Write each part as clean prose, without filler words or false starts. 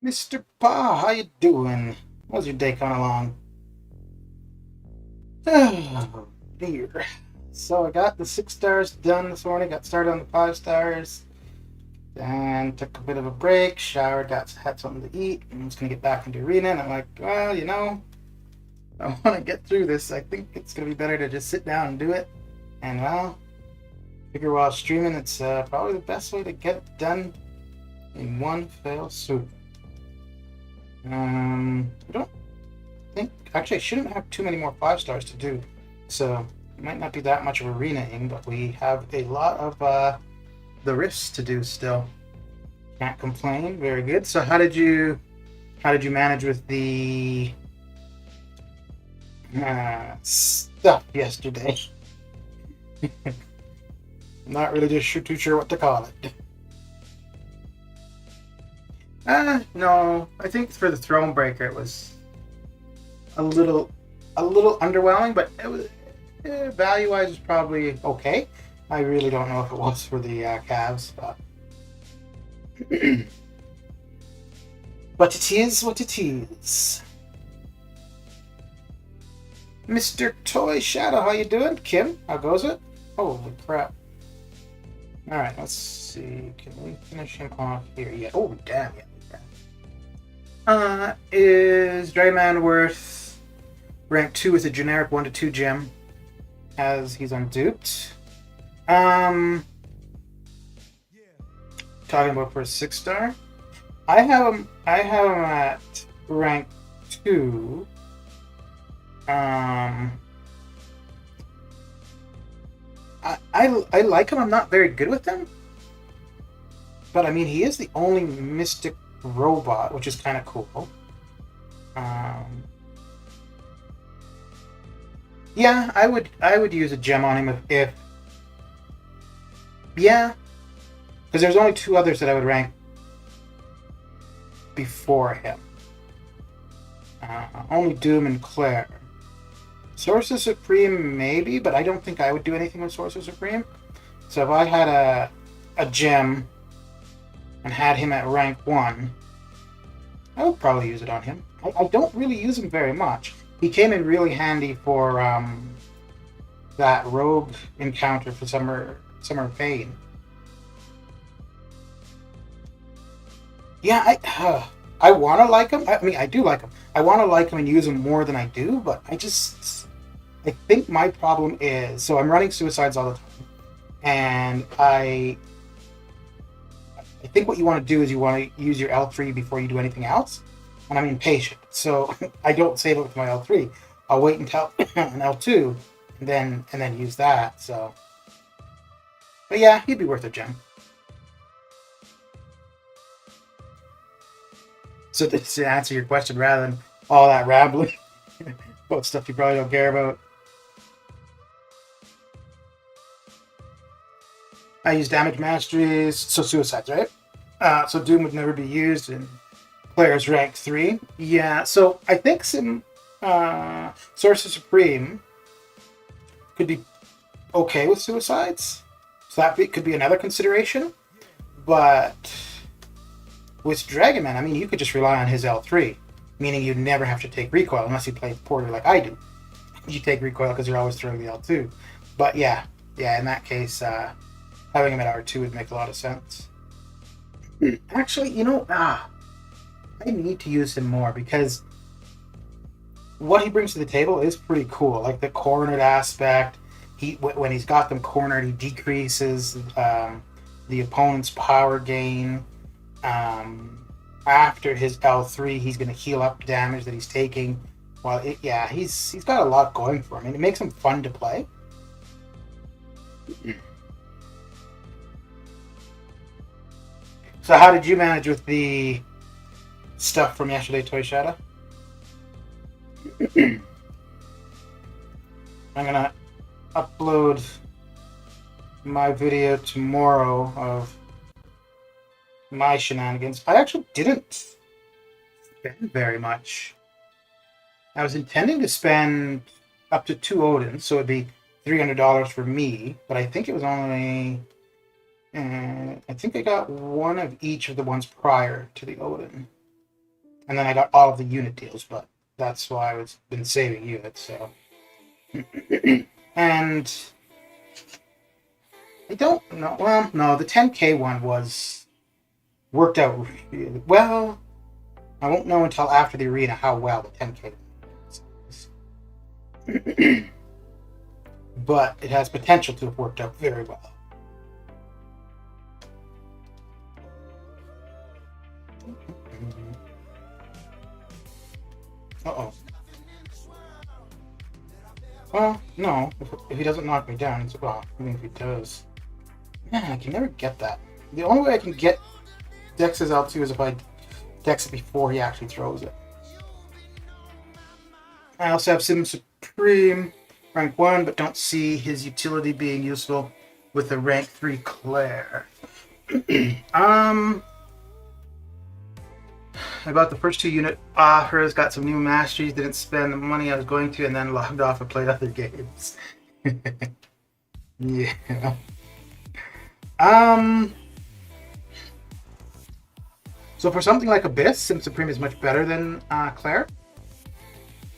Mr. Pa, how you doing? How's your day coming along? Oh, dear. So I got the 6 stars done this morning, got started on the 5 stars, and took a bit of a break, showered, had something to eat, and was going to get back into arena, and I'm like, well, I want to get through this. I think it's going to be better to just sit down and do it. And, well, figure while streaming, it's probably the best way to get it done in one fell swoop. I don't think actually I shouldn't have too many more 5 stars to do, so it might not be that much of arenaing, but we have a lot of the rifts to do still. Can't complain. Very good. So how did you manage with the stuff yesterday? I'm not really too sure what to call it. No, I think for the Throne Breaker it was a little underwhelming, but it was value wise is probably okay. I really don't know if it was for the Cavs, but but it is what it is. Mr. Toy Shadow, how you doing? Kim, how goes it? Holy crap! All right, let's see. Can we finish him off here? Yeah. Oh damn! Yeah. Is Drayman worth rank 2 with a generic 1-2 gem, as he's unduped? Talking about for a 6-star. I have him at rank 2. I like him. I'm not very good with him, but I mean he is the only mystic robot, which is kind of cool. Yeah, I would use a gem on him if yeah, because there's only 2 others that I would rank before him. Only Doom and Claire. Sorcerer Supreme maybe, but I don't think I would do anything with Sorcerer Supreme. So if I had a gem and had him at rank 1, I would probably use it on him. I don't really use him very much. He came in really handy for that rogue encounter for Summer Pain. Yeah, I want to like him. I mean, I do like him. I want to like him and use him more than I do, but I think my problem is, so I'm running suicides all the time, and I think what you want to do is you want to use your L3 before you do anything else, and I'm impatient, so I don't save it with my L3. I'll wait until an L2, and then use that. So, but yeah, he'd be worth a gem. So to answer your question, rather than all that rambling about stuff you probably don't care about, I use damage masteries, so suicides, right? So Doom would never be used in players rank 3. Yeah, so I think some Sorcerer Supreme could be okay with suicides. So that could be another consideration. But with Dragon Man, I mean, you could just rely on his L3, meaning you'd never have to take recoil unless you play Porter like I do. You take recoil because you're always throwing the L2. But yeah, in that case, having him at R2 would make a lot of sense. Actually, I need to use him more because what he brings to the table is pretty cool. Like the cornered aspect, when he's got them cornered, he decreases the opponent's power gain. After his L3, he's going to heal up damage that he's taking. Well, he's got a lot going for him, and it makes him fun to play. So how did you manage with the stuff from yesterday, Toy Shadow? I'm gonna upload my video tomorrow of my shenanigans. I actually didn't spend very much. I was intending to spend up to 2 Odins, so it'd be $300 for me, but I think it was only I think I got one of each of the ones prior to the Odin. And then I got all of the unit deals, but that's why I've been saving units, so. And I don't know. Well, no, the 10K one worked out really well. I won't know until after the arena how well the 10K is. But it has potential to have worked out very well. Uh-oh. Well, no. If he doesn't knock me down, it's well, even if he does. Man, I can never get that. The only way I can get Dex's L2 is if I Dex it before he actually throws it. I also have Sim Supreme, rank 1, but don't see his utility being useful with a rank 3 Claire. I bought the first 2 unit offers, got some new masteries, didn't spend the money I was going to, and then logged off and played other games. Yeah. So for something like Abyss, Sim Supreme is much better than Claire.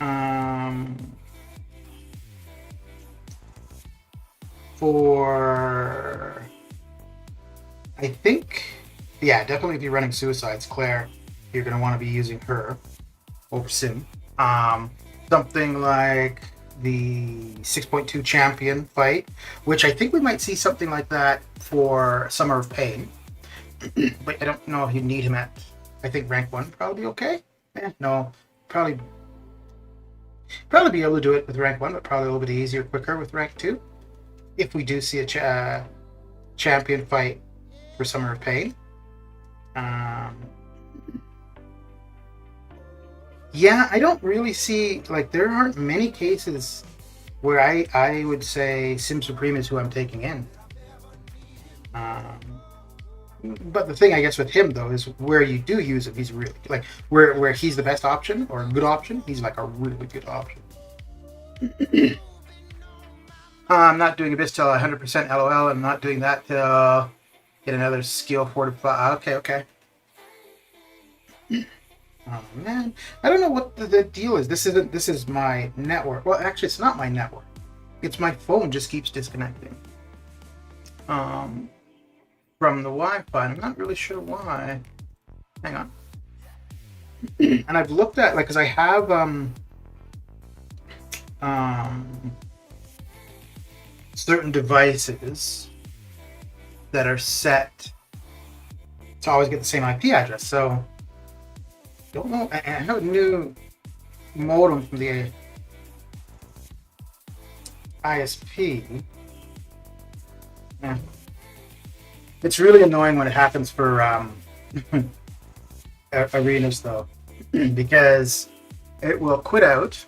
I think, yeah, definitely if you're running Suicides, Claire, you're going to want to be using her over Sim. Something like the 6.2 champion fight, which I think we might see something like that for Summer of Pain. But I don't know if you need him at, I think rank 1 probably okay. No, probably be able to do it with rank 1, but probably a little bit easier, quicker with rank 2. If we do see a champion fight for Summer of Pain. Yeah, I don't really see, like, there aren't many cases where I would say Sim Supreme is who I'm taking in. But the thing, I guess, with him, though, is where you do use him, he's really, like, where he's the best option, or a good option, he's, like, a really good option. I'm not doing Abyss till 100% LOL. I'm not doing that till get another skill fortified. Okay. Oh, man. I don't know what the deal is. This is my network. Well, actually, it's not my network. It's my phone just keeps disconnecting. From the Wi-Fi. I'm not really sure why. Hang on. And I've looked at, like, because I have certain devices that are set to always get the same IP address. So, don't know. I have a new modem from the ISP. Yeah. It's really annoying when it happens for arenas, though, because it will quit out,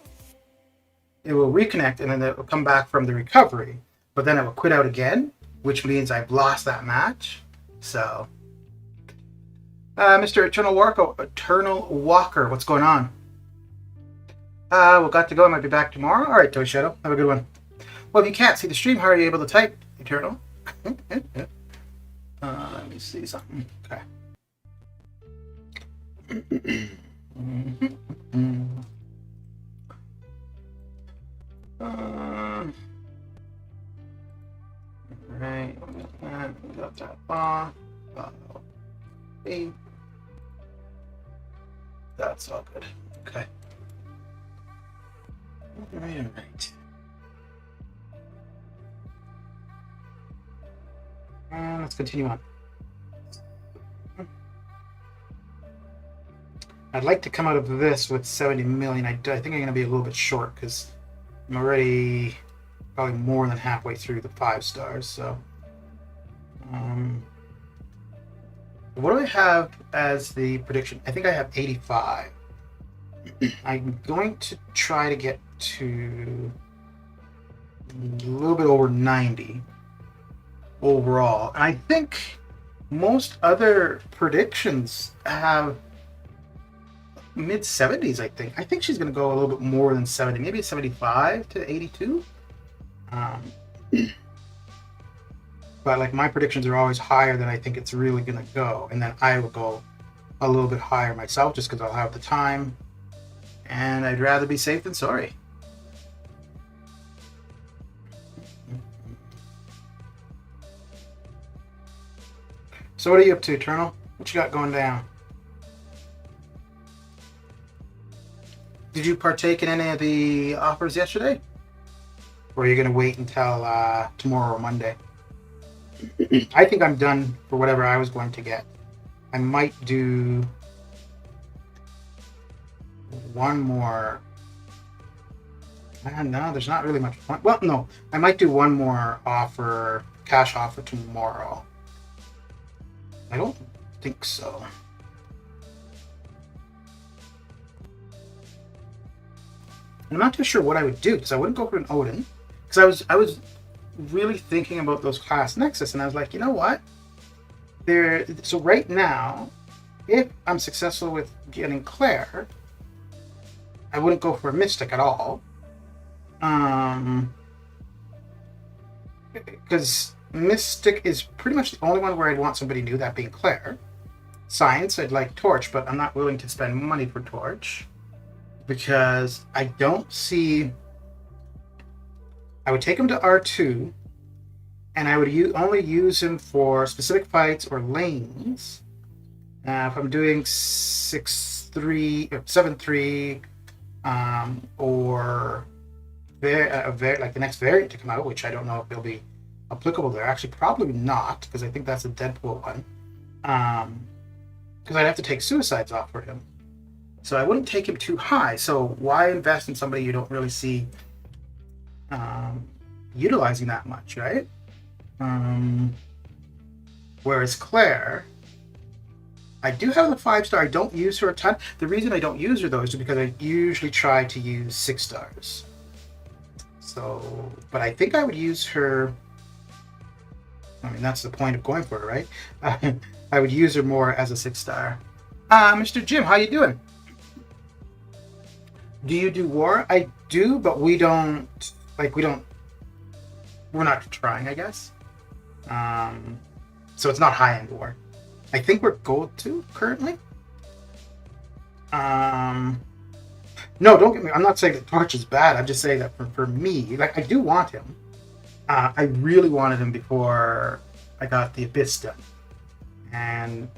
it will reconnect, and then it will come back from the recovery, but then it will quit out again, which means I've lost that match. So, Mr. Eternal Walker, what's going on? We got to go. I might be back tomorrow. All right, Toy Shadow, have a good one. Well, if you can't see the stream, how are you able to type, Eternal? Let me see something. Okay. Right. We got that off. That's all good. Okay. All right. Let's continue on. I'd like to come out of this with 70 million. I think I'm going to be a little bit short because I'm already probably more than halfway through the 5 stars. So, what do I have as the prediction? I think I have 85. I'm going to try to get to a little bit over 90 overall. And I think most other predictions have mid 70s. I think she's going to go a little bit more than 70, maybe 75 to 82. But like my predictions are always higher than I think it's really going to go, and then I will go a little bit higher myself just because I'll have the time. And I'd rather be safe than sorry. So what are you up to, Eternal? What you got going down? Did you partake in any of the offers yesterday? Or are you going to wait until tomorrow or Monday? I think I'm done for whatever I was going to get. I might do one more. No, there's not really much fun. Well, no, I might do one more offer, cash offer tomorrow. I don't think so. I'm not too sure what I would do because I wouldn't go for an Odin because I was really thinking about those class Nexus and I was like, you know what? So right now, if I'm successful with getting Claire, I wouldn't go for a Mystic at all. Because Mystic is pretty much the only one where I'd want somebody new, that being Claire. Science, I'd like Torch, but I'm not willing to spend money for Torch. Because I don't see... I would take him to R2, and I would only use him for specific fights or lanes. If I'm doing 6-3, or 7-3, or like the next variant to come out, which I don't know if it'll be applicable there. Actually, probably not, because I think that's a Deadpool one. Because I'd have to take Suicides off for him. So I wouldn't take him too high. So why invest in somebody you don't really see utilizing that much, right? Whereas Claire, I do have the 5-star. I don't use her a ton. The reason I don't use her, though, is because I usually try to use 6 stars. So, but I think I would use her... I mean, that's the point of going for her, right? I would use her more as a 6-star. Mr. Jim, how you doing? Do you do war? I do, but we don't... We're not trying, I guess. So it's not high-end war. I think we're gold 2 currently. No, don't get me. I'm not saying that Torch is bad. I'm just saying that for me, like, I do want him. I really wanted him before I got the Abyss done, and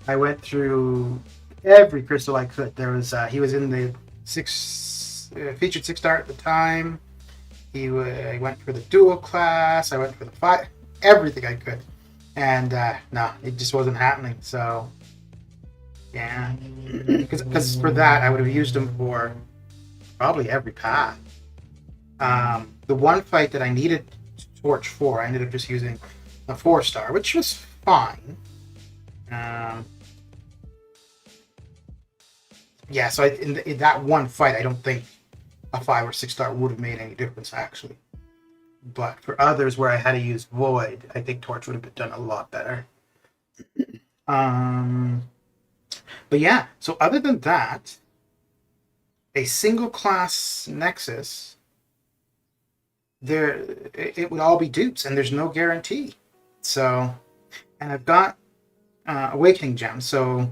I went through every crystal I could. There was he was in the featured 6-star at the time. I went for the dual class. I went for the 5, everything I could, and no, it just wasn't happening. So yeah, because for that I would have used him for probably every path. The one fight that I needed Torch for, I ended up just using a 4-star, which was fine. Yeah, so in that one fight, I don't think a 5 or 6-star would have made any difference, actually. But for others where I had to use Void, I think Torch would have done a lot better. But yeah, so other than that, a single class Nexus, it would all be dupes, and there's no guarantee. So, and I've got Awakening Gem, so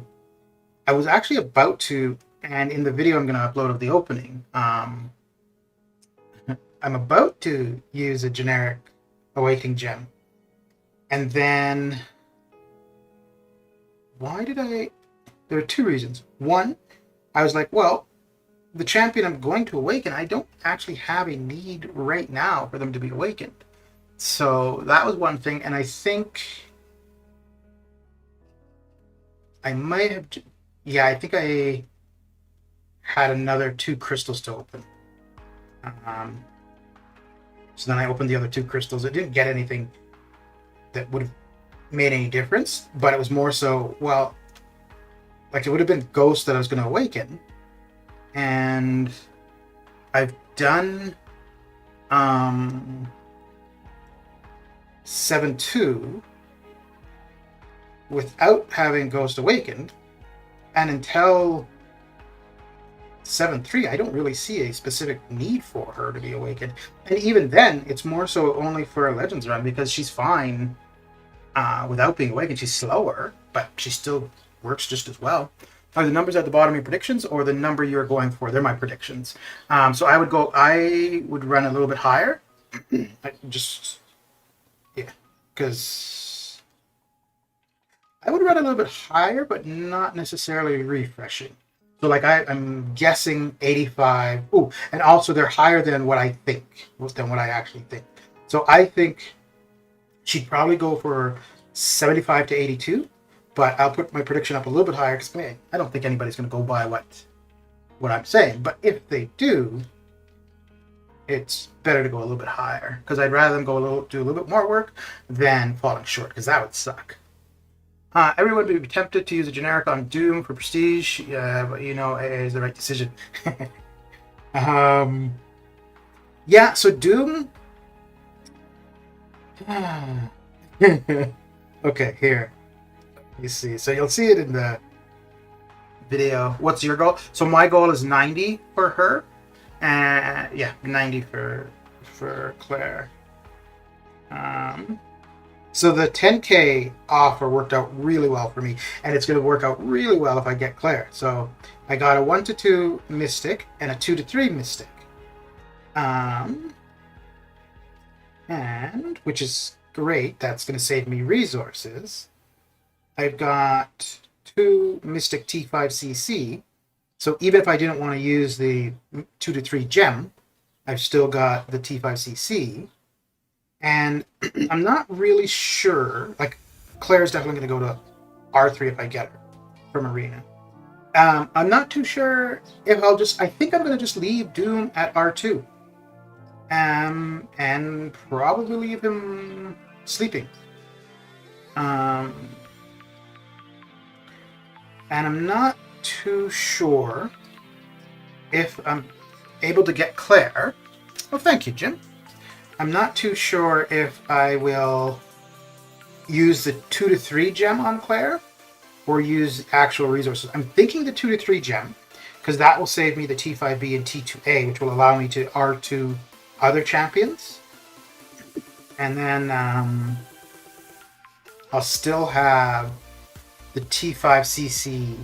I was actually about to, and in the video I'm going to upload of the opening, I'm about to use a generic Awakening Gem. And then, there are 2 reasons. One, I was like, well, the champion I'm going to awaken, I don't actually have a need right now for them to be awakened. So that was one thing, and I think I might have... Yeah, I think I had another 2 crystals to open. So then I opened the other 2 crystals. It didn't get anything that would have made any difference, but it was more so, well, like it would have been Ghost that I was going to awaken. And I've done 7-2 without having Ghost awakened, and until 7-3 I don't really see a specific need for her to be awakened. And even then, it's more so only for a Legends run, because she's fine without being awakened. She's slower, but she's still works just as well. Are the numbers at the bottom of your predictions or the number you're going for? They're my predictions. So I would run a little bit higher. Because I would run a little bit higher, but not necessarily refreshing. So like I'm guessing 85. Oh, and also they're higher than what I think, than what I actually think. So I think she'd probably go for 75 to 82. But I'll put my prediction up a little bit higher because I don't think anybody's going to go by what I'm saying. But if they do, it's better to go a little bit higher because I'd rather them do a little bit more work than falling short because that would suck. Everyone would be tempted to use a generic on Doom for prestige, but it is the right decision. Yeah, so Doom. Okay, here. You see, so you'll see it in the video. What's your goal? So my goal is 90 for her, and 90 for Claire. So the 10K offer worked out really well for me, and it's going to work out really well if I get Claire. So I got a 1 to 2 Mystic and a 2 to 3 Mystic, and which is great. That's going to save me resources. I've got 2 Mystic T5CC, so even if I didn't want to use the 2 to 3 gem, I've still got the T5CC, and I'm not really sure, like, Claire's definitely going to go to R3 if I get her from Arena. I'm not too sure if I think I'm going to just leave Doom at R2, and probably leave him sleeping. And I'm not too sure if I'm able to get Claire. Oh, thank you, Jim. I'm not too sure if I will use the 2 to 3 gem on Claire or use actual resources. I'm thinking the 2 to 3 gem because that will save me the T5B and T2A, which will allow me to R2 other champions. And then I'll still have the T5CC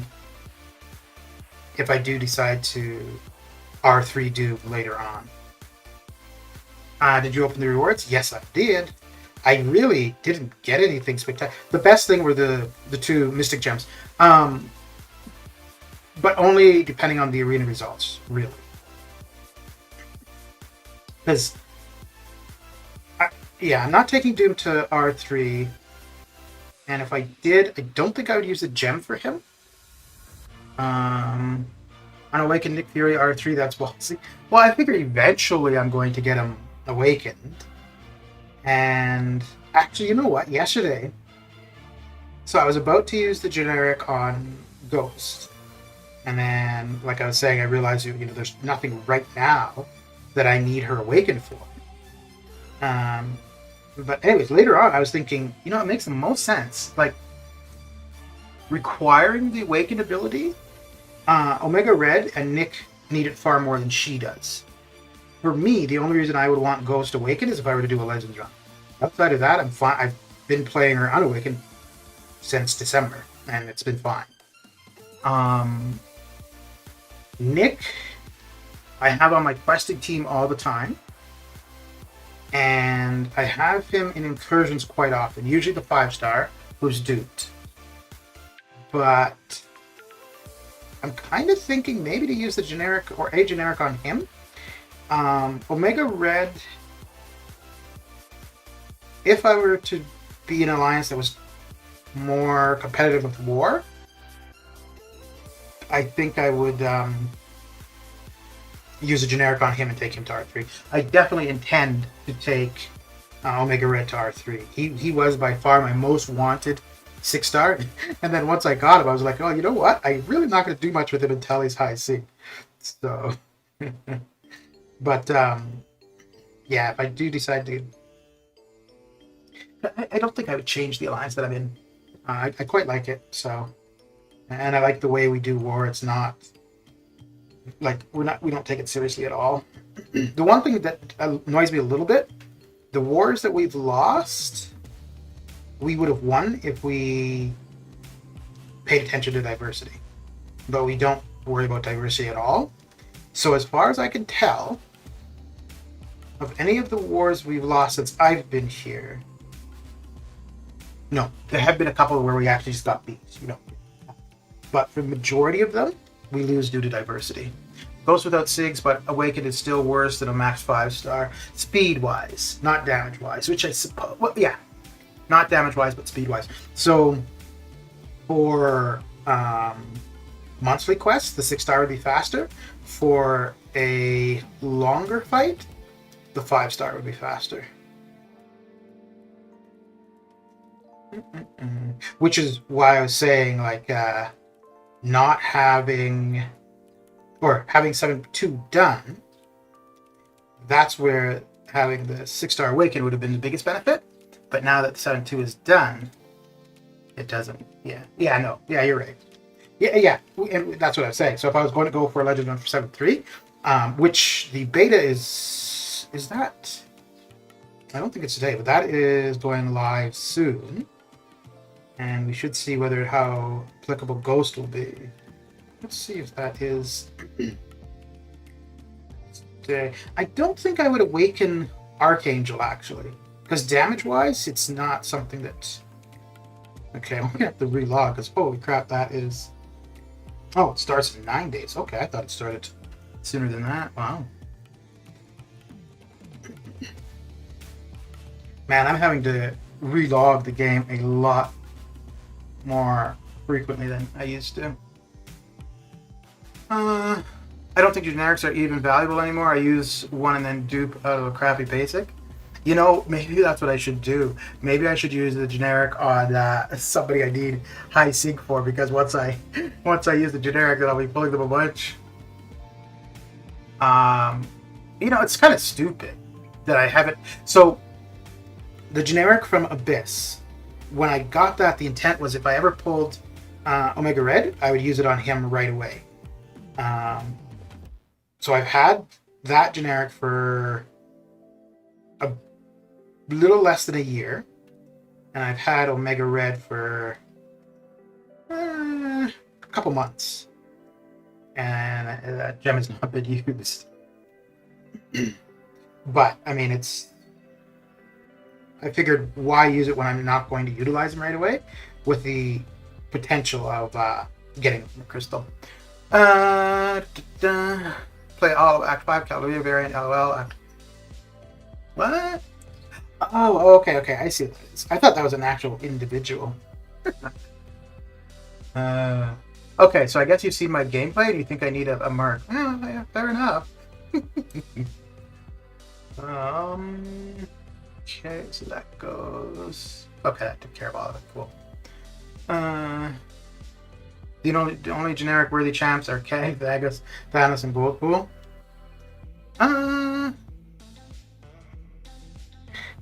if I do decide to R3 Doom later on. Did you open the rewards? Yes, I did. I really didn't get anything spectacular. The best thing were the 2 Mystic Gems. But only depending on the arena results, really. Because, I'm not taking Doom to R3. And if I did, I don't think I would use a gem for him. On Awakened Nick Fury R3, that's ballsy. Well, I figure eventually I'm going to get him awakened. And actually, you know what? Yesterday, so I was about to use the generic on Ghost. And then, like I was saying, I realized, there's nothing right now that I need her awakened for. But anyways, later on, I was thinking, it makes the most sense. Like, requiring the awakened ability, Omega Red and Nick need it far more than she does. For me, the only reason I would want Ghost Awakened is if I were to do a Legends run. Outside of that, I'm fine. I've been playing her unawakened since December, and it's been fine. Nick, I have on my questing team all the time. And I have him in incursions quite often, usually the 5-star, who's duped. But I'm kind of thinking maybe to use the generic or a generic on him. Omega Red, if I were to be an alliance that was more competitive with War, I think I would use a generic on him and take him to R3. I definitely intend to take Omega Red to R3. He was by far my most wanted 6-star, and then once I got him, I was like, oh, you know what? I'm really not going to do much with him until he's high C. So, but if I do decide to, I don't think I would change the alliance that I'm in. I quite like it. So, and I like the way we do War. It's not like we don't take it seriously at all. The one thing that annoys me a little bit, the wars that we've lost, we would have won if we paid attention to diversity. But we don't worry about diversity at all. So as far as I can tell, of any of the wars we've lost since I've been here, no, there have been a couple where we actually just got beat, But for the majority of them, we lose due to diversity. Goes without SIGs, but Awakened is still worse than a max 5-star. Speed-wise, not damage-wise, which I suppose, well, yeah. Not damage-wise, but speed-wise. So, for monthly quests, the 6-star would be faster. For a longer fight, the 5-star would be faster. Which is why I was saying, like, not having, or having 7.2 done, that's where having the 6-star Awaken would have been the biggest benefit. But now that the 7.2 is done, it doesn't. Yeah, no. Yeah, you're right. Yeah. And that's what I was saying. So if I was going to go for a Legend for 7.3, which the beta is that? I don't think it's today, but that is going live soon. And we should see how applicable Ghost will be. Let's see if that is today. I don't think I would awaken Archangel, actually. Because damage-wise, it's not something that... Okay, I'm going to have to relog, because holy crap, that is... Oh, it starts in 9 days. Okay, I thought it started sooner than that. Wow. Man, I'm having to relog the game a lot more frequently than I used to. I don't think generics are even valuable anymore. I use one and then dupe out of a crappy basic. Maybe that's what I should do. Maybe I should use the generic on somebody I need high sync for, because once I use the generic, then I'll be pulling them a bunch. It's kind of stupid that I haven't. So the generic from Abyss, when I got that, the intent was if I ever pulled Omega Red, I would use it on him right away. So I've had that generic for a little less than a year, and I've had Omega Red for a couple months, and that gem has not been used. But I mean, I figured why use it when I'm not going to utilize them right away, with the potential of getting a crystal. Play all of Act 5 Cavalier variant LOL. What? Oh, okay, I see what that is. I thought that was an actual individual. Okay, so I guess you've seen my gameplay and you think I need a merc. Yeah, fair enough. Okay, so that goes... Okay, that took care of all of it. Cool. The only generic worthy champs are K, Vegas, Thanos, and Goldpool.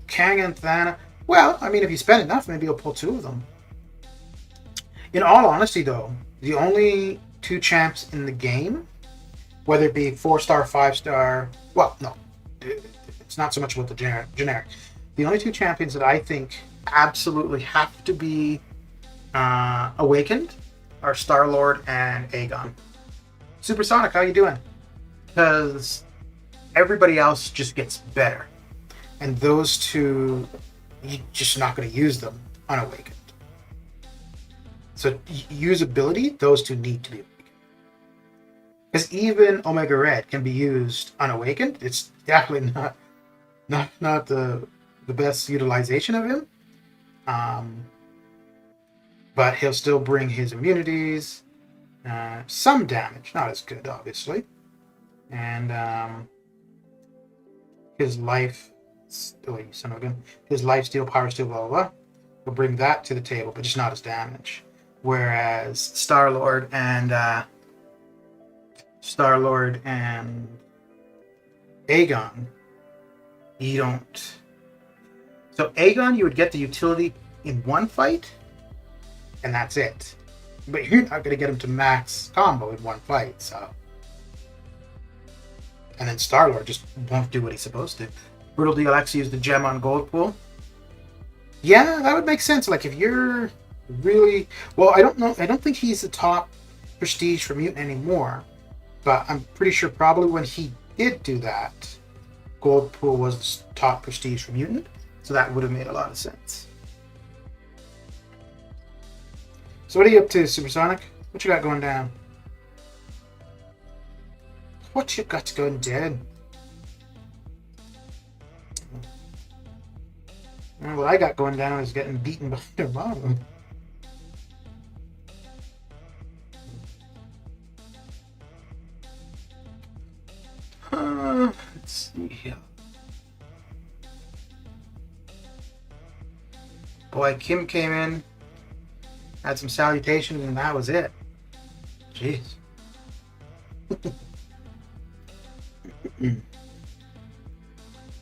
Kang and Thanos. Well, I mean, if you spend enough, maybe you'll pull 2 of them. In all honesty, though, the only 2 champs in the game, whether it be 4-star, 5-star... Well, no. It's not so much about the generic. The only 2 champions that I think absolutely have to be awakened are Star-Lord and Aegon. Supersonic, how you doing? Because everybody else just gets better. And those 2, you're just not going to use them unawakened. So usability, those 2 need to be awakened. Because even Omega Red can be used unawakened. It's definitely not the best utilization of him. But he'll still bring his immunities, some damage, not as good, obviously, and his life. Oh, son of a gun! His life steal, power steal, blah blah blah. Will bring that to the table, but just not as damage. Whereas Star-Lord and Aegon, you don't. So Aegon, you would get the utility in one fight, and that's it. But you're not going to get him to max combo in one fight, so. And then Star-Lord just won't do what he's supposed to. Brutal DLX used the gem on Goldpool. Yeah, that would make sense. Like, if you're really well. I don't know. I don't think he's the top prestige for mutant anymore, but I'm pretty sure probably when he did do that, Gold Pool was the top prestige for mutant, so that would have made a lot of sense. So what are you up to, Supersonic? What you got going down? What you got going down? Well, what I got going down is getting beaten by their bottom. Let's see here. Boy, Kim came in, had some salutations, and that was it. Jeez.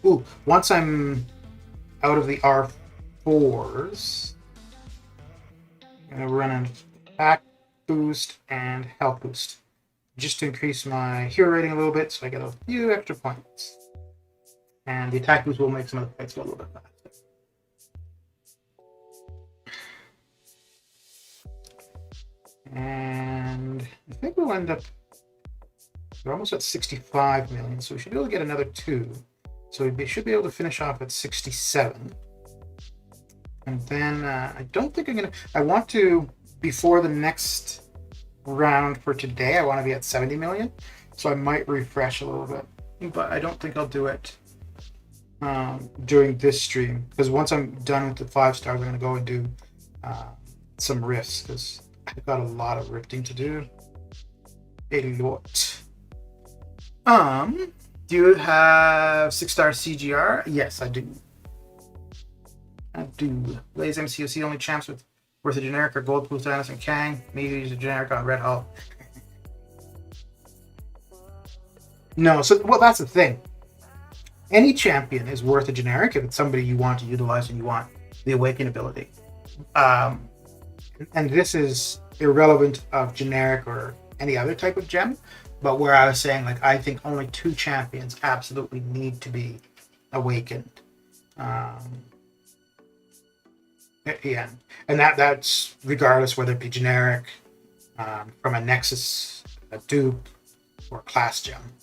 Ooh, once I'm out of the R4s, I'm going to run an attack boost and health boost, just to increase my hero rating a little bit, so I get a few extra points. And the attack boost will make some of the fights go a little bit faster. And I think we'll end up, we're almost at 65 million, so we should be able to get another 2. So we should be able to finish off at 67. And then I don't think I'm going to, I want to, before the next round for today, I want to be at 70 million. So I might refresh a little bit, but I don't think I'll do it during this stream, because once I'm done with the 5 stars, I'm going to go and do some rifts, because I've got a lot of rifting to do. A lot. Do you have 6-star CGR? Yes, I do. I do. Blaze MCOC only champs with worth a generic or gold pool status and Kang. Maybe use a generic on Red Hulk. No, so well, that's the thing. Any champion is worth a generic if it's somebody you want to utilize and you want the awaken ability. And this is irrelevant of generic or any other type of gem. But where I was saying, like, I think only 2 champions absolutely need to be awakened. Yeah, and that's regardless whether it be generic, from a Nexus, a dupe, or class gem.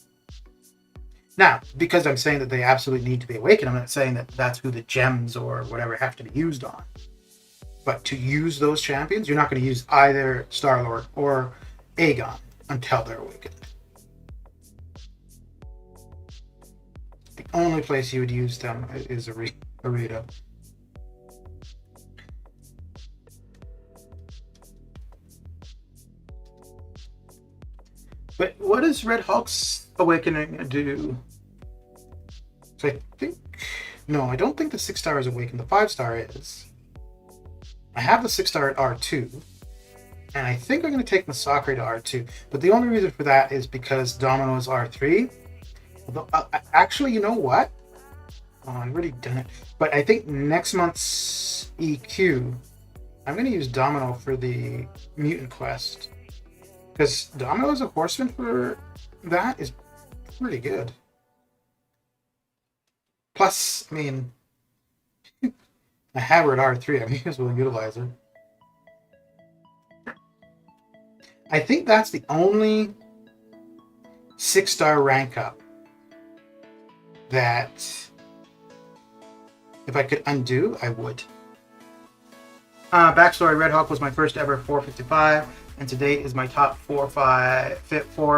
Now, because I'm saying that they absolutely need to be awakened, I'm not saying that that's who the gems or whatever have to be used on. But to use those champions, you're not going to use either Star-Lord or Aegon until they're awakened. The only place you would use them is Arita. But what does Red Hulk's awakening do? So I think... No, I don't think the 6-star is awakened. The 5-star is. I have the 6-star at R2. And I think I'm going to take Masakre to R2. But the only reason for that is because Domino is R3. Although, actually, you know what? Oh, I've already done it. But I think next month's EQ, I'm going to use Domino for the Mutant Quest. Because Domino as a horseman for that is pretty good. Plus, I mean, I have her at R3. I may as well utilize her. I think that's the only 6-star rank up that if I could undo, I would. Backstory, Red Hawk was my first ever 455, and to date is my top 4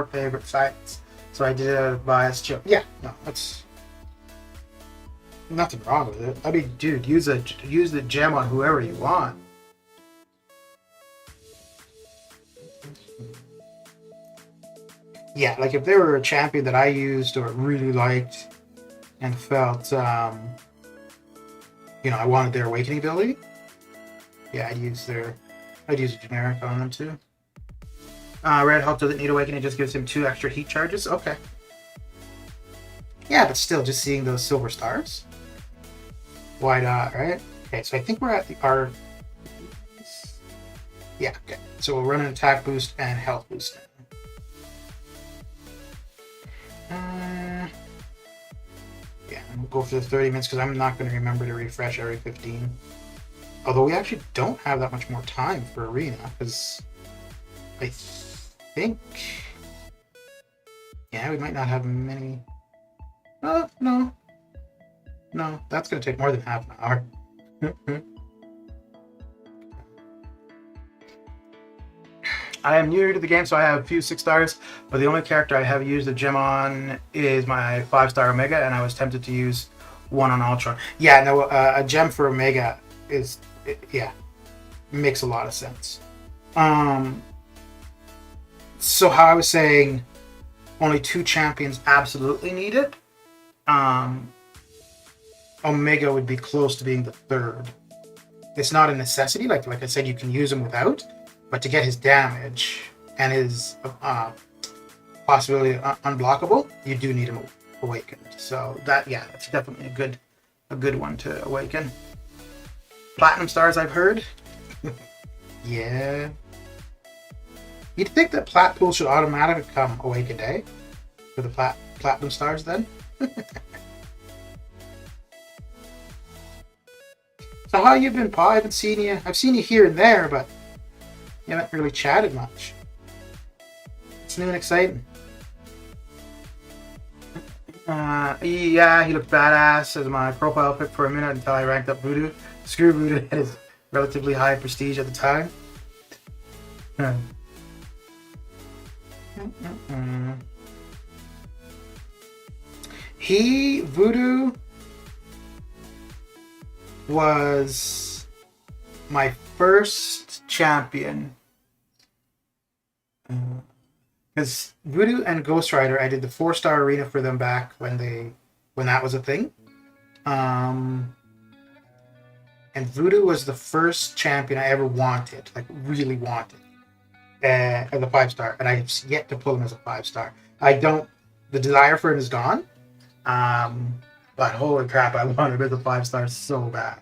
favorite sites. So I did a biased chip. Yeah, no, that's nothing wrong with it. I mean, dude, use the gem on whoever you want. Yeah, like if there were a champion that I used or really liked and felt, I wanted their awakening ability, yeah, I'd use a generic on them too. Red Hulk doesn't need awakening, it just gives him 2 extra heat charges. Okay. Yeah, but still, just seeing those silver stars. Why not, right? Okay, so I think we're at the R. Yeah, okay. So we'll run an attack boost and health boost. Yeah, and we'll go for the 30 minutes because I'm not going to remember to refresh every 15. Although we actually don't have that much more time for Arena, because I think... Yeah, we might not have many... No. No, that's going to take more than half an hour. I am new to the game, so I have a few 6 stars, but the only character I have used a gem on is my 5-star Omega, and I was tempted to use one on Ultron. Yeah, no, a gem for Omega is, makes a lot of sense. So how I was saying, only 2 champions absolutely need it. Omega would be close to being the 3rd. It's not a necessity, like I said, you can use him without. But to get his damage and his possibility unblockable, you do need him awakened. So that's definitely a good one to awaken. Platinum stars, I've heard. Yeah. You'd think that plat pool should automatically come awakened, eh? For the platinum stars, then. So how you been, Pa? I haven't seen you. I've seen you here and there, but you haven't really chatted much. It's new and exciting. Yeah, he looked badass as my profile pic for a minute until I ranked up Voodoo. Screw Voodoo at his relatively high prestige at the time. Voodoo was my first champion. Because Voodoo and Ghost Rider, I did the 4-star arena for them back when that was a thing. And Voodoo was the first champion I ever wanted, like really wanted, as a 5-star, and I've yet to pull him as a 5-star. The desire for him is gone. But holy crap, I want him as a 5-star so bad.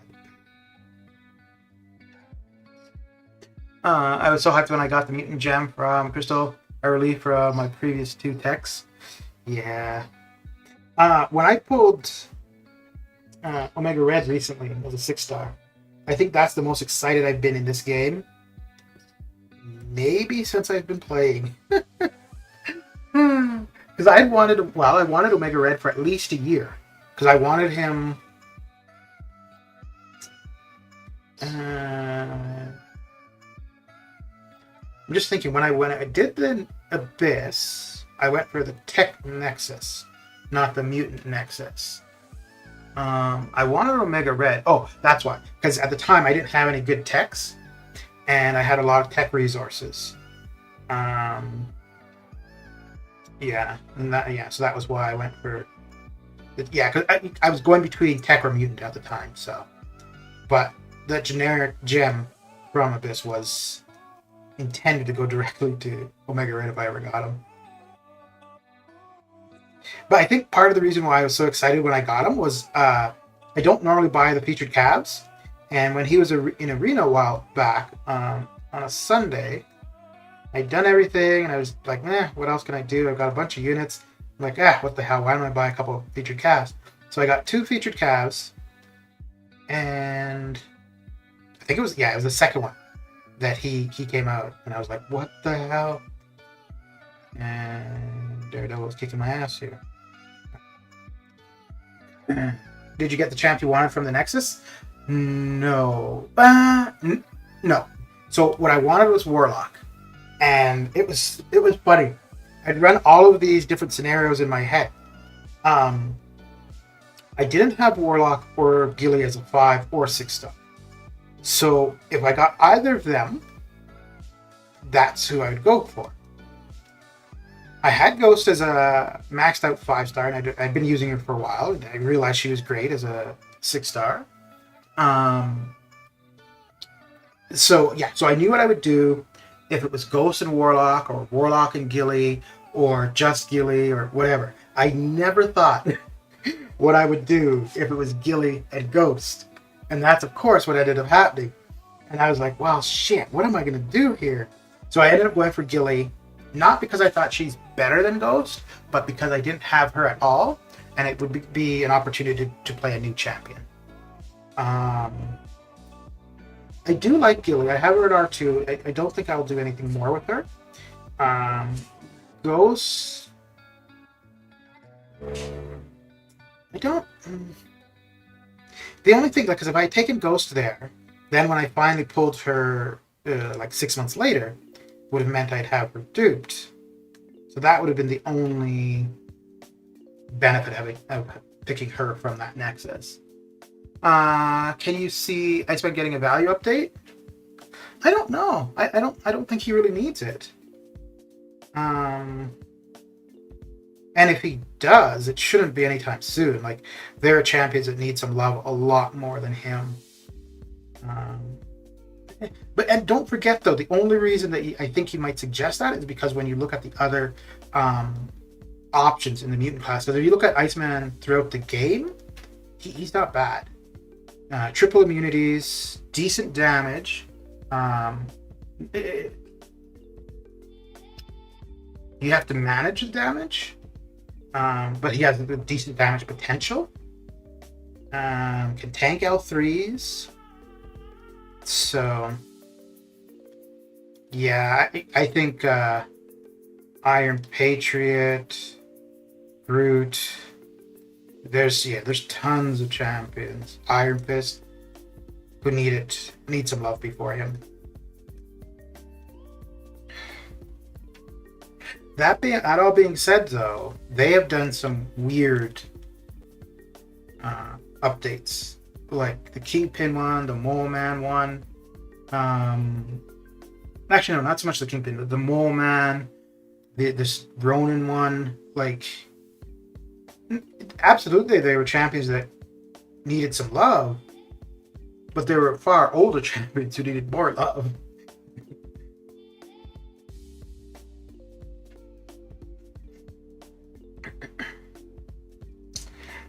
I was so hyped when I got the mutant gem from Crystal early for my previous 2 techs. Yeah. When I pulled Omega Red recently as a 6-star, I think that's the most excited I've been in this game. Maybe since I've been playing. Because I wanted Omega Red for at least a year. Because I wanted him... I'm just thinking, when I did the Abyss, I went for the Tech Nexus, not the Mutant Nexus. I wanted Omega Red. Oh, that's why. Because at the time, I didn't have any good techs, and I had a lot of tech resources. So that was why I went for... because I was going between tech or mutant at the time, so... But the generic gem from Abyss was intended to go directly to Omega Red if I ever got him. But I think part of the reason why I was so excited when I got him was I don't normally buy the featured calves, and when he was in Arena a while back on a Sunday, I'd done everything and I was like, what else can I do? I've got a bunch of units. I'm like, what the hell? Why don't I buy a couple of featured calves? So I got 2 featured calves, and I think it was the second one that he came out, and I was like, what the hell? And Daredevil was kicking my ass here. Did you get the champ you wanted from the Nexus? No. No. So what I wanted was Warlock, and it was funny. I'd run all of these different scenarios in my head. I didn't have Warlock or Gilly as a 5 or 6-star. So if I got either of them, that's who I would go for. I had Ghost as a maxed out 5-star, and I'd been using her for a while, and I realized she was great as a 6-star. So I knew what I would do if it was Ghost and Warlock, or Warlock and Gilly, or just Gilly, or whatever. I never thought what I would do if it was Gilly and Ghost. And that's, of course, what ended up happening. And I was like, well, shit, what am I going to do here? So I ended up going for Gilly, not because I thought she's better than Ghost, but because I didn't have her at all, and it would be an opportunity to play a new champion. I do like Gilly. I have her at R2. I don't think I'll do anything more with her. Ghost. I don't. The only thing, like, because if I had taken Ghost there, then when I finally pulled her, like 6 months later, would have meant I'd have her duped. So that would have been the only benefit of picking her from that Nexus. Can you see Iceman getting a value update? I don't know. I don't think he really needs it. And if he does, it shouldn't be anytime soon. Like, there are champions that need some love a lot more than him. And don't forget, though, the only reason that I think he might suggest that is because when you look at the other options in the mutant class, because if you look at Iceman throughout the game, he's not bad. Triple immunities, decent damage. You have to manage the damage, but he has a decent damage potential. Can tank L3s. So, yeah, I think Iron Patriot, Brute. There's tons of champions. Iron Fist who need some love before him. That all being said, though, they have done some weird updates, like the Kingpin one, the Mole Man one. Actually, no, not so much the Kingpin, the Mole Man, this Ronin one. Like, absolutely, they were champions that needed some love, but there were far older champions who needed more love.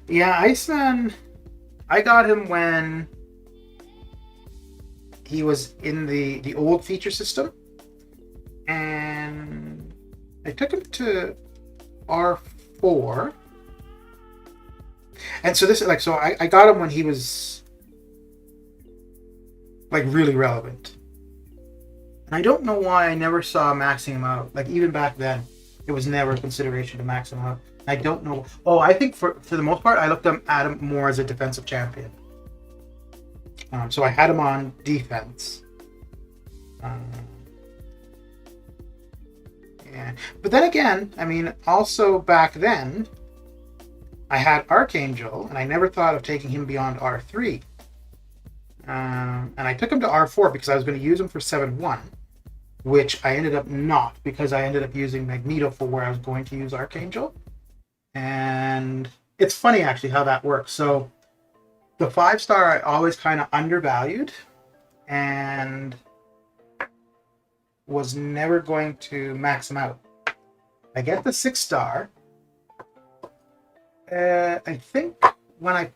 Yeah, Iceman, I got him when he was in the old feature system, and I took him to R4. And so I got him when he was like really relevant. And I don't know why I never saw maxing him out. Like, even back then, it was never a consideration to max him out. I don't know. Oh, I think for the most part, I looked at him more as a defensive champion. So I had him on defense. Yeah. But then again, I mean, also back then, I had Archangel, and I never thought of taking him beyond R3. And I took him to R4 because I was going to use him for 7-1, which I ended up not, because I ended up using Magneto for where I was going to use Archangel. And it's funny, actually, how that works. So the 5-star I always kind of undervalued and was never going to max him out. I get the 6-star. I think when I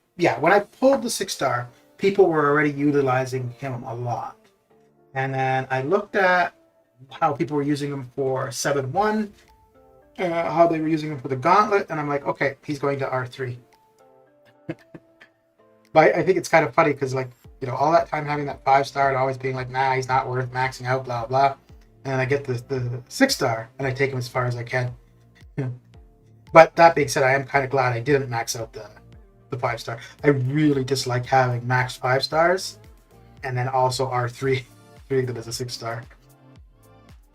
pulled the 6-star, people were already utilizing him a lot. And then I looked at how people were using him for 7-1, how they were using him for the gauntlet, and I'm like, okay, he's going to R3. But I think it's kind of funny because, like, you know, all that time having that 5-star and always being like, nah, he's not worth maxing out, blah, blah. And then I get the 6-star and I take him as far as I can. But that being said, I am kind of glad I didn't max out the 5-star. I really dislike having max 5-stars and then also R3, treating them as a 6-star.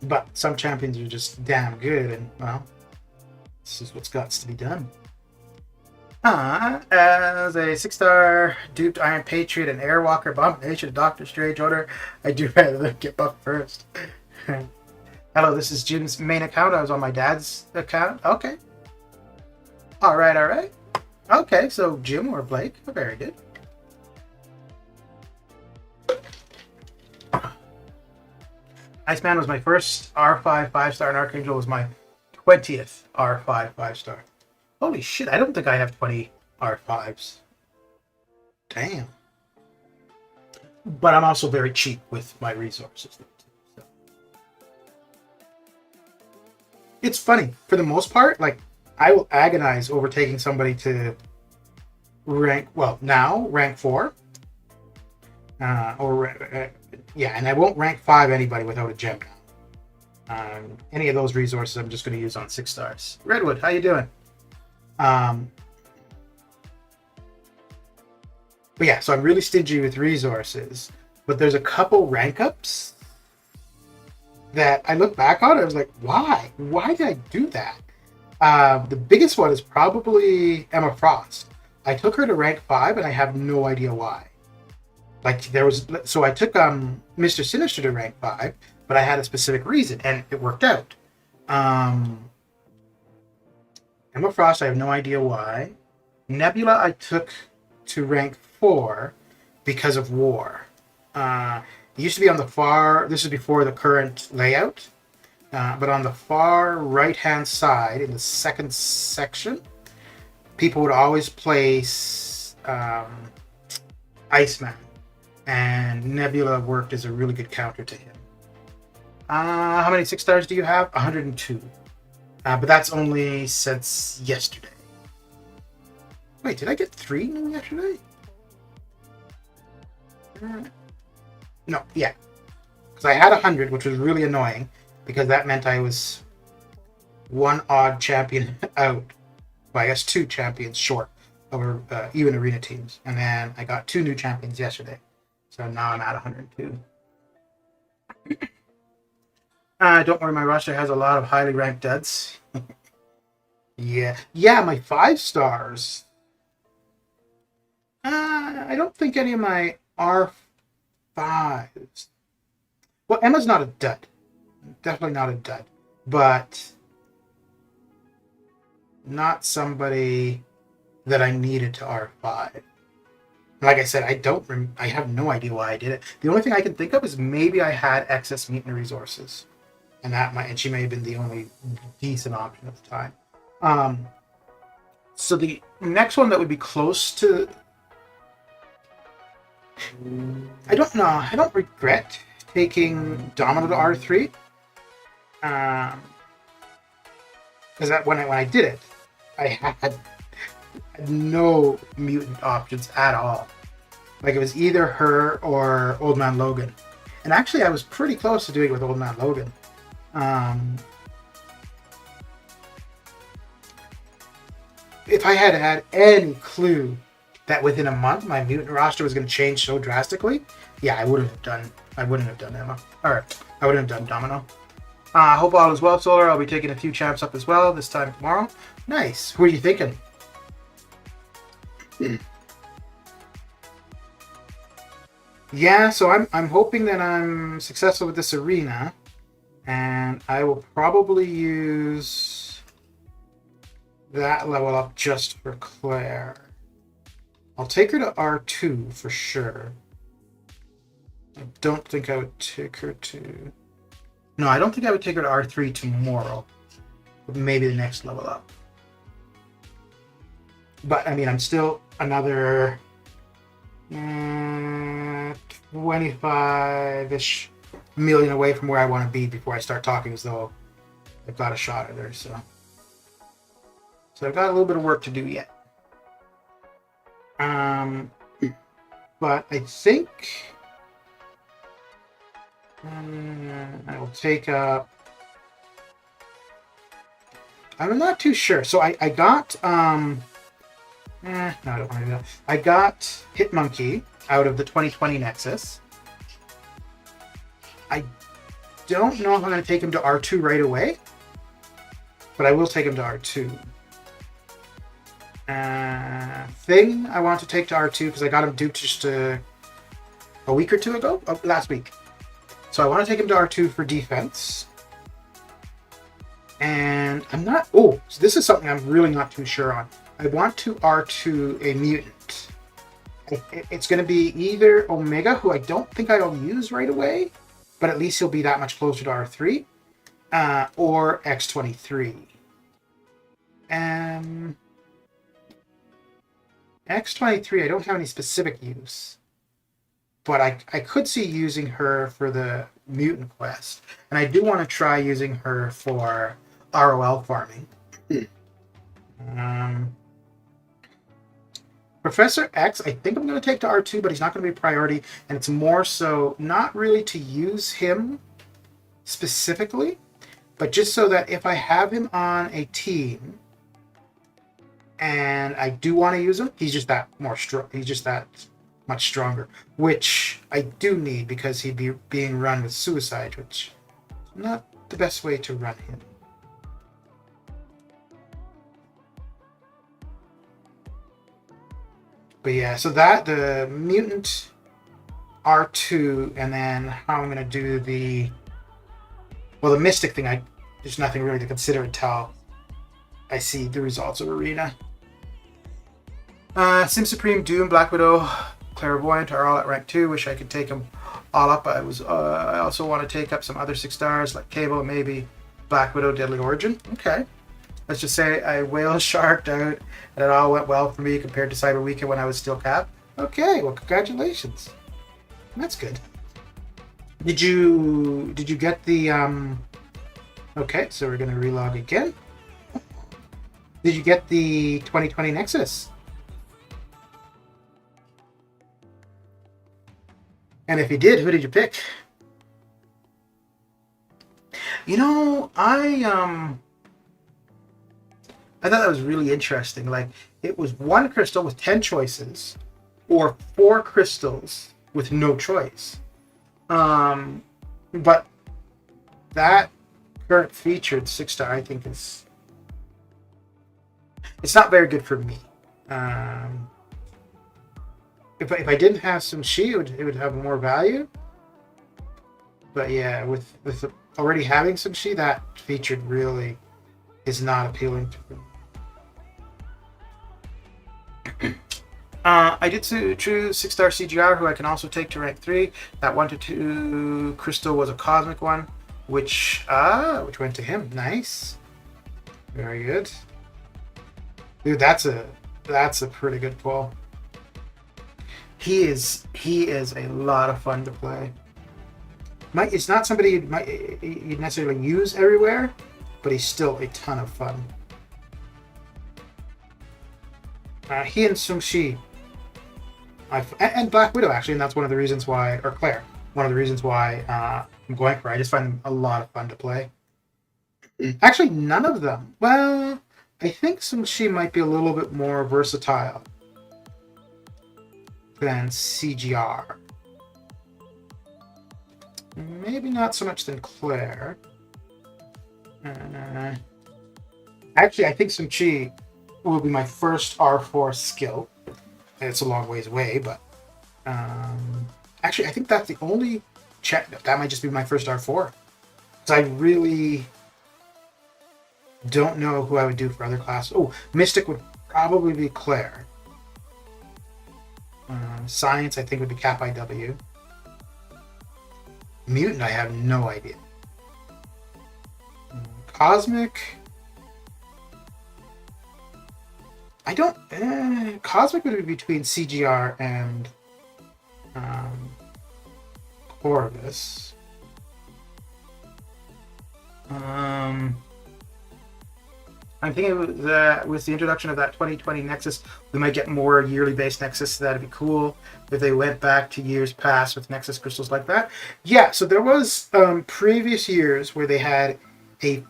But some champions are just damn good, and, well, this is what's got to be done. As a 6-star duped Iron Patriot and Airwalker Abomination of Doctor Strange order, I do rather than get buffed first. Hello, this is Jim's main account. I was on my dad's account. Okay. Alright. Okay, so Jim or Blake. Very good. Iceman was my first R5 5-star, and Archangel was my 20th R5 5-star. Holy shit, I don't think I have 20 R5s. Damn. But I'm also very cheap with my resources. So. It's funny. For the most part, like, I will agonize over taking somebody to rank 4. Yeah, and I won't rank 5 anybody without a gem now. Any of those resources I'm just going to use on 6 stars. Redwood, how you doing? But yeah, so I'm really stingy with resources. But there's a couple rank ups that I look back on. I was like, why? Why did I do that? The biggest one is probably Emma Frost. I took her to rank 5, and I have no idea why. So I took Mr. Sinister to rank 5, but I had a specific reason, and it worked out. Emma Frost, I have no idea why. Nebula, I took to rank 4 because of war. It used to be on the far. This is before the current layout. But on the far right-hand side, in the second section, people would always place Iceman, and Nebula worked as a really good counter to him. How many 6 stars do you have? 102. But that's only since yesterday. Wait, did I get 3 new yesterday? No, yeah. Because I had 100, which was really annoying, because that meant I was 1 odd champion out. Well, I guess 2 champions short of even arena teams. And then I got 2 new champions yesterday. So now I'm at 102. Don't worry, my roster has a lot of highly ranked duds. Yeah, my 5 stars. I don't think any of my R5s. Well, Emma's not a dud. Definitely not a dud. But not somebody that I needed to R5. Like I said, I have no idea why I did it. The only thing I can think of is maybe I had excess mutant resources. And she may have been the only decent option at the time. So the next one that would be close to, I don't know. I don't regret taking Domino to R3. Because when I did it, I had no mutant options at all. Like, it was either her or Old Man Logan. And actually, I was pretty close to doing it with Old Man Logan. If I had any clue that within a month my mutant roster was going to change so drastically, yeah, I wouldn't have done Emma. Or I wouldn't have done Domino. Hope all is well, Solar. I'll be taking a few champs up as well this time tomorrow. Nice. Who are you thinking? Yeah, so I'm hoping that I'm successful with this arena, and I will probably use that level up just for Claire. I'll take her to R2 for sure. I don't think I would take her to... No, I don't think I would take her to R3 tomorrow. But maybe the next level up. But, I mean, I'm still another 25-ish million away from where I want to be before I start talking as though I've got a shot at her, so I've got a little bit of work to do yet. But I think I will take up... I'm not too sure. So I got... no, I don't want to do that. I got Hitmonkey out of the 2020 Nexus. I don't know if I'm going to take him to R2 right away, but I will take him to R2. Thing I want to take to R2 because I got him duped just a week or two ago, last week. So I want to take him to R2 for defense. And I'm not... Oh, so this is something I'm really not too sure on. I want to R2 a mutant. It's going to be either Omega, who I don't think I'll use right away, but at least he'll be that much closer to R3, or X23. X23, I don't have any specific use, but I could see using her for the mutant quest, and I do want to try using her for ROL farming. Professor X, I think I'm going to take to R2, but he's not going to be priority, and it's more so not really to use him specifically, but just so that if I have him on a team and I do want to use him, he's just that more strong. He's just that much stronger, which I do need because he'd be being run with suicide, which is not the best way to run him. But yeah, so that, the mutant R2, and then how I'm going to do the mystic thing, there's nothing really to consider until I see the results of Arena. Sim Supreme, Doom, Black Widow, Clairvoyant are all at rank 2. Wish I could take them all up. I also want to take up some other 6 stars like Cable, maybe Black Widow, Deadly Origin. Okay. Let's just say I whale sharked out and it all went well for me compared to Cyber Weekend when I was still capped. Okay, well, congratulations. That's good. Did you get the okay, so we're gonna relog again. Did you get the 2020 Nexus? And if you did, who did you pick? You know, I thought that was really interesting. Like, it was 1 crystal with 10 choices, or 4 crystals with no choice. But that current featured 6-star, I think, it's not very good for me. If I didn't have some Shi, it would have more value. But yeah, with already having some Shi, that featured really is not appealing to me. I did choose 6-star CGR, who I can also take to rank 3. That 1 to 2 crystal was a cosmic one, which went to him. Nice, very good, dude. That's a pretty good pull. He is a lot of fun to play. It's not somebody you'd necessarily use everywhere, but he's still a ton of fun. He and Sung Shi, and Black Widow, actually, and that's one of the reasons why, or Claire, one of the reasons why I'm going for it. I just find them a lot of fun to play. Actually, none of them. Well, I think Sung Shi might be a little bit more versatile than CGR. Maybe not so much than Claire. Actually, I think Sung Chi will be my first R4 skill. It's a long ways away, but actually, I think that's the only that might just be my first R4. Because I really don't know who I would do for other classes. Oh, Mystic would probably be Claire. Science, I think, would be Cap IW. Mutant, I have no idea. Cosmic, I don't. Cosmic would be between CGR and Corvus. I'm thinking that with the introduction of that 2020 Nexus, we might get more yearly based Nexus. So that'd be cool if they went back to years past with Nexus crystals like that. Yeah, so there was previous years where they had a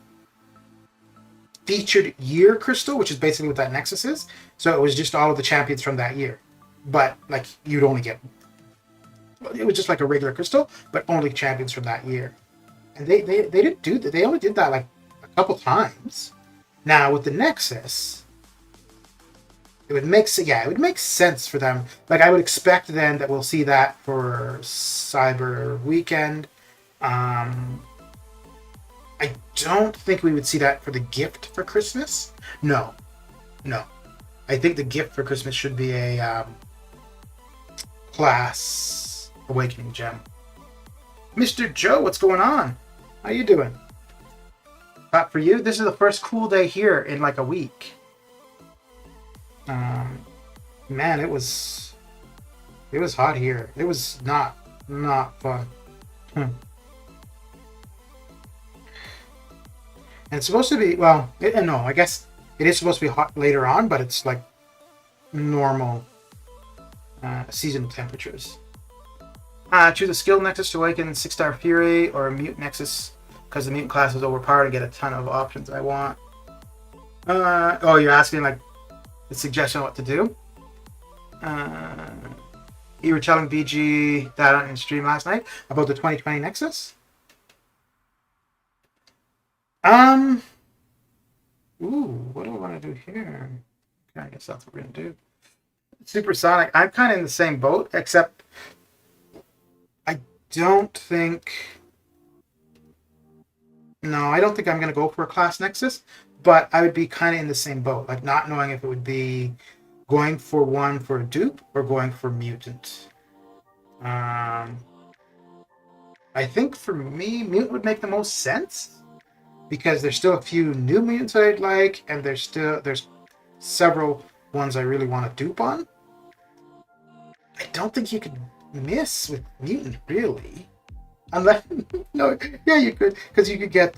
featured year crystal, which is basically what that Nexus is. So it was just all of the champions from that year. But like you'd only get, it was just like a regular crystal, but only champions from that year. And they didn't do that. They only did that like a couple times. Now with the Nexus, it would make sense for them. Like I would expect then that we'll see that for Cyber Weekend. I don't think we would see that for the gift for Christmas. No. I think the gift for Christmas should be a class awakening gem. Mr. Joe, what's going on? How you doing? But for you, this is the first cool day here in like a week. Man, it was hot here. It was not fun. And it's supposed to be, well, no, I guess it is supposed to be hot later on, but it's like normal seasonal temperatures. Choose a skill nexus to awaken 6-star Fury or a mutant nexus because the mutant class is overpowered and get a ton of options I want. Oh, you're asking like a suggestion on what to do? You were telling BG that on stream last night about the 2020 Nexus? What do I want to do here? Okay, I guess that's what we're going to do. Supersonic, I'm kind of in the same boat, except I don't think... No, I don't think I'm going to go for a class Nexus, but I would be kind of in the same boat, like not knowing if it would be going for one for a dupe or going for mutant. I think for me, mutant would make the most sense because there's still a few new mutants that I'd like, and there's several ones I really want to dupe on. I don't think you could miss with mutant really, unless no, yeah, you could, because you could get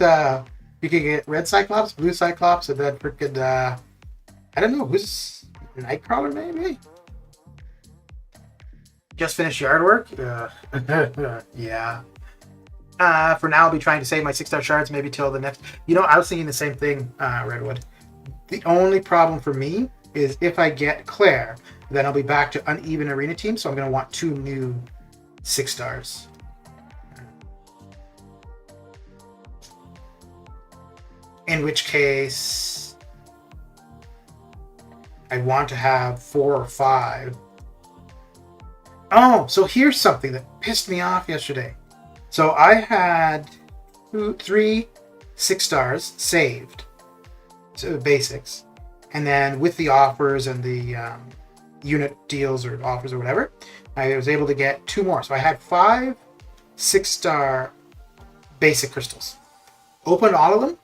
red Cyclops, blue Cyclops, and then freaking I don't know who's Nightcrawler maybe. Just finished yard work. Yeah. For now, I'll be trying to save my 6-star shards maybe till the next. You know, I was thinking the same thing, Redwood. The only problem for me is if I get Claire, then I'll be back to uneven arena team, so I'm going to want 2 new 6-stars. In which case, I want to have 4 or 5. Oh, so here's something that pissed me off yesterday. So I had 3 6-stars saved, so the basics, and then with the offers and the unit deals or offers or whatever, I was able to get 2 more. So I had 5 6-star basic crystals. Opened all of them.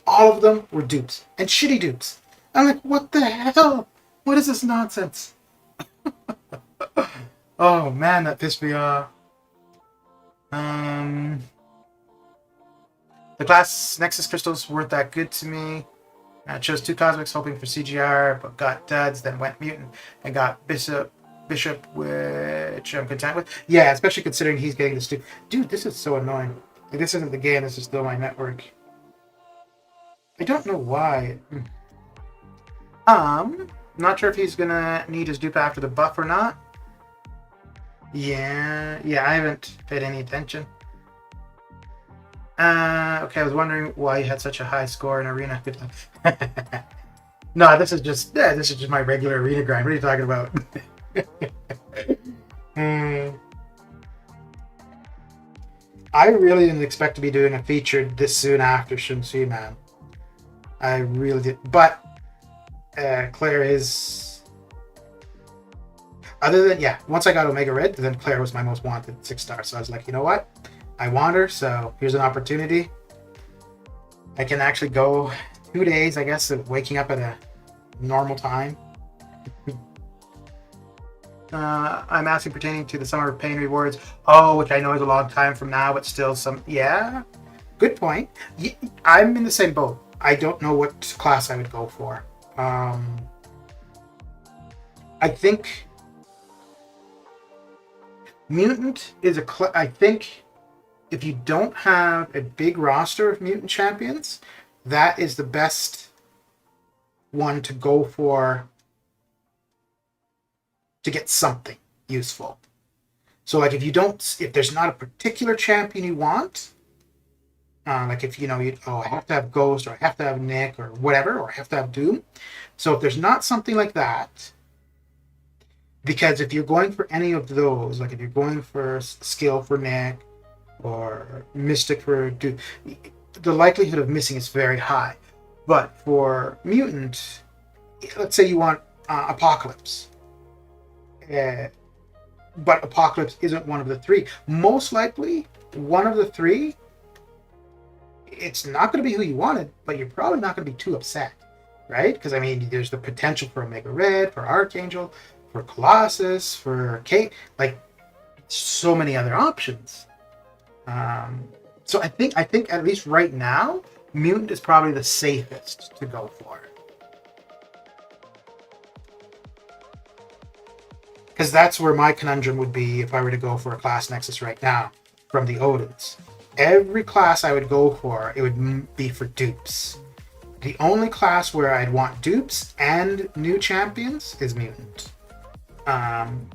All of them were dupes, and shitty dupes. I'm like, what the hell? What is this nonsense? Oh man, that pissed me off. The glass Nexus crystals weren't that good to me. I chose 2 cosmics hoping for CGR, but got duds, then went mutant and got Bishop, which I'm content with. Yeah, especially considering he's getting this dude. Dude, this is so annoying. Like, this isn't the game, this is still my network. I don't know why. Not sure if he's gonna need his dupe after the buff or not. Yeah, I haven't paid any attention. Okay, I was wondering why you had such a high score in arena. Good luck. No, this is just my regular arena grind. What are you talking about? I really didn't expect to be doing a feature this soon after Shinsu, man. I really did, but Claire is. Other than, once I got Omega Red, then Claire was my most wanted 6-star. So I was like, you know what? I want her, so here's an opportunity. I can actually go 2 days, I guess, of waking up at a normal time. I'm asking pertaining to the Summer of Pain rewards. Oh, which I know is a long time from now, but still some... Yeah, good point. I'm in the same boat. I don't know what class I would go for. I think... Mutant is I think if you don't have a big roster of mutant champions, that is the best one to go for to get something useful. So like if there's not a particular champion you want, like if I have to have Ghost or I have to have Nick or whatever, or I have to have Doom. So if there's not something like that, because if you're going for any of those, like if you're going for skill for Nick or Mystic for Duke, the likelihood of missing is very high. But for Mutant, let's say you want Apocalypse, but Apocalypse isn't one of the 3. Most likely, one of the 3, it's not going to be who you wanted, but you're probably not going to be too upset, right? Because, I mean, there's the potential for Omega Red, for Archangel, for Colossus, for Kate, like so many other options. So I think at least right now, Mutant is probably the safest to go for. because that's where my conundrum would be if I were to go for a class Nexus right now from the Odins. Every class I would go for, it would be for dupes. The only class where I'd want dupes and new champions is Mutant.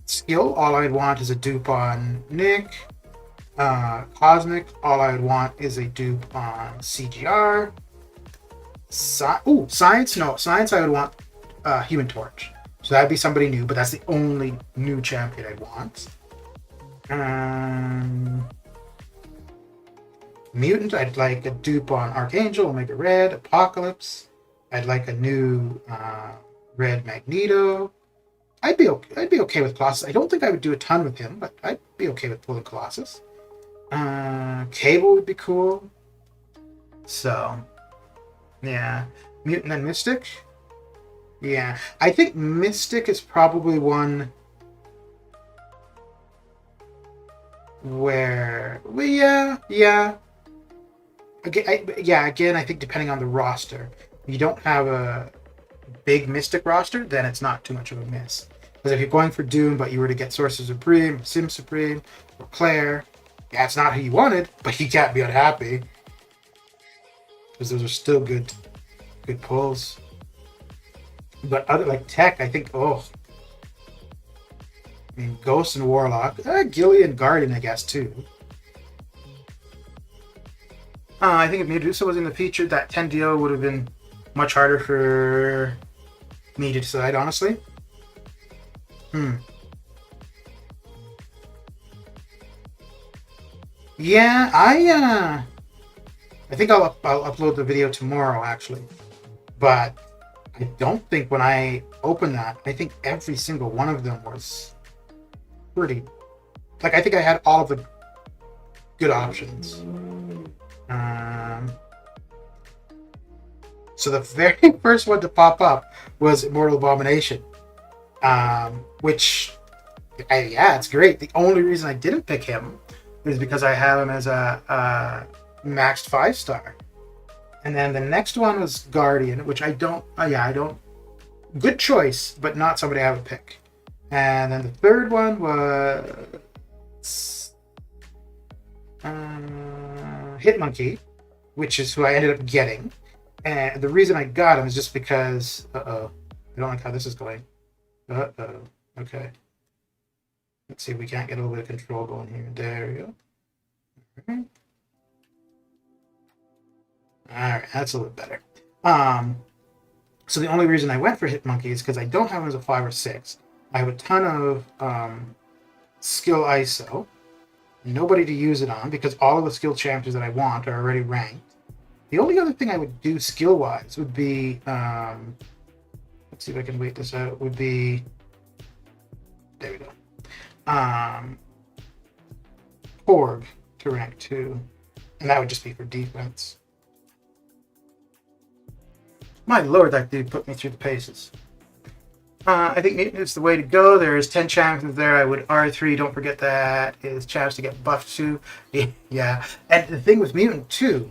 Skill, all I'd want is a dupe on Nick. Cosmic, all I would want is a dupe on CGR. Science, no. Science, I would want Human Torch. So that'd be somebody new, but that's the only new champion I'd want. Mutant, I'd like a dupe on Archangel, Omega Red, Apocalypse. I'd like a new Red Magneto. I'd be okay with Colossus. I don't think I would do a ton with him, but I'd be okay with pulling Colossus. Cable would be cool. So, yeah. Mutant and Mystic. Yeah. I think Mystic is probably one where... Yeah. Again, I think depending on the roster. If you don't have a big Mystic roster, then it's not too much of a miss. Because if you're going for Doom, but you were to get Sorcerer Supreme, Sim Supreme, or Claire, yeah, it's not who you wanted, but you can't be unhappy. Because those are still good pulls. But other, like Tech, I think, I mean, Ghost and Warlock. Gilly and Guardian, I guess, too. I think if Medusa was in the feature, that 10 deal would have been much harder for me to decide, honestly. Yeah, I think I'll upload the video tomorrow, actually. But I don't think when I opened that, I think every single one of them was pretty... Like, I think I had all of the good options. So the very first one to pop up was Immortal Abomination. Which, it's great. The only reason I didn't pick him is because I have him as a maxed 5-star. And then the next one was Guardian, which I don't... Good choice, but not somebody I would pick. And then the third one was... Hitmonkey, which is who I ended up getting. And the reason I got him is just because... I don't like how this is going. Okay. Let's see if we can't get a little bit of control going here. There we go. Alright, that's a little better. So the only reason I went for Hitmonkey is because I don't have him as a 5 or 6. I have a ton of skill ISO. Nobody to use it on because all of the skill champions that I want are already ranked. The only other thing I would do skill-wise would be... let's see if I can wait this out. Would be... There we go. Orb to rank 2. And that would just be for defense. My lord, that dude put me through the paces. I think Mutant is the way to go. There's 10 champions there. I would R3. Don't forget that is chance to get buffed too. Yeah. And the thing with Mutant too,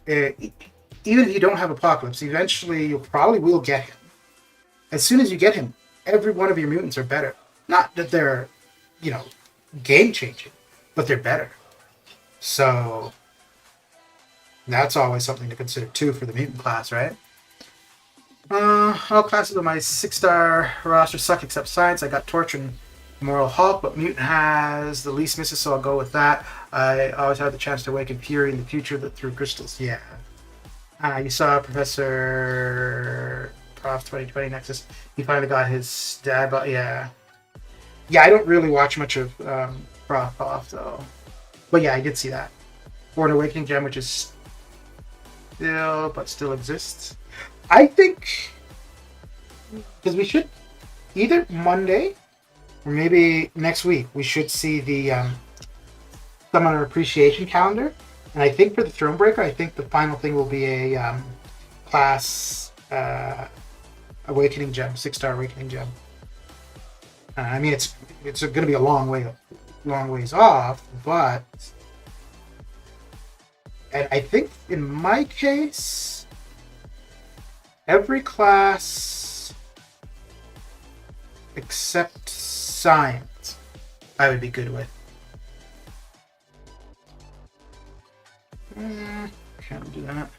even if you don't have Apocalypse, eventually you probably will get him. As soon as you get him, every one of your mutants are better. Not that they're, game changing, but they're better. So that's always something to consider too for the mutant class, right? All classes of my 6-star roster suck except Science. I got Torch and Moral Hulk, but Mutant has the least misses, so I'll go with that. I always had the chance to awaken Fury in the future through crystals. Yeah. You saw Professor Prof 2020 Nexus. He finally got his stab. Yeah. Yeah, I don't really watch much of Prof off though. But yeah, I did see that. For an Awakening Gem, which is still exists. I think because we should either Monday or maybe next week we should see the Summoner Appreciation Calendar, and I think for the Thronebreaker, I think the final thing will be a class Awakening Gem, 6-star Awakening Gem. I mean, it's going to be a long ways off, but and I think in my case. Every class except science, I would be good with. Can't do that.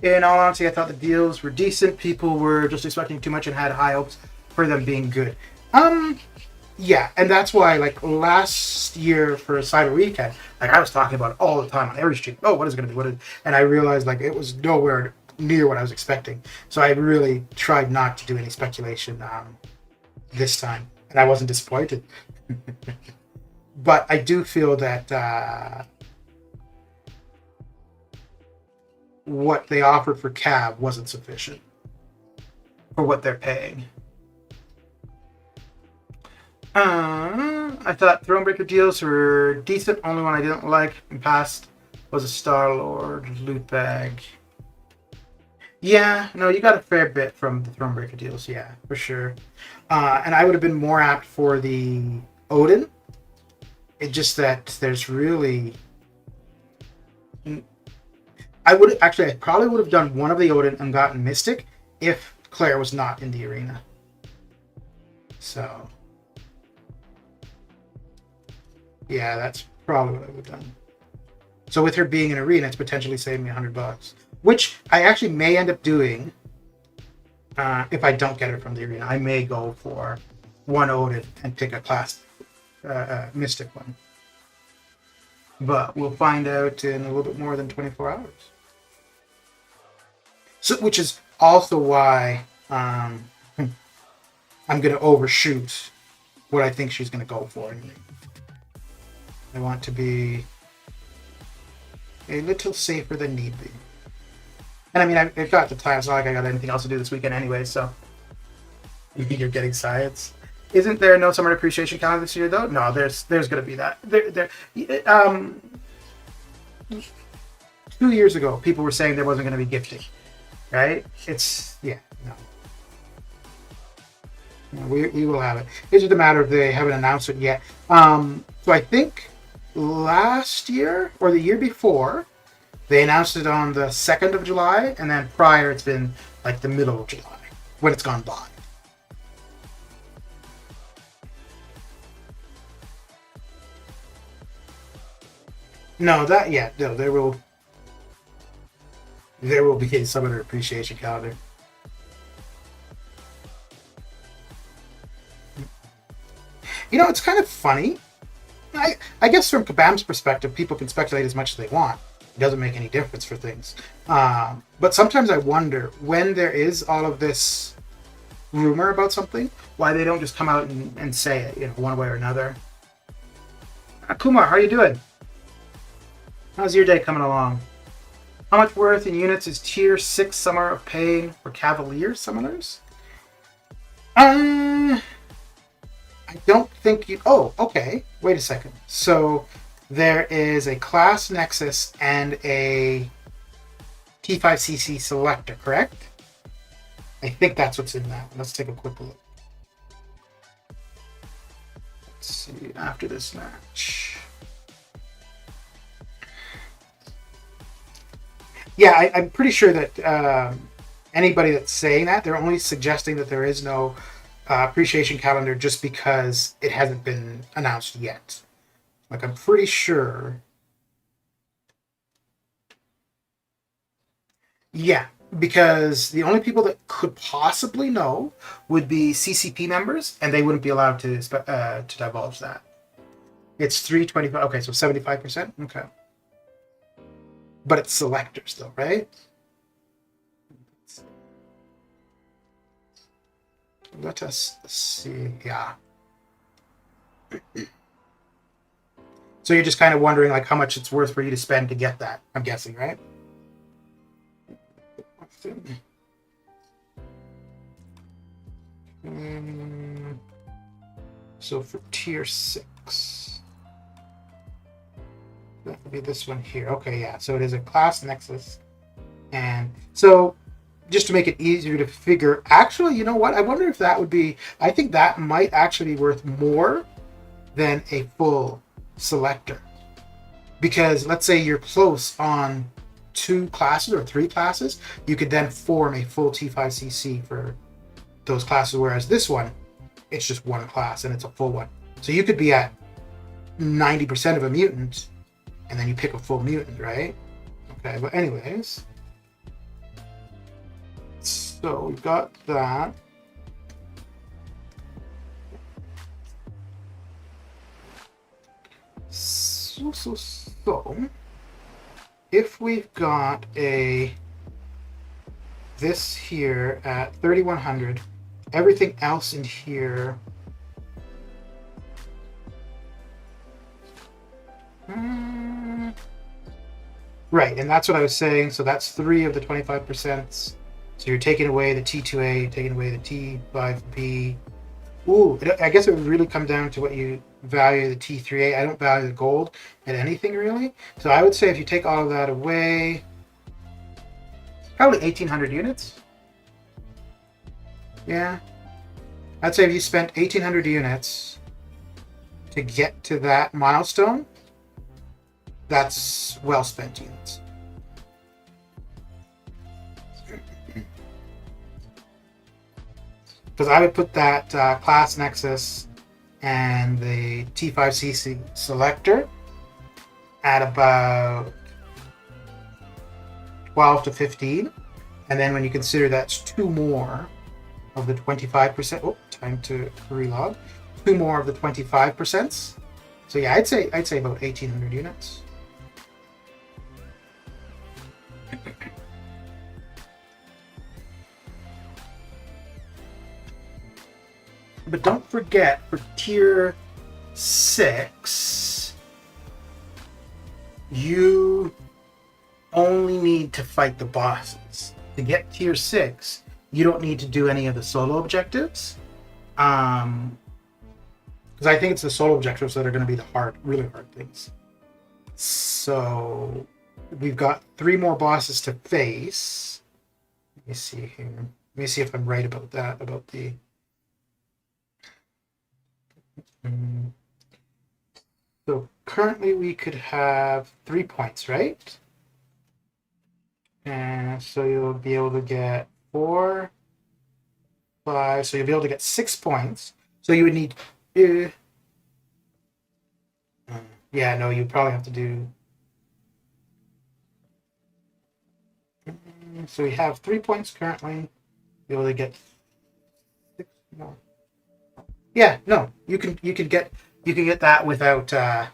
In all honesty, I thought the deals were decent. People were just expecting too much and had high hopes for them being good. Yeah, and that's why, like, last year for Cyber Weekend, like, I was talking about it all the time on every stream. Oh, what is it going to be? What is... And I realized, like, it was nowhere near what I was expecting. So I really tried not to do any speculation this time. And I wasn't disappointed. But I do feel that what they offered for Cav wasn't sufficient for what they're paying. I thought Thronebreaker deals were decent. Only one I didn't like in past was a Star-Lord loot bag. Yeah, no, you got a fair bit from the Thronebreaker deals, yeah, for sure. And I would have been more apt for the Odin. It's just that there's really... I probably would have done one of the Odin and gotten Mystic if Claire was not in the arena. So... yeah, that's probably what I would have done. So with her being in arena, it's potentially saving me $100, which I actually may end up doing if I don't get her from the arena. I may go for one Odin and pick a class Mystic one. But we'll find out in a little bit more than 24 hours. So, which is also why I'm going to overshoot what I think she's going to go for. I want to be a little safer than need be. And I mean, I've got the time. It's not like I got anything else to do this weekend anyway, so. You're getting science. Isn't there no summer appreciation calendar this year, though? No, there's going to be that. 2 years ago, people were saying there wasn't going to be gifting, right? No, we will have it. It's just a matter of they haven't announced it yet. So I think last year or the year before, they announced it on the 2nd of July, and then prior it's been like the middle of July when it's gone by. No, there will be a summoner appreciation calendar. You know, it's kind of funny. I guess from Kabam's perspective, people can speculate as much as they want. It doesn't make any difference for things. But sometimes I wonder, when there is all of this rumor about something, why they don't just come out and say it, one way or another. Kumar, how are you doing? How's your day coming along? How much worth in units is Tier 6 Summer of Pain for Cavalier Summoners? I don't think you... Oh, okay. Wait a second. So there is a Class Nexus and a T5CC Selector, correct? I think that's what's in that. Let's take a quick look. Let's see, after this match... Yeah, I'm pretty sure that anybody that's saying that, they're only suggesting that there is no appreciation calendar just because it hasn't been announced yet. Like, I'm pretty sure. Yeah, because the only people that could possibly know would be CCP members, and they wouldn't be allowed to divulge that. It's 325. Okay, so 75%. Okay. But it's selectors, though, right? Let us see. Yeah. So you're just kind of wondering, like, how much it's worth for you to spend to get that, I'm guessing, right? So for Tier 6... that would be this one here. Okay, yeah. So it is a Class Nexus. And so just to make it easier to figure, actually, you know what? I wonder if that would be, I think that might actually be worth more than a full selector. Because let's say you're close on 2 classes or 3 classes, you could then form a full T5CC for those classes. Whereas this one, it's just one class and it's a full one. So you could be at 90% of a mutant, and then you pick a full mutant, right? Okay, but anyways, so we've got that. So, if we've got this here at 3100, everything else in here. Right, and that's what I was saying. So that's 3 of the 25%. So you're taking away the T2A, taking away the T5B. Ooh, I guess it would really come down to what you value the T3A. I don't value the gold at anything really. So I would say if you take all of that away, probably 1,800 units. Yeah. I'd say if you spent 1,800 units to get to that milestone, that's well spent units. Because I would put that class nexus and the T5CC selector at about 12 to 15. And then when you consider that's 2 more of the 25%. Oh, time to relog. 2 more of the 25%. So yeah, I'd say about 1,800 units. But don't forget, for tier 6, you only need to fight the bosses. To get tier 6, you don't need to do any of the solo objectives. Because I think it's the solo objectives that are going to be the really hard things. So we've got 3 more bosses to face. Let me see here. Let me see if I'm right about that, about the... So currently we could have 3 points, right? And so you'll be able to get 4, 5. So you'll be able to get 6 points. So you would need... yeah, no, you probably have to do... So we have 3 points currently. Be able to get 6 more. Yeah, no, you can get that without any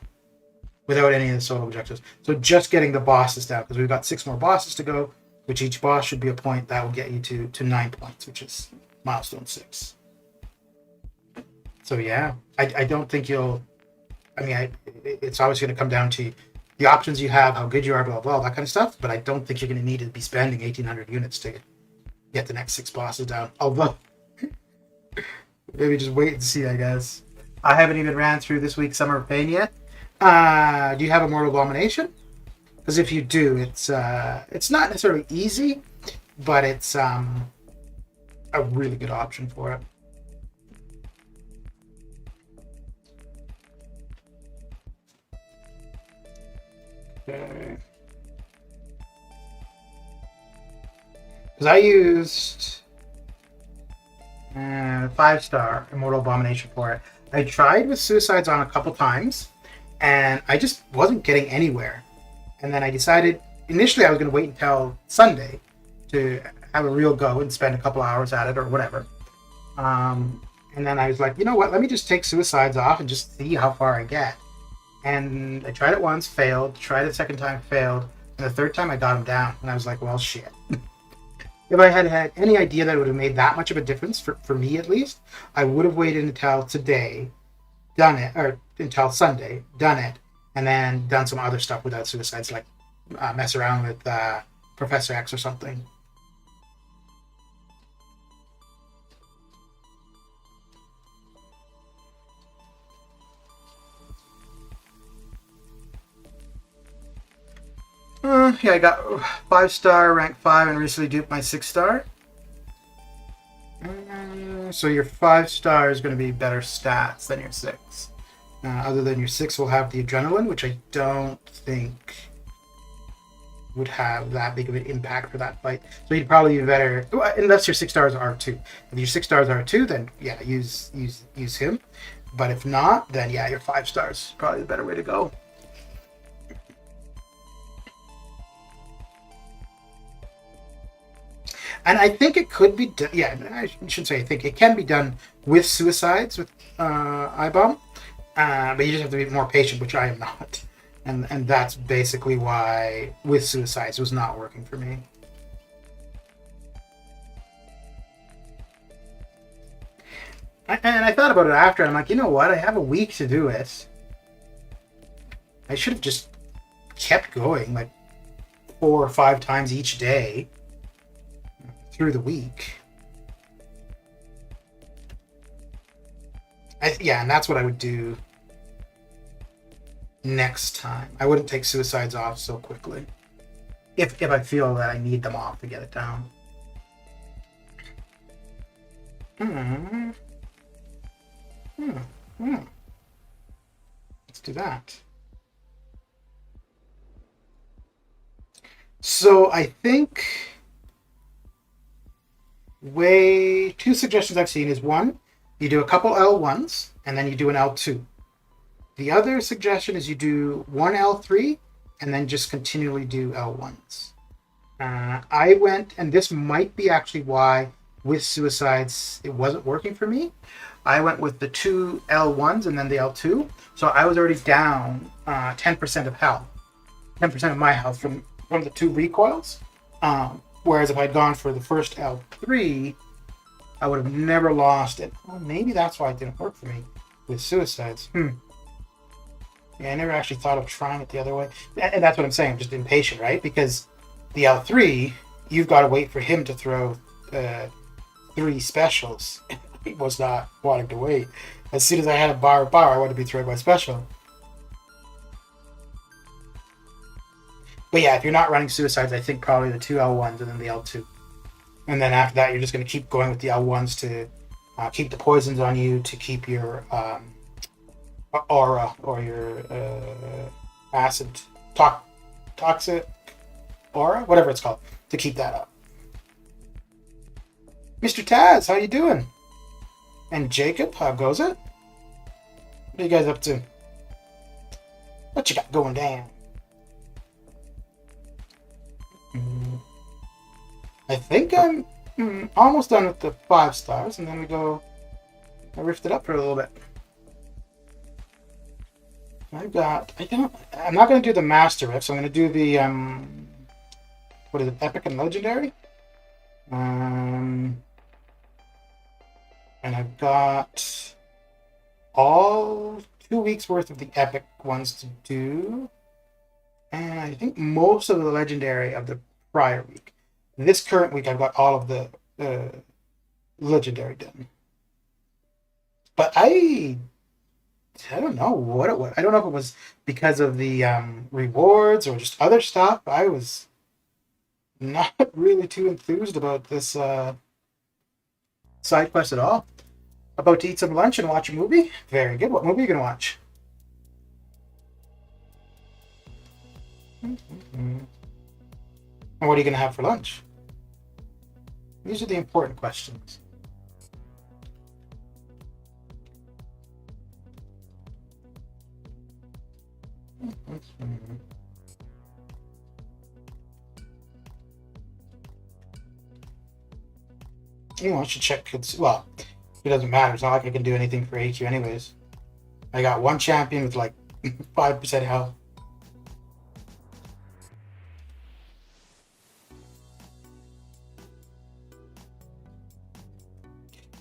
of the solo objectives. So just getting the bosses down, because we've got 6 more bosses to go, which each boss should be a point. That will get you to 9 points, which is milestone 6. So yeah, I don't think you'll. I mean, it's always going to come down to the options you have, how good you are, blah blah, that kind of stuff. But I don't think you're going to need to be spending 1,800 units to get the next 6 bosses down. Although. Maybe just wait and see, I guess. I haven't even ran through this week's Summer of Pain yet. Do you have Immortal Abomination? Because if you do, it's not necessarily easy, but it's a really good option for it. Okay. Because I used 5-star Immortal Abomination for it. I tried with Suicides on a couple times, and I just wasn't getting anywhere. And then I decided, initially I was going to wait until Sunday to have a real go and spend a couple hours at it or whatever. And then I was like, you know what, let me just take Suicides off and just see how far I get. And I tried it once, failed, tried it a second time, failed, and the third time I got him down, and I was like, well, shit. If I had had any idea that it would have made that much of a difference, for me at least, I would have waited until today, done it, or until Sunday, done it, and then done some other stuff without Suicides, like mess around with Professor X or something. Yeah, I got 5-star, rank 5, and recently duped my 6-star. So your 5-star is going to be better stats than your 6. Other than your 6 will have the adrenaline, which I don't think would have that big of an impact for that fight. So he'd probably be better, unless your 6 stars are R2. If your 6 stars are R2, then yeah, use him. But if not, then yeah, your 5 stars is probably the better way to go. And I think it could be done. Yeah, I should say I think it can be done with suicides with iBomb, but you just have to be more patient, which I am not. And that's basically why with suicides was not working for me. And I thought about it after. I'm like, you know what? I have a week to do it. I should have just kept going like 4 or 5 times each day through the week. Yeah, and that's what I would do next time. I wouldn't take suicides off so quickly if I feel that I need them off to get it down. Let's do that. So I think two suggestions I've seen is one, you do a couple L1s and then you do an L2. The other suggestion is you do one L3 and then just continually do L1s. I went, and this might be actually why with suicides it wasn't working for me. I went with the 2 L1s and then the L2. So I was already down 10% of health, 10% of my health from the 2 recoils. Whereas if I'd gone for the first L3, I would have never lost it. Well, maybe that's why it didn't work for me with suicides. Yeah, I never actually thought of trying it the other way. And that's what I'm saying, I'm just impatient, right? Because the L3, you've got to wait for him to throw 3 specials. He was not wanting to wait. As soon as I had a bar of power, I wanted to be thrown by special. But yeah, if you're not running suicides, I think probably the 2 L1s and then the L2. And then after that, you're just going to keep going with the L1s to keep the poisons on you, to keep your aura or your acid toxic aura, whatever it's called, to keep that up. Mr. Taz, how you doing? And Jacob, how goes it? What are you guys up to? What you got going down? I think I'm almost done with the 5 stars, and then I rift it up for a little bit. I'm not going to do the master rifts. I'm going to do the what is it, epic and legendary. And I've got all 2 weeks worth of the epic ones to do, and I think most of the legendary of the prior week. This current week, I've got all of the legendary done. But I don't know what it was. I don't know if it was because of the rewards or just other stuff. I was not really too enthused about this side quest at all. About to eat some lunch and watch a movie? Very good. What movie are you going to watch? And what are you going to have for lunch? These are the important questions. I should check. Well, it doesn't matter. It's not like I can do anything for AQ anyways. I got 1 champion with like 5% health.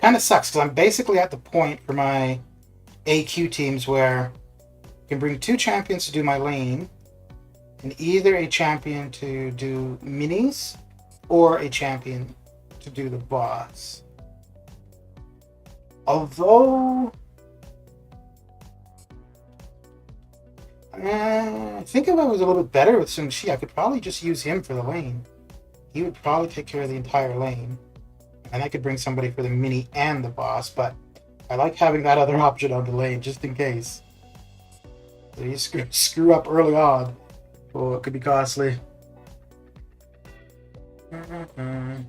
Kind of sucks because I'm basically at the point for my AQ teams where I can bring 2 champions to do my lane, and either a champion to do minis or a champion to do the boss. Although I think if I was a little bit better with Sung Shi, I could probably just use him for the lane. He would probably take care of the entire lane. And I could bring somebody for the mini and the boss, but I like having that other option on the lane just in case. So you screw up early on. Oh, it could be costly. Let's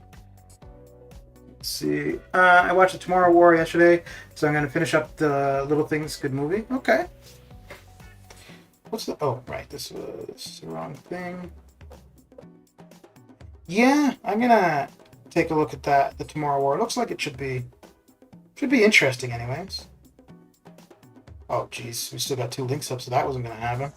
see. I watched the Tomorrow War yesterday, so I'm going to finish up the Little Things Good movie. Okay. What's the... Oh, right. This was the wrong thing. Yeah, I'm going to take a look at that, the Tomorrow War. It looks like it should be interesting anyways. Oh, geez. We still got 2 links up, so that wasn't going to happen.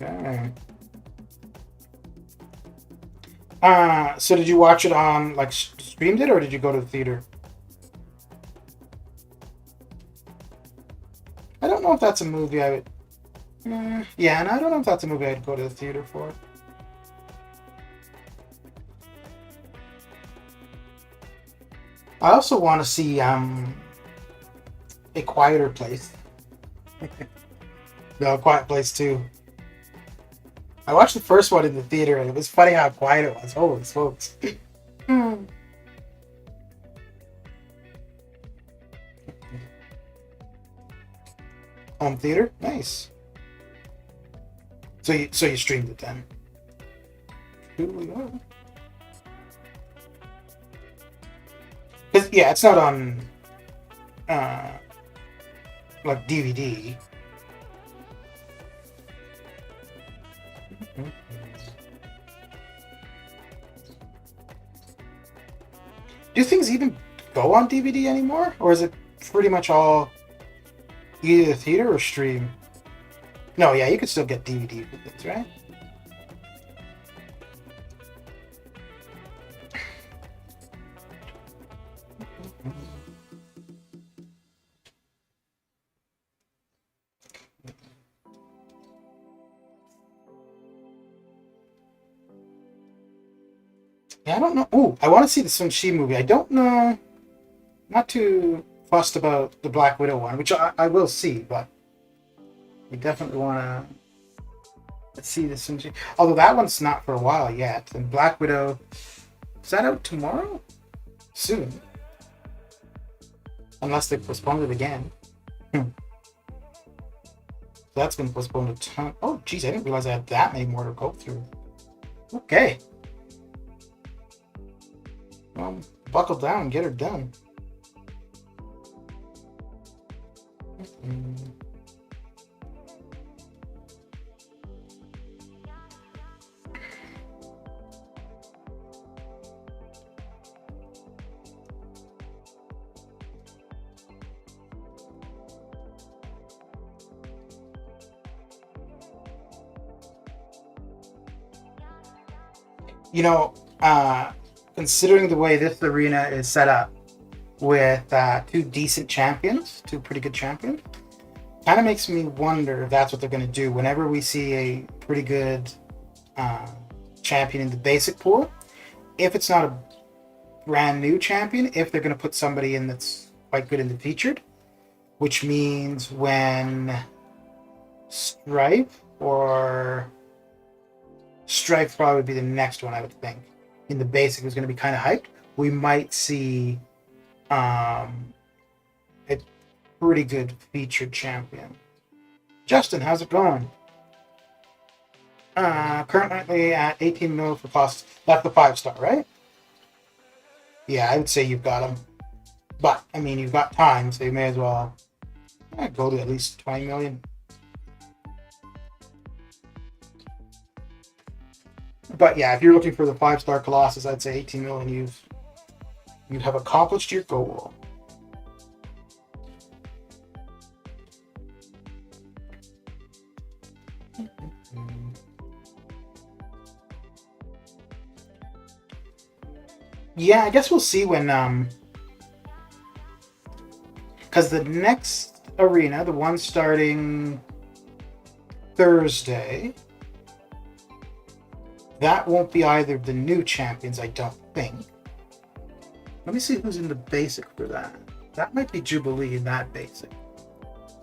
Okay. So did you watch it on, like, streamed it, or did you go to the theater? I don't know if that's a movie I would... yeah, and I don't know if that's a movie I'd go to the theater for. I also want to see, A Quieter Place. No, A Quiet Place 2. I watched the first one in the theater, and it was funny how quiet it was. Holy smokes. Home theater? Nice. So you streamed it then? Cool. Yeah, it's not on like DVD. Do things even go on DVD anymore? Or is it pretty much all either theater or stream? No, yeah, you could still get DVD with things, right? Yeah, I don't know. Ooh, I want to see the Sun Shi movie. I don't know. Not too fussed about the Black Widow one, which I will see, but I definitely want to see the Sun Shi. Although that one's not for a while yet. And Black Widow, is that out tomorrow? Soon. Unless they postponed it again. That's been postponed a ton. Oh, geez, I didn't realize I had that many more to go through. Okay. Well, buckle down and get her done. You know, considering the way this arena is set up with 2 decent champions, 2 pretty good champions, kind of makes me wonder if that's what they're going to do whenever we see a pretty good champion in the basic pool. If it's not a brand new champion, if they're going to put somebody in that's quite good in the featured, which means when Strife probably would be the next one, I would think. In the basic is going to be kind of hyped. We might see a pretty good featured champion. Justin, how's it going? Currently at 18 mil for Colossus. That's the 5-star, right? Yeah, I would say you've got him. But, I mean, you've got time, so you may as well go to at least 20 million. But yeah, if you're looking for the 5-star Colossus, I'd say 18 million. You have accomplished your goal. Yeah, I guess we'll see when because the next arena, the one starting Thursday, that won't be either of the new champions, I don't think. Let me see who's in the basic for that. That might be Jubilee in that basic.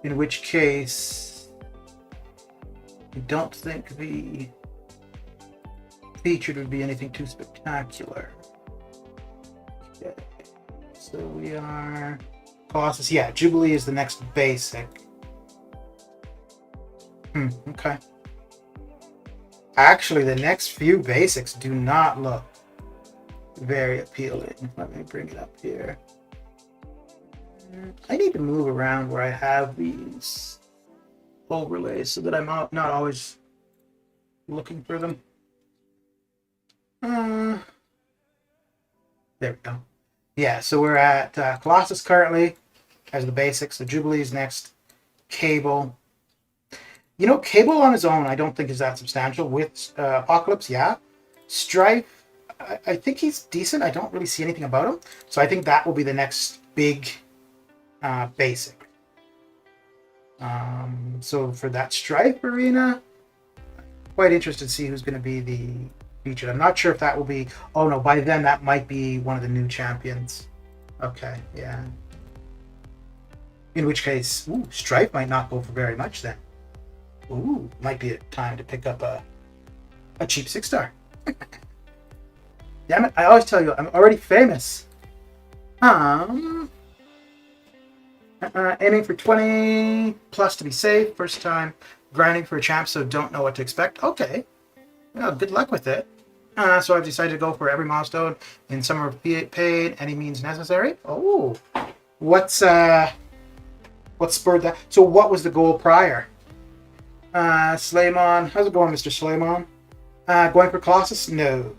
In which case, I don't think the featured would be anything too spectacular. Okay. So we are Colossus. Yeah, Jubilee is the next basic. Okay. Actually, the next few basics do not look very appealing. Let me bring it up here. I need to move around where I have these overlays so that I'm not always looking for them. There we go. Yeah, so we're at Colossus currently as the basics. The Jubilee's next. Cable. You know, Cable on his own I don't think is that substantial. With Apocalypse, yeah. Strife, I think he's decent. I don't really see anything about him. So I think that will be the next big basic. So for that Strife arena, quite interested to see who's going to be the featured. I'm not sure if that will be... Oh no, by then that might be one of the new champions. Okay, yeah. In which case, Strife might not go for very much then. Ooh, might be a time to pick up a cheap 6-star. Damn it, I always tell you, I'm already famous. Aiming for 20 plus to be safe. First time grinding for a champ, so don't know what to expect. Okay. Well, good luck with it. So I've decided to go for every milestone in Summer of Pain, any means necessary. Oh. What spurred that? So what was the goal prior? Slaymon. How's it going, Mr. Slaymon? Going for Colossus? No.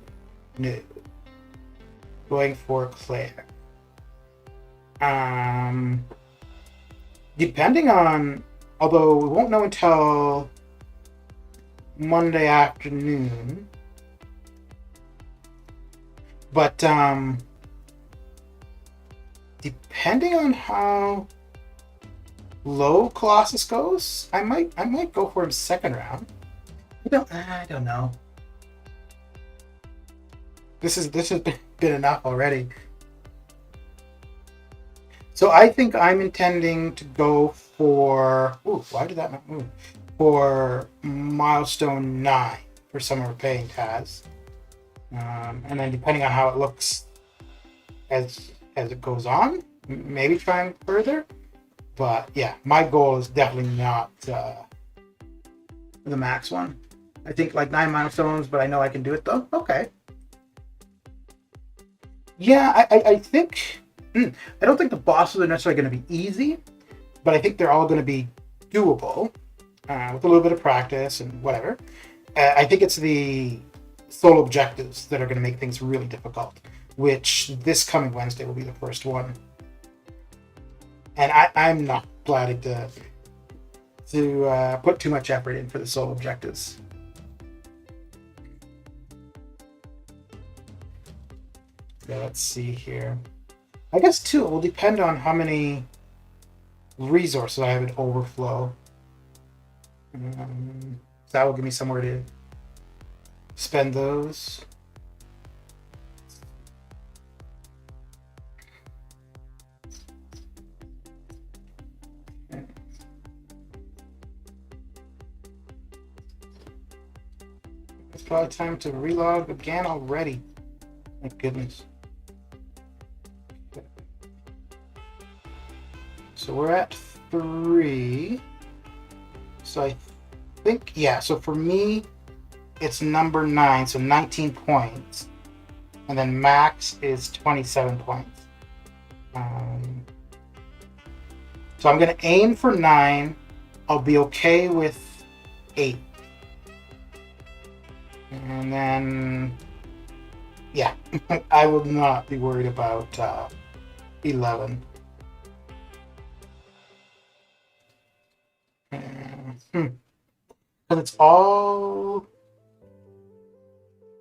Going for Claire. Depending on... Although we won't know until Monday afternoon. But depending on how low Colossus goes, I might go for him second round. I don't know. This has been enough already. So I think I'm intending to go for... Ooh, why did that not move? For milestone 9 for Summer of Pain Taz. And then depending on how it looks as it goes on, maybe trying further. But yeah, my goal is definitely not the max one. I think like 9 milestones, but I know I can do it though. Okay. Yeah, I think... I don't think the bosses are necessarily going to be easy, but I think they're all going to be doable with a little bit of practice and whatever. I think it's the solo objectives that are going to make things really difficult, which this coming Wednesday will be the first one. And I'm not planning to put too much effort in for the solo objectives. Yeah, let's see here. I guess too, it will depend on how many resources I have in overflow. That will give me somewhere to spend those. It's probably time to relog again already. Thank goodness. So we're at 3. So I think, yeah, so for me, it's number 9, so 19 points. And then max is 27 points. So I'm going to aim for 9. I'll be okay with 8. And then, yeah, I will not be worried about 11. Because it's all...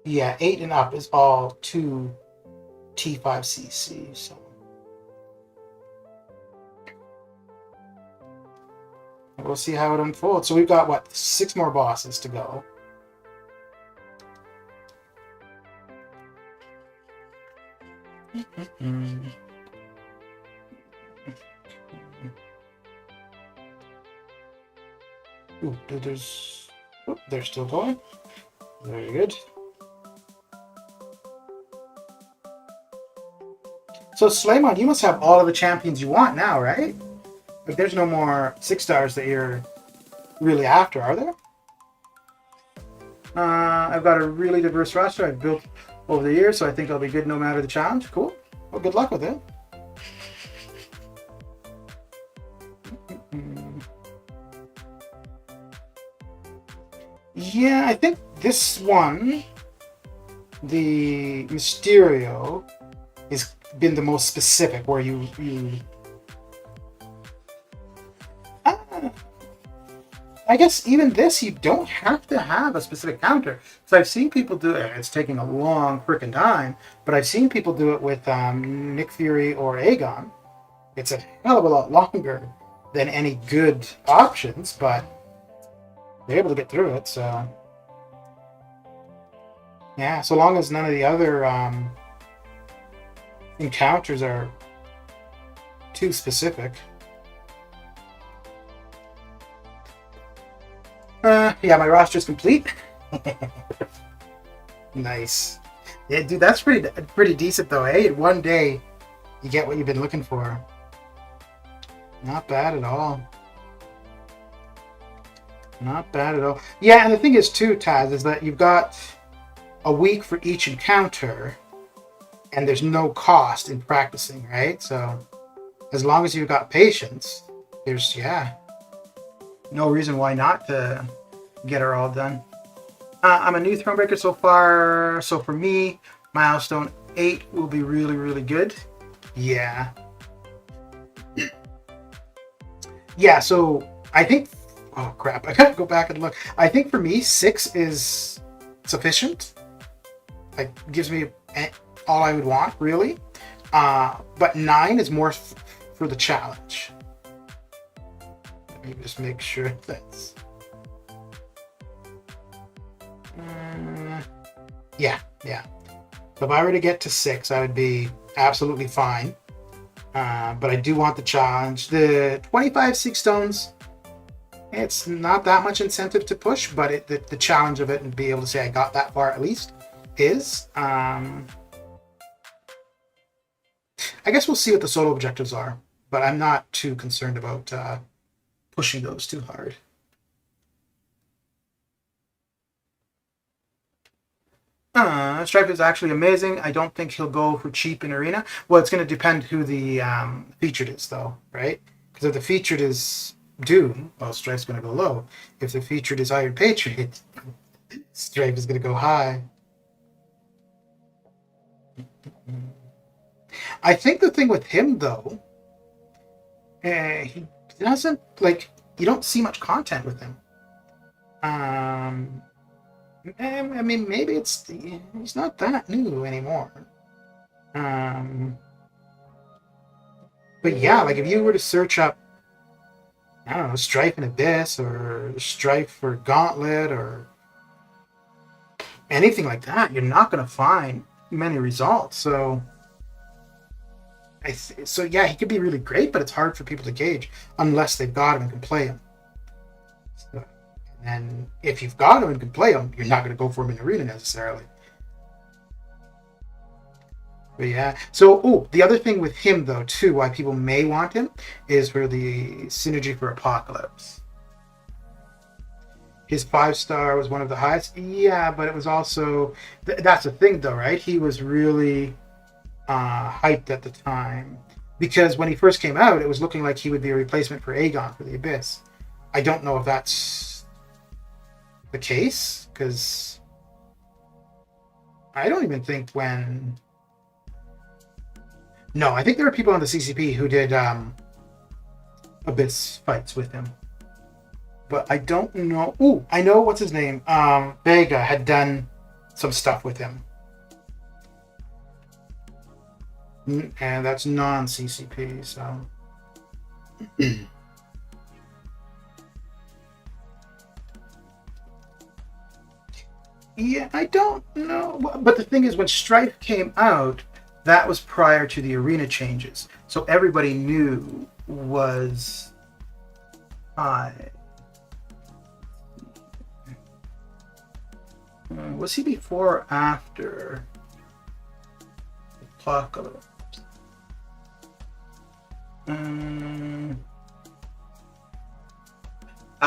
Yeah, 8 and up is all 2 T5cc, so... We'll see how it unfolds. So we've got, what, 6 more bosses to go. Ooh, there's... Oh, they're still going. Very good. So, Slaymon, you must have all of the champions you want now, right? Like, there's no more 6 stars that you're really after, are there? I've got a really diverse roster I've built over the years, so I think I'll be good no matter the challenge. Cool. Well, good luck with it. Yeah, I think this one, the Mysterio, has been the most specific, where you I guess even this, you don't have to have a specific counter. So I've seen people do it. It's taking a long freaking time, but I've seen people do it with Nick Fury or Aegon. It's a hell of a lot longer than any good options, but they're able to get through it. So yeah, so long as none of the other encounters are too specific. Yeah, my roster's complete. Nice. Yeah, dude, that's pretty decent though, eh? In one day, you get what you've been looking for. Not bad at all. Not bad at all. Yeah, and the thing is too, Taz, is that you've got a week for each encounter, and there's no cost in practicing, right? So as long as you've got patience, there's, yeah, no reason why not to get her all done. I'm a new Thronebreaker so far, so for me, milestone 8 will be really, really good. Yeah. Yeah, so I think, oh crap, I gotta go back and look. I think for me, 6 is sufficient. Like, gives me all I would want, really. But 9 is more for the challenge. Let me just make sure that's... yeah. So if I were to get to 6, I would be absolutely fine. But I do want the challenge. The 25 Seek Stones, it's not that much incentive to push, but the challenge of it and be able to say I got that far at least is. I guess we'll see what the solo objectives are, but I'm not too concerned about pushing those too hard. Stripe is actually amazing. I don't think he'll go for cheap in Arena. Well, it's going to depend who the featured is, though, right? Because if the featured is Doom, well, Stripe's going to go low. If the featured is Iron Patriot, Stripe is going to go high. I think the thing with him, though, he doesn't, like, you don't see much content with him. I mean, maybe he's not that new anymore. But yeah, like if you were to search up, I don't know, Strife and Abyss or Strife for Gauntlet or anything like that, you're not going to find many results. So, so yeah, he could be really great, but it's hard for people to gauge unless they've got him and can play him. So, and if you've got him and can play him, you're not going to go for him in Arena necessarily. But yeah, so the other thing with him though too, why people may want him, is for the synergy for Apocalypse. His 5-star was one of the highest. Yeah, but it was also that's the thing though, right? He was really hyped at the time because when he first came out, it was looking like he would be a replacement for Aegon for the Abyss. I don't know if that's the case because I don't even think when. No, I think there were people on the CCP who did Abyss fights with him. But I don't know. Ooh, I know what's his name. Vega had done some stuff with him. And that's non-CCP, so. Yeah, I don't know. But the thing is, when Strife came out, that was prior to the arena changes. So everybody knew was was he before or after Apocalypse?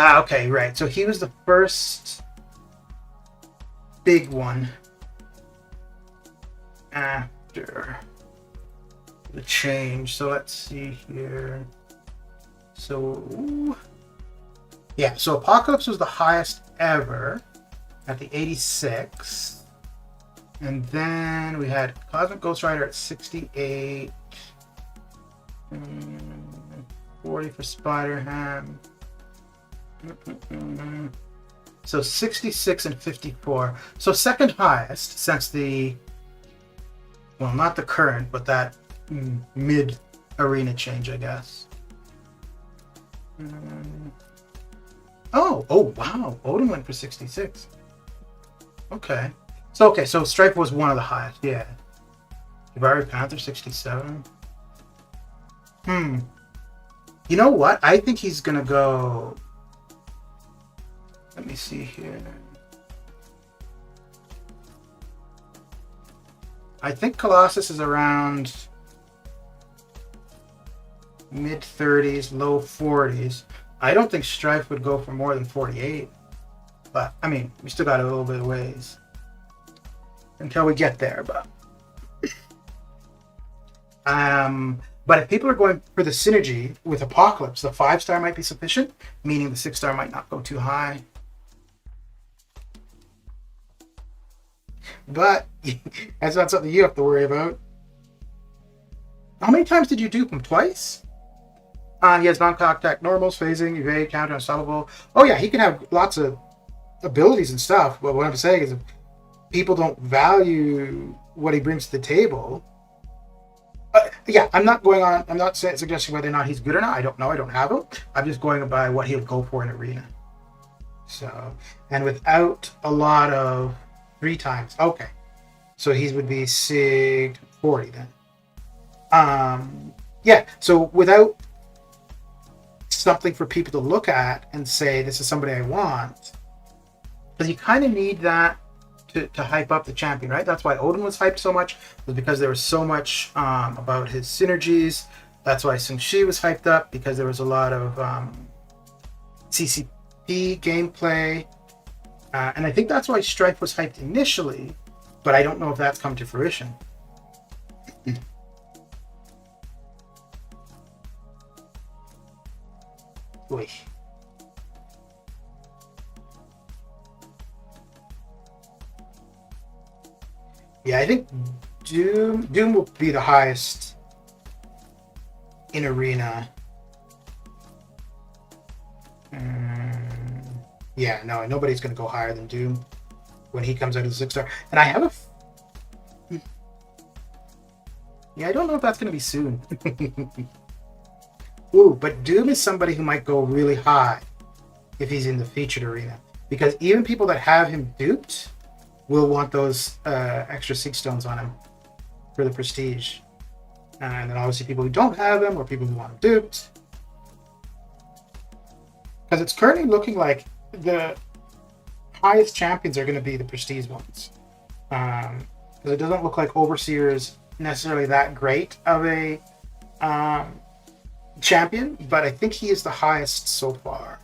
Ah, okay, right. So he was the first big one after the change. So let's see here. So yeah, so Apocalypse was the highest ever at the 86. And then we had Cosmic Ghost Rider at 68. 40 for Spider-Ham. So 66 and 54. So second highest since the, well, not the current, but that mid-arena change, I guess. Oh, wow. Odin went for 66. Okay. So Stripe was one of the highest, yeah. Jabari Panther, 67. You know what? I think he's gonna go... Let me see here. I think Colossus is around mid-30s, low 40s. I don't think Strife would go for more than 48. But, I mean, we still got a little bit of ways until we get there. But if people are going for the synergy with Apocalypse, the 5-star might be sufficient, meaning the 6-star might not go too high. But that's not something you have to worry about. How many times did you dupe him? Twice? He has non-contact normals, phasing, evade, counter, unstoppable. Oh yeah, he can have lots of abilities and stuff. But what I'm saying is, if people don't value what he brings to the table. Yeah, I'm not suggesting whether or not he's good or not. I don't know. I don't have him. I'm just going by what he'll go for in arena. So, and without a lot of 3 times. Okay. So he would be SIG 40 then. Yeah, so without something for people to look at and say, this is somebody I want, because you kind of need that to hype up the champion, right? That's why Odin was hyped so much, was because there was so much about his synergies. That's why Sing Shi was hyped up, because there was a lot of CCP gameplay. And I think that's why Strife was hyped initially, but I don't know if that's come to fruition. Oy. Yeah, I think Doom will be the highest in arena. Yeah, no, nobody's going to go higher than Doom when he comes out as a 6-star. And I have a... Yeah, I don't know if that's going to be soon. Ooh, but Doom is somebody who might go really high if he's in the featured arena. Because even people that have him duped will want those extra Seek Stones on him for the prestige. And then obviously people who don't have him, or people who want him duped. Because it's currently looking like the highest champions are going to be the prestige ones. Because it doesn't look like Overseer is necessarily that great of a champion, but I think he is the highest so far.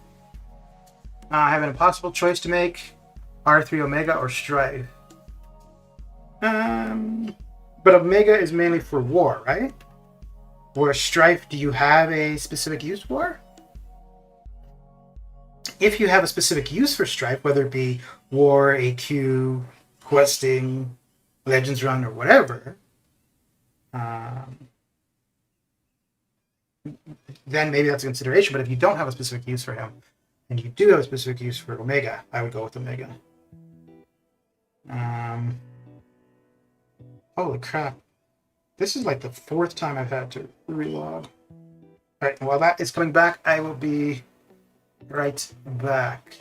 I have an impossible choice to make. R3 Omega or Strife. But Omega is mainly for war, right? Where Strife, do you have a specific use for? If you have a specific use for Strife, whether it be war, AQ, questing, Legends Run, or whatever, then maybe that's a consideration. But if you don't have a specific use for him, and you do have a specific use for Omega, I would go with Omega. Holy crap. This is like the 4th time I've had to relog. Alright, while that is coming back, I will be right back.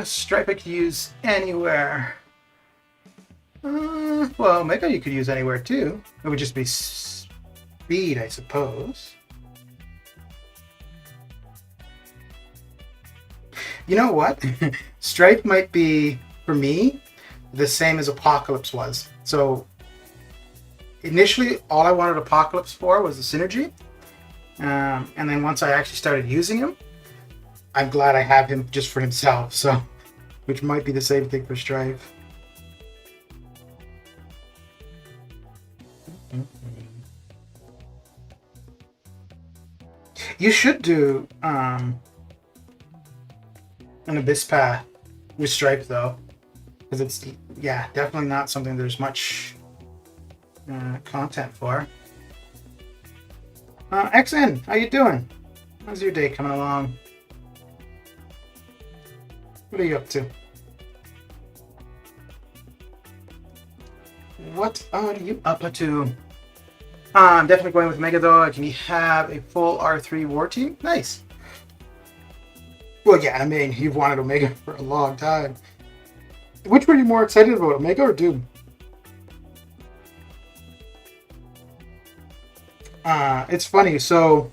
Stripe I could use anywhere. Well, Omega you could use anywhere too. It would just be speed, I suppose. You know what? Stripe might be, for me, the same as Apocalypse was. So, initially, all I wanted Apocalypse for was the synergy. And then once I actually started using him, I'm glad I have him just for himself. So, which might be the same thing for Stripe. You should do an Abyss Path with Stripe though, because it's definitely not something there's much content for. XN, how you doing? How's your day coming along? What are you up to? What are you up to? I'm definitely going with Mega though. Can you have a full R3 war team? Nice. Well, yeah, I mean, you've wanted Omega for a long time. Which were you more excited about, Omega or Doom? It's funny. So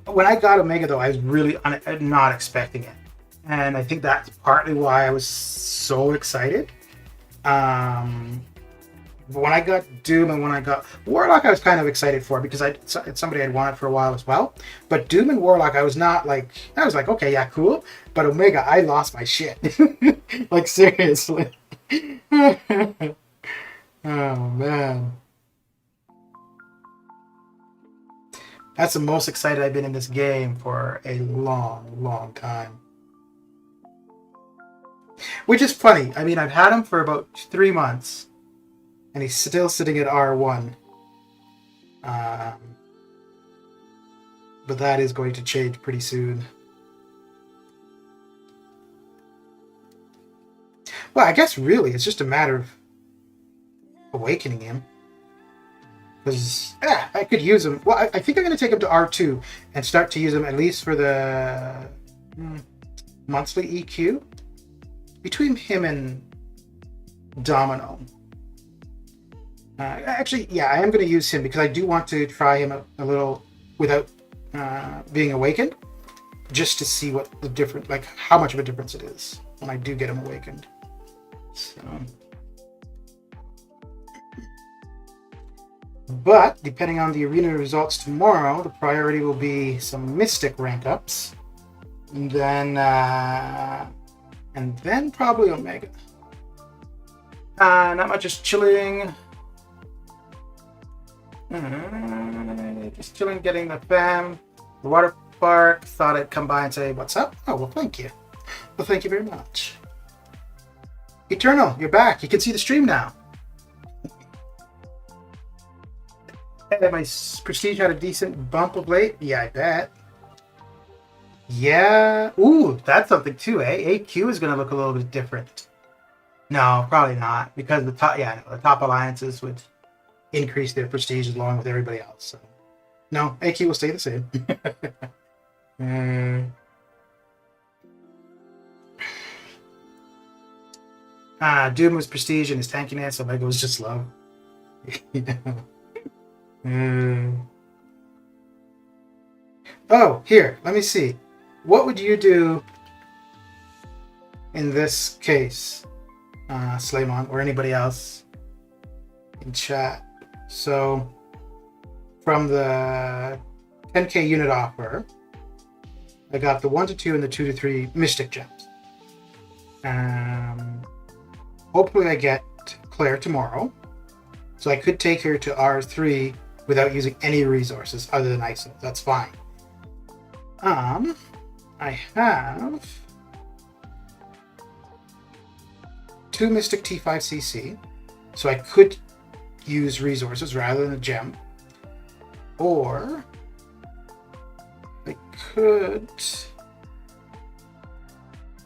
when I got Omega though, I was really not expecting it, and I think that's partly why I was so excited. But when I got Doom and when I got Warlock, I was kind of excited for because it's somebody I'd wanted for a while as well. But Doom and Warlock, I was like, okay, yeah, cool. But Omega, I lost my shit. Like, seriously. Oh, man. That's the most excited I've been in this game for a long, long time. Which is funny. I mean, I've had him for about 3 months. And he's still sitting at R1. But that is going to change pretty soon. Well, I guess really it's just a matter of awakening him. Because, I could use him. Well, I think I'm going to take him to R2 and start to use him at least for the monthly EQ. Between him and Domino. Actually, yeah, I am going to use him because I do want to try him a little without being awakened, just to see what the difference, like how much of a difference it is when I do get him awakened. So, but depending on the arena results tomorrow, the priority will be some Mystic rank ups, and then probably Omega. Not much, just chilling. Just chilling, getting the fam, the water park. Thought I'd come by and say, what's up? Oh, well, thank you. Well, thank you very much. Eternal, you're back. You can see the stream now. Hey, my prestige had a decent bump of late. Yeah, I bet. Yeah. Ooh, that's something too, eh? AQ is going to look a little bit different. No, probably not. Because the top alliances would increase their prestige along with everybody else. So. No, AQ will stay the same. Doom was prestige and his tankiness, Omega was just low. Oh, here, let me see. What would you do in this case, Slaymon, or anybody else in chat? So, from the 10k unit offer, I got the 1 to 2 and the 2 to 3 Mystic Gems. Hopefully I get Claire tomorrow, so I could take her to R3 without using any resources other than ISO. That's fine. I have 2 Mystic T5CC, so I could use resources rather than a gem, or I could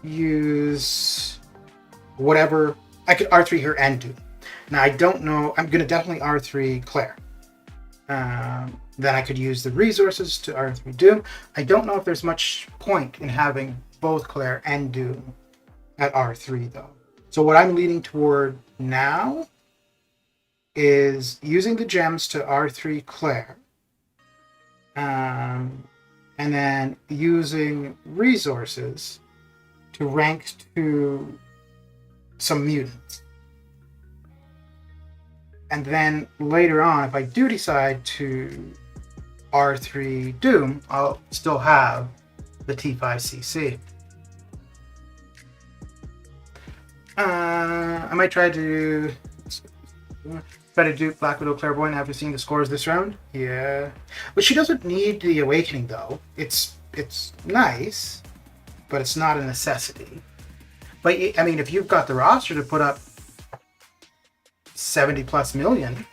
use whatever. I could R3 her and do. Now I don't know. I'm gonna definitely R3 Claire. Then I could use the resources to R3 Doom. I don't know if there's much point in having both Claire and Doom at R3 though. So what I'm leaning toward now is using the gems to R3 Claire, and then using resources to rank to some mutants. And then later on, if I do decide to R3 Doom, I'll still have the T5CC. I might try to do Black Widow Clairvoyant after seeing the scores this round. Yeah, but she doesn't need the Awakening though. It's nice, but it's not a necessity. But I mean, if you've got the roster to put up 70 plus million,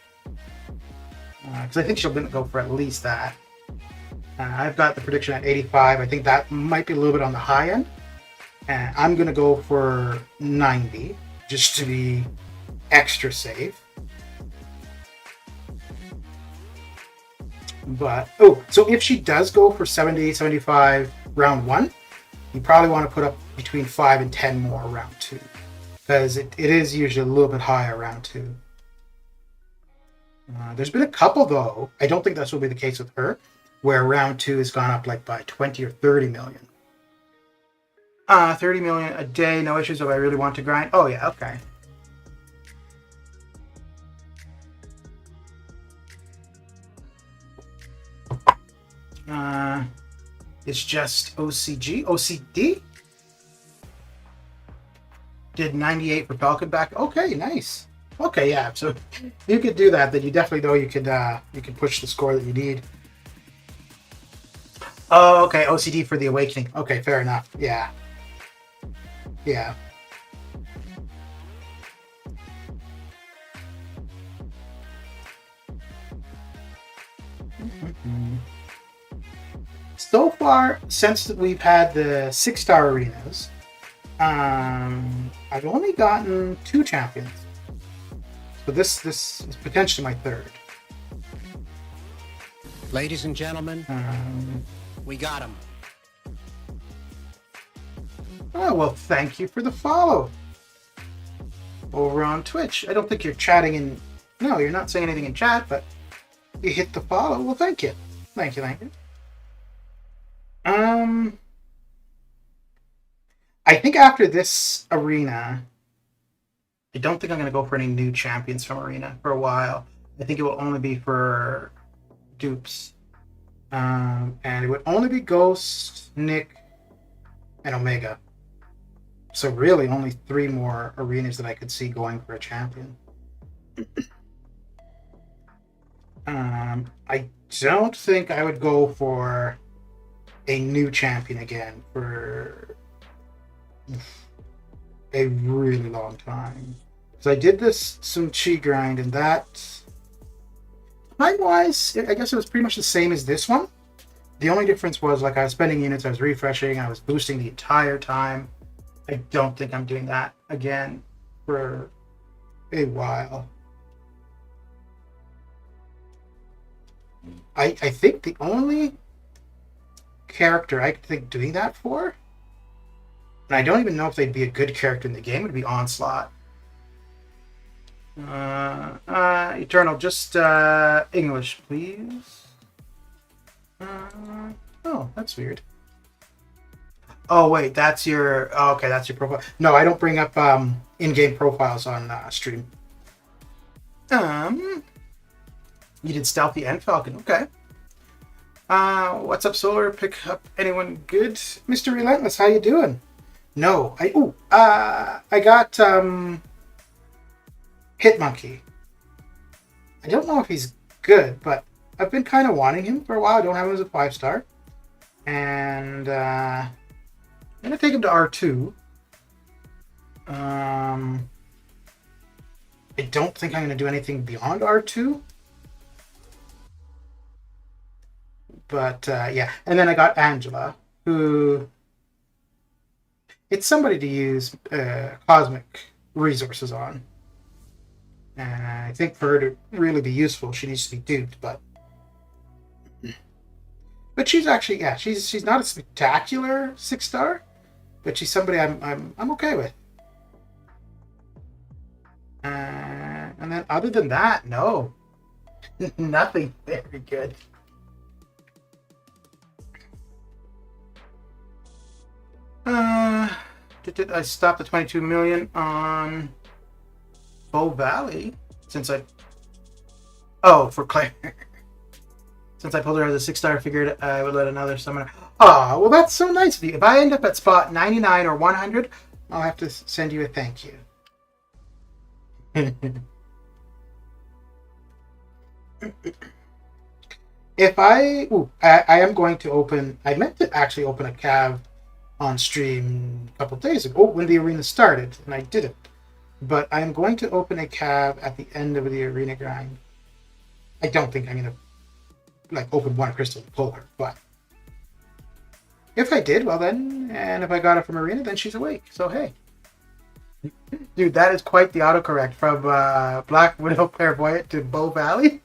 because I think she'll go for at least that. I've got the prediction at 85. I think that might be a little bit on the high end. I'm going to go for 90 just to be extra safe. But, so if she does go for 70, 75 round 1, you probably want to put up between 5 and 10 more round 2. Because it is usually a little bit higher round 2. There's been a couple, though, I don't think this will be the case with her, where round 2 has gone up like by 20 or 30 million. 30 million a day, no issues if I really want to grind. Oh, yeah, okay. It's just OCG? OCD? Did 98 for Falcon back. Okay, nice. Okay, yeah, so if you could do that, then you definitely know you could push the score that you need. Oh, okay, OCD for the Awakening. Okay, fair enough. Yeah. Yeah. So far, since we've had the 6-star arenas, I've only gotten 2 champions. So this is potentially my 3rd. Ladies and gentlemen, we got him. Oh, well, thank you for the follow. Over on Twitch. I don't think you're chatting in... No, you're not saying anything in chat, but you hit the follow. Well, thank you. Thank you. I think after this arena, I don't think I'm going to go for any new champions from arena for a while. I think it will only be for dupes. And it would only be Ghost, Nick, and Omega. So really only 3 more arenas that I could see going for a champion. I don't think I would go for a new champion again for a really long time. So I did some chi grind, and that time-wise, I guess it was pretty much the same as this one. The only difference was, like, I was spending units, I was refreshing, I was boosting the entire time. I don't think I'm doing that again for a while. I think the only character I could think doing that for, and I don't even know if they'd be a good character in the game, would be Onslaught. Eternal, just English, please. Oh, that's weird. Oh, wait, that's your... Oh, okay, that's your profile. No, I don't bring up in-game profiles on stream. You did Stealthy and Falcon, okay. What's up, Solar? Pick up anyone good? Mr. Relentless, how you doing? No, I got Hitmonkey. I don't know if he's good, but I've been kind of wanting him for a while. I don't have him as a 5-star. And I'm going to take him to R2. I don't think I'm going to do anything beyond R2. But yeah, and then I got Angela, who... It's somebody to use cosmic resources on. And I think for her to really be useful, she needs to be duped, but But she's actually, yeah, she's not a spectacular 6-star, but she's somebody I'm okay with. And then other than that, no, nothing very good. I stopped at 22 million on Bow Valley since for Claire. Since I pulled her as a 6-star, I figured I would let another summoner. Oh, well, that's so nice of you. If I end up at spot 99 or 100, I'll have to send you a thank you. If I am going to open. I meant to actually open a cav on stream a couple days ago when the arena started, and I didn't. But I'm going to open a cav at the end of the arena grind. I don't think I'm gonna open one crystal and pull her, but if I did, well then, and if I got it from arena, then she's awake. So hey, dude, that is quite the autocorrect from Black Widow Clairvoyant to Bow Valley.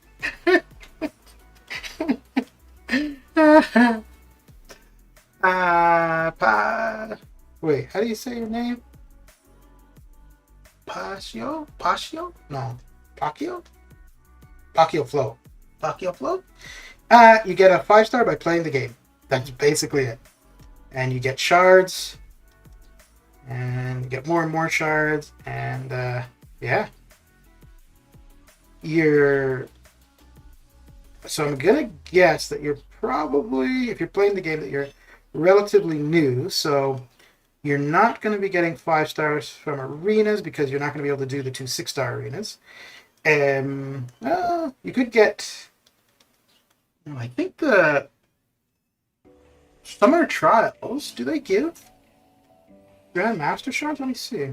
Wait, how do you say your name? Paccio? No. Paccio Flow. You get a 5-star by playing the game. That's basically it. And you get shards. And you get more and more shards. And, yeah. So I'm going to guess that you're probably, if you're playing the game, that you're relatively new. So you're not going to be getting 5-stars from arenas because you're not going to be able to do the 2 6-star arenas. You could get, I think the Summer Trials, do they give Grand Master shards? Let me see.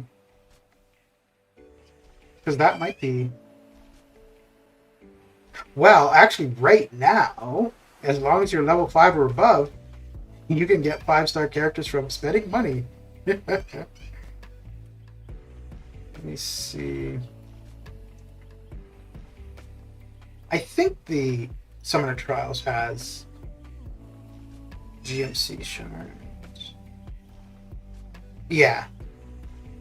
Because that might be... Well, actually, right now, as long as you're level 5 or above, you can get 5-star characters from spending money. Let me see. I think the Summoner Trials has GMC shards. Yeah.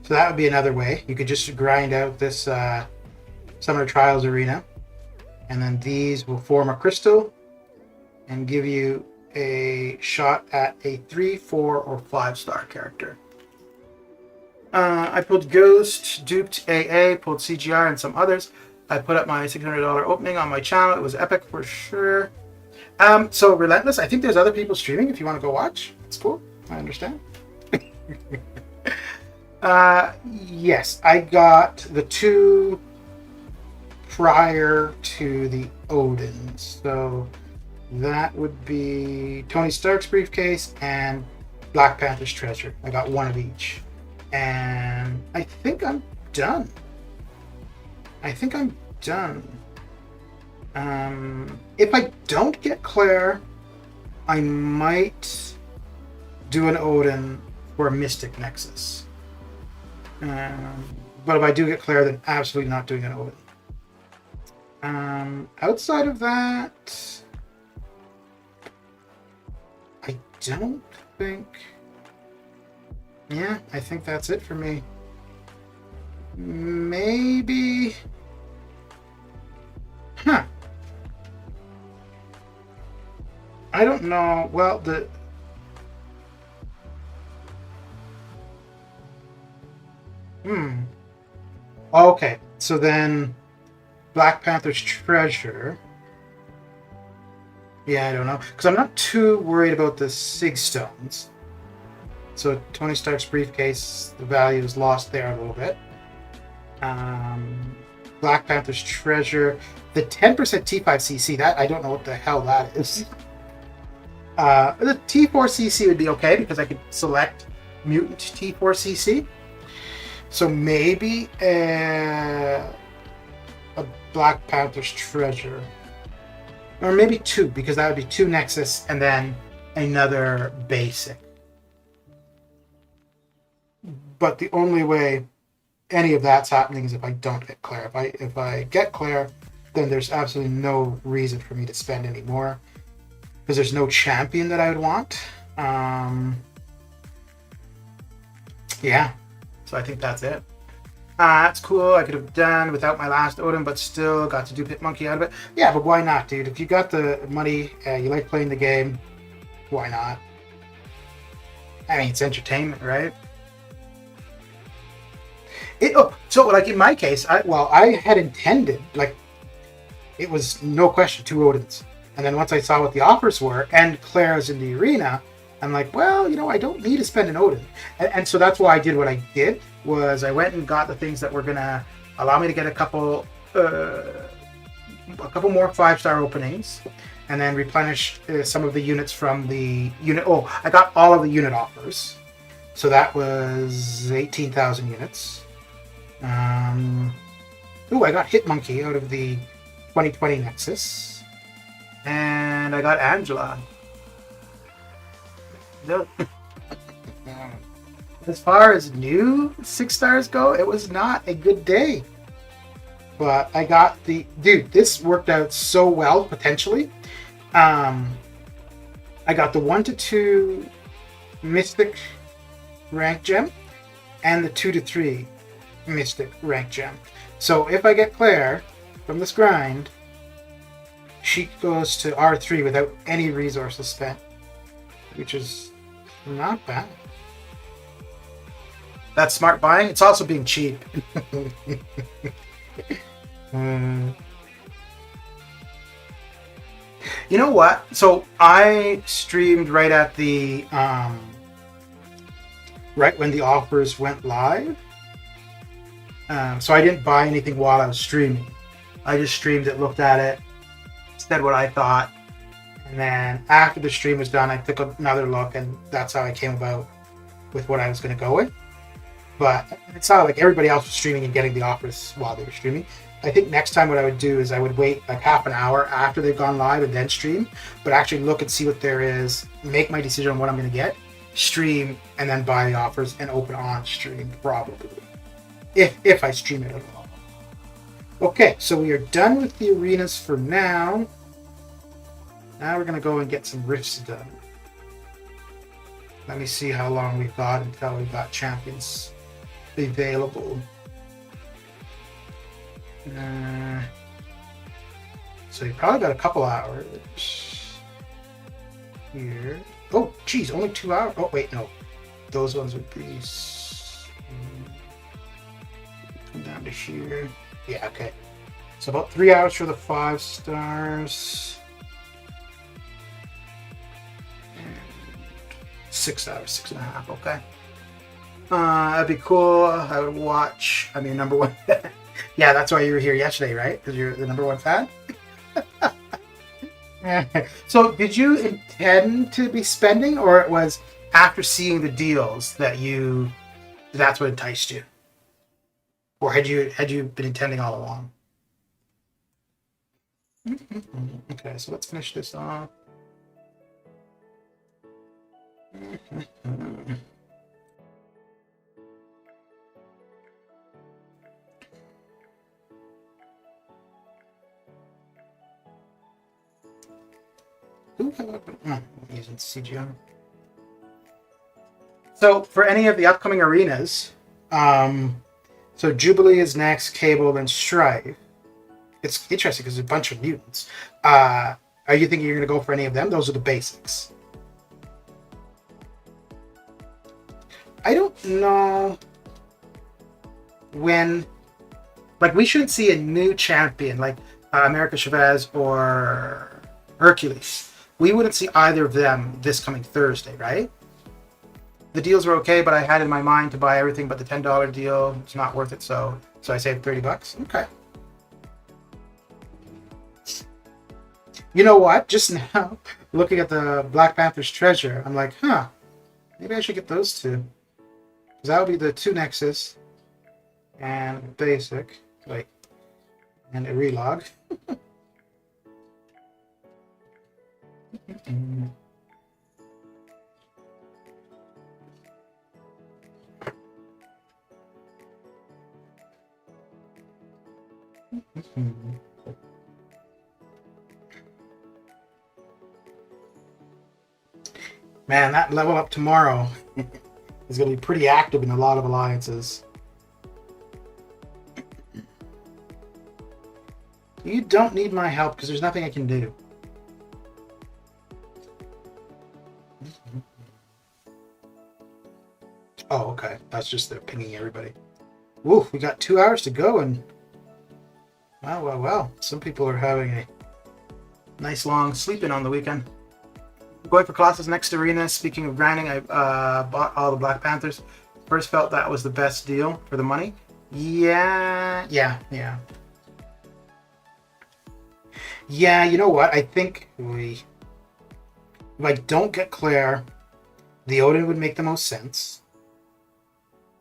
So that would be another way. You could just grind out this Summoner Trials arena. And then these will form a crystal and give you a shot at a 3, 4, or 5-star character. I pulled Ghost, duped AA, pulled CGR, and some others. I put up my $600 opening on my channel. It was epic for sure. So Relentless, I think there's other people streaming if you want to go watch. It's cool. I understand. Yes, I got the 2 prior to the Odin. So that would be Tony Stark's briefcase and Black Panther's treasure. I got one of each. And I think I'm done. If I don't get Claire, I might do an Odin for a Mystic Nexus. But if I do get Claire, then absolutely not doing an Odin. Outside of that, I don't think... Yeah, I think that's it for me. Maybe... Huh. I don't know. Well, Okay, so then Black Panther's treasure. Yeah, I don't know. Because I'm not too worried about the Sig Stones. So Tony Stark's briefcase, the value is lost there a little bit. Black Panther's treasure. The 10% T5CC, that I don't know what the hell that is. The T4CC would be okay because I could select mutant T4CC. So maybe a Black Panther's treasure. Or maybe 2, because that would be 2 Nexus and then another basic. But the only way any of that's happening is if I don't get Claire. If I get Claire, then there's absolutely no reason for me to spend any more. because there's no champion that I would want. Yeah, so I think that's it. That's cool. I could have done without my last Odin, but still got to do Pit Monkey out of it. Yeah, but why not, dude? If you got the money, you like playing the game, why not? I mean, it's entertainment, right? So like in my case, I had intended, like, it was no question 2 Odins. And then once I saw what the offers were and Claire's in the arena, I'm like, well, I don't need to spend an Odin. And so that's why I did what I did, was I went and got the things that were going to allow me to get a couple more 5-star openings, and then replenish some of the units from the unit. Oh, I got all of the unit offers. So that was 18,000 units. I got Hit Monkey out of the 2020 Nexus. And I got Angela. As far as new 6 stars go, it was not a good day. But I got this worked out so well, potentially. I got the 1 to 2 Mystic rank gem and the 2 to 3 Mystic rank gem. So if I get Claire from this grind, she goes to R3 without any resources spent, which is not bad. That's smart buying. It's also being cheap. You know what? So I streamed right at the right when the offers went live. So I didn't buy anything while I was streaming. I just streamed it, looked at it, said what I thought, and then after the stream was done, I took another look, and that's how I came about with what I was going to go with. But it's not like everybody else was streaming and getting the offers while they were streaming. I think next time what I would do is I would wait like half an hour after they've gone live and then stream, but actually look and see what there is, make my decision on what I'm going to get, stream, and then buy the offers and open on stream, probably. If I stream it at all. Okay, so we are done with the arenas for now. Now we're going to go and get some rifts done. Let me see how long we've got until we've got champions available. So you probably got a couple hours here. Oh, geez, only 2 hours. Oh, wait, no. Those ones would be... Come down to here. Yeah, okay. So about 3 hours for the 5 stars. And 6 hours, 6.5, okay. That'd be cool. I would watch. I mean, number one. Yeah, that's why you were here yesterday, right? Because you're the number one fan? So did you intend to be spending, or it was after seeing the deals that's what enticed you? Or had you been intending all along? Okay, so let's finish this off. Using CGI. So for any of the upcoming arenas, so Jubilee is next, Cable, then Strife. It's interesting because there's a bunch of mutants. Are you thinking you're going to go for any of them? Those are the basics. I don't know when... Like, we shouldn't see a new champion like America Chavez or Hercules. We wouldn't see either of them this coming Thursday, right? The deals were okay, but I had in my mind to buy everything but the $10 deal. It's not worth it, so I saved $30. Okay. You know what? Just now, looking at the Black Panther's treasure, I'm like, maybe I should get those two. Because that would be the 2 Nexus and basic, and a relog. Man, that level up tomorrow is going to be pretty active in a lot of alliances. You don't need my help because there's nothing I can do. Oh, okay. That's just they're pinging everybody. Woof, we got 2 hours to go, and well. Some people are having a nice long sleep in on the weekend. Going for Colossus next arena. Speaking of grinding, I bought all the Black Panthers. First felt that was the best deal for the money. Yeah. Yeah, you know what? I think if I don't get Claire, the Odin would make the most sense.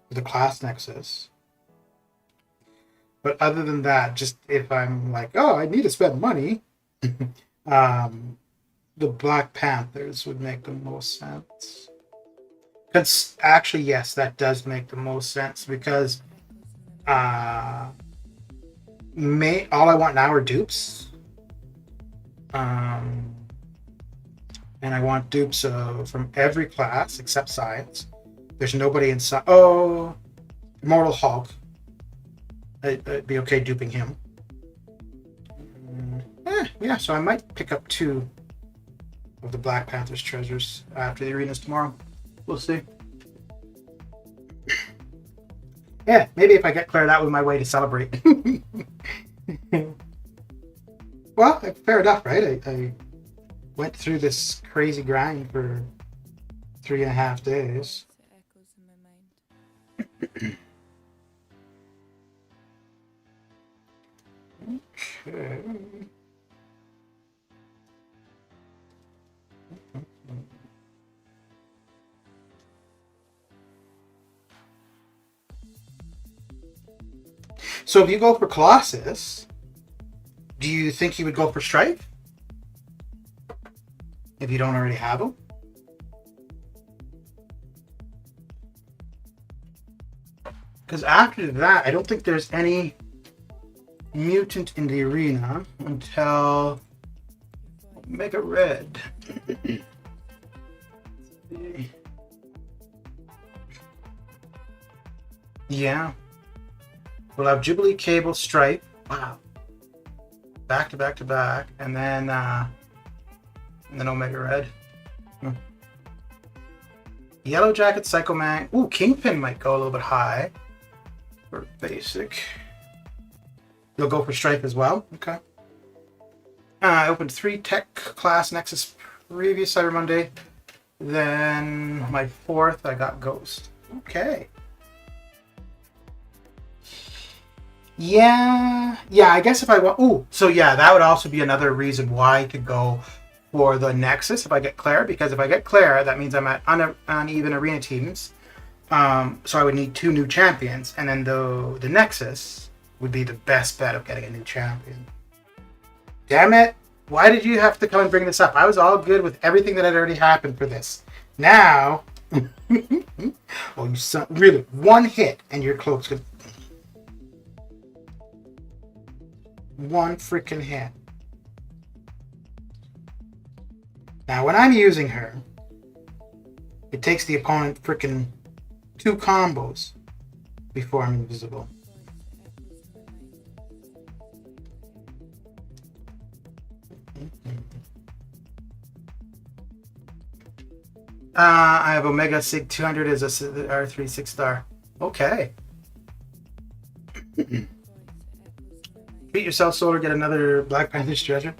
The class Nexus. But other than that, just if I'm like, oh, I need to spend money, the Black Panthers would make the most sense. Actually, yes, that does make the most sense because all I want now are dupes. And I want dupes from every class except science. There's nobody inside. Oh, Immortal Hulk. I'd be okay duping him. Yeah, so I might pick up 2 of the Black Panther's treasures after the arenas tomorrow. We'll see. Yeah, maybe if I get Claire, that was my way to celebrate. Well, fair enough, right? I went through this crazy grind for 3.5 days. Okay. So if you go for Colossus, do you think you would go for Strife? If you don't already have him? Because after that, I don't think there's any mutant in the arena until Mega Red. Yeah. We'll have Jubilee, Cable, Stripe. Wow. Back to back to back. And then Omega Red. Yellow Jacket, Psycho Man. Ooh, Kingpin might go a little bit high for basic. You'll go for Stripe as well? Okay. I opened 3 Tech Class Nexus previous Cyber Monday. Then my 4th, I got Ghost. Okay. Yeah, I guess if I want... Ooh, so yeah, that would also be another reason why to go for the Nexus if I get Claire. Because if I get Claire, that means I'm at uneven arena teams. So I would need 2 new champions. And then the Nexus would be the best bet of getting a new champion. Damn it. Why did you have to come and bring this up? I was all good with everything that had already happened for this. Now... oh, you son... Really, 1 hit and your cloak's good. 1 freaking hit. Now, when I'm using her, it takes the opponent freaking 2 combos before I'm invisible. I have Omega Sig 200 as a R3 6-star. Okay. Treat yourself, Solar. Get another Black Panther's treasure.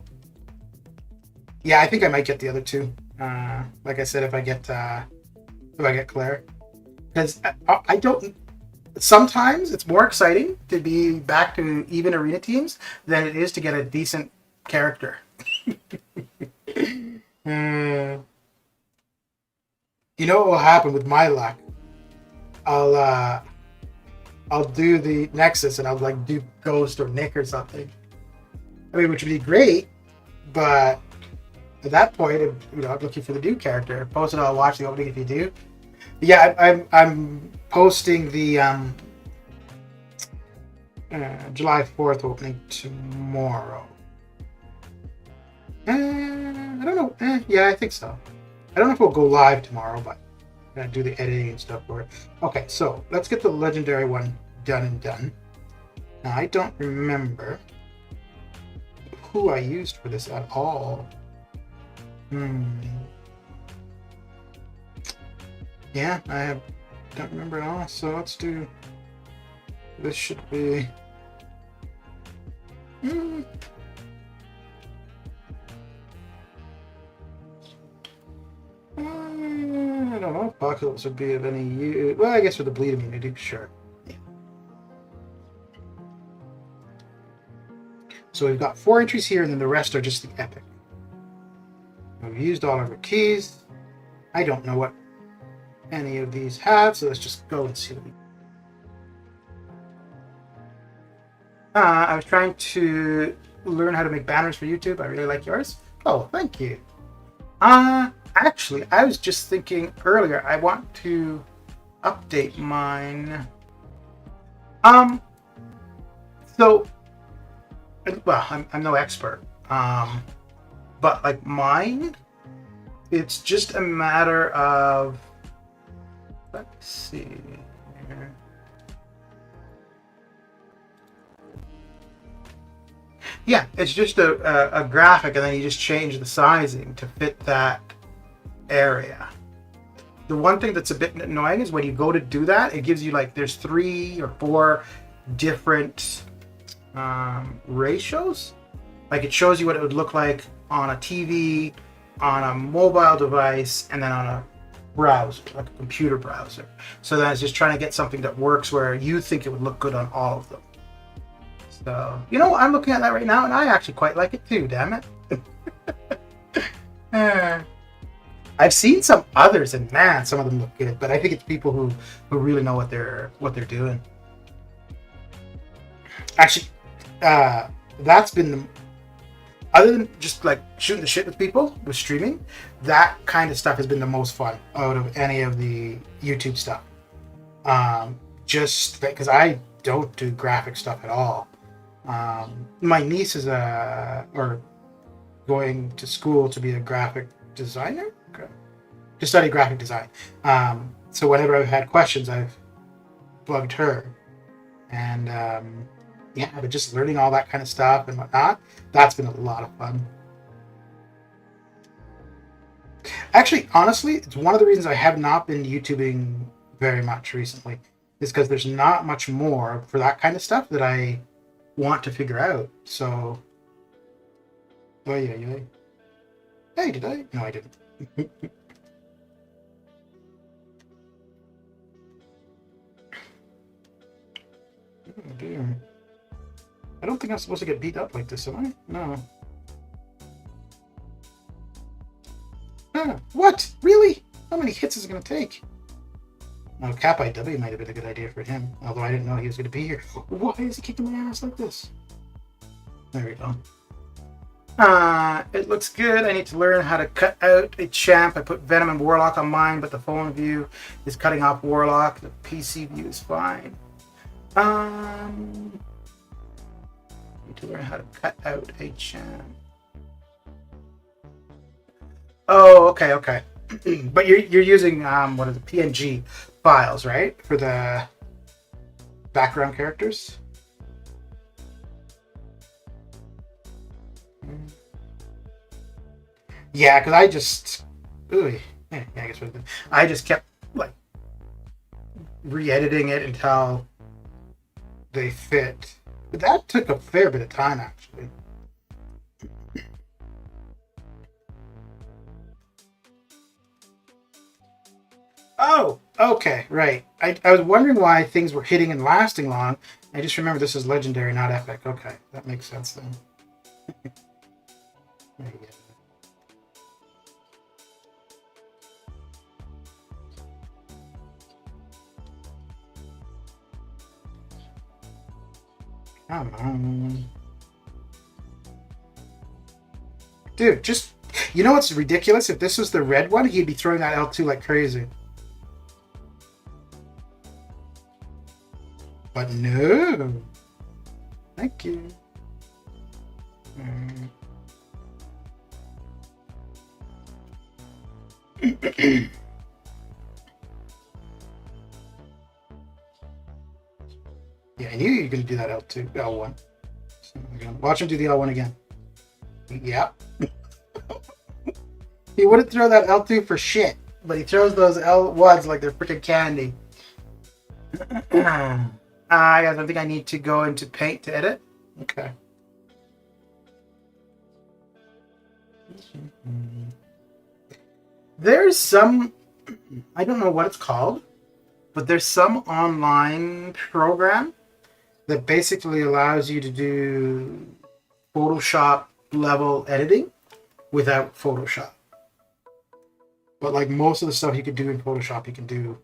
Yeah, I think I might get the other 2. Like I said, if I get Claire, because I don't. Sometimes it's more exciting to be back to even arena teams than it is to get a decent character. You know what will happen with my luck? I'll do the Nexus and I'll like do Ghost or Nick or something. I mean, which would be great, but at that point, I'm looking for the new character. Post it. I'll watch the opening if you do. Yeah, I'm posting the July 4th opening tomorrow. I don't know. Yeah, I think so. I don't know if we'll go live tomorrow, but I'm gonna do the editing and stuff for it. Okay, so let's get the legendary one done and done. Now I don't remember who I used for this at all. Yeah, don't remember at all. So let's do. This should be. I don't know if Apocalypse would be of any use. Well, I guess with the bleed immunity, sure. Yeah. So we've got 4 entries here, and then the rest are just the epic. We've used all of our keys. I don't know what any of these have, so let's just go and see what we. I was trying to learn how to make banners for YouTube. I really like yours. Oh, thank you. Actually, I was just thinking earlier, I want to update mine. So, well, I'm no expert. But like mine, it's just a matter of, let's see here. Yeah, it's just a graphic, and then you just change the sizing to fit that area. The one thing that's a bit annoying is when you go to do that, it gives you like there's 3 or 4 different ratios. Like it shows you what it would look like on a TV, on a mobile device, and then on a browser, like a computer browser. So then it's just trying to get something that works where you think it would look good on all of them. So, you know, I'm looking at that right now, and I actually quite like it too, damn it. I've seen some others, and man, some of them look good, but I think it's people who really know what they're doing. Actually, that's been the, other than just like shooting the shit with people with streaming, that kind of stuff has been the most fun out of any of the YouTube stuff. Just because I don't do graphic stuff at all. My niece is going to school to be a graphic designer, to study graphic design. So whenever I've had questions, I've bugged her, and yeah, but just learning all that kind of stuff and whatnot, that's been a lot of fun. Actually, honestly, it's one of the reasons I have not been YouTubing very much recently, is because there's not much more for that kind of stuff that I want to figure out. So, oh yeah. Hey, did I? No, I didn't. Oh dear. I don't think I'm supposed to get beat up like this, am I? No. What? Really? How many hits is it going to take? No, Cap IW might have been a good idea for him, although I didn't know he was going to be here. Why is he kicking my ass like this? There we go. It looks good. I need to learn how to cut out a champ. I put Venom and Warlock on mine, but the phone view is cutting off Warlock. The PC view is fine. Need to learn how to cut out a champ. Oh, okay. But you're using what are the PNG files, right, for the background characters? Yeah, because I just, I just kept like re-editing it until they fit. But that took a fair bit of time, actually. Oh, okay, right. I was wondering why things were hitting and lasting long. I just remember this is legendary, not epic. Okay, that makes sense then. There you go. Come on. Dude, just... You know what's ridiculous? If this was the red one, he'd be throwing that L2 like crazy. But no. Thank you. Yeah, I knew you were going to do that L2, L1. So watch him do the L1 again. Yep. He wouldn't throw that L2 for shit, but he throws those L1s like they're freaking candy. Guys, I think I need to go into Paint to edit. Okay. There's some, I don't know what it's called, but there's some online program that basically allows you to do Photoshop level editing without Photoshop. But like most of the stuff you could do in Photoshop, you can do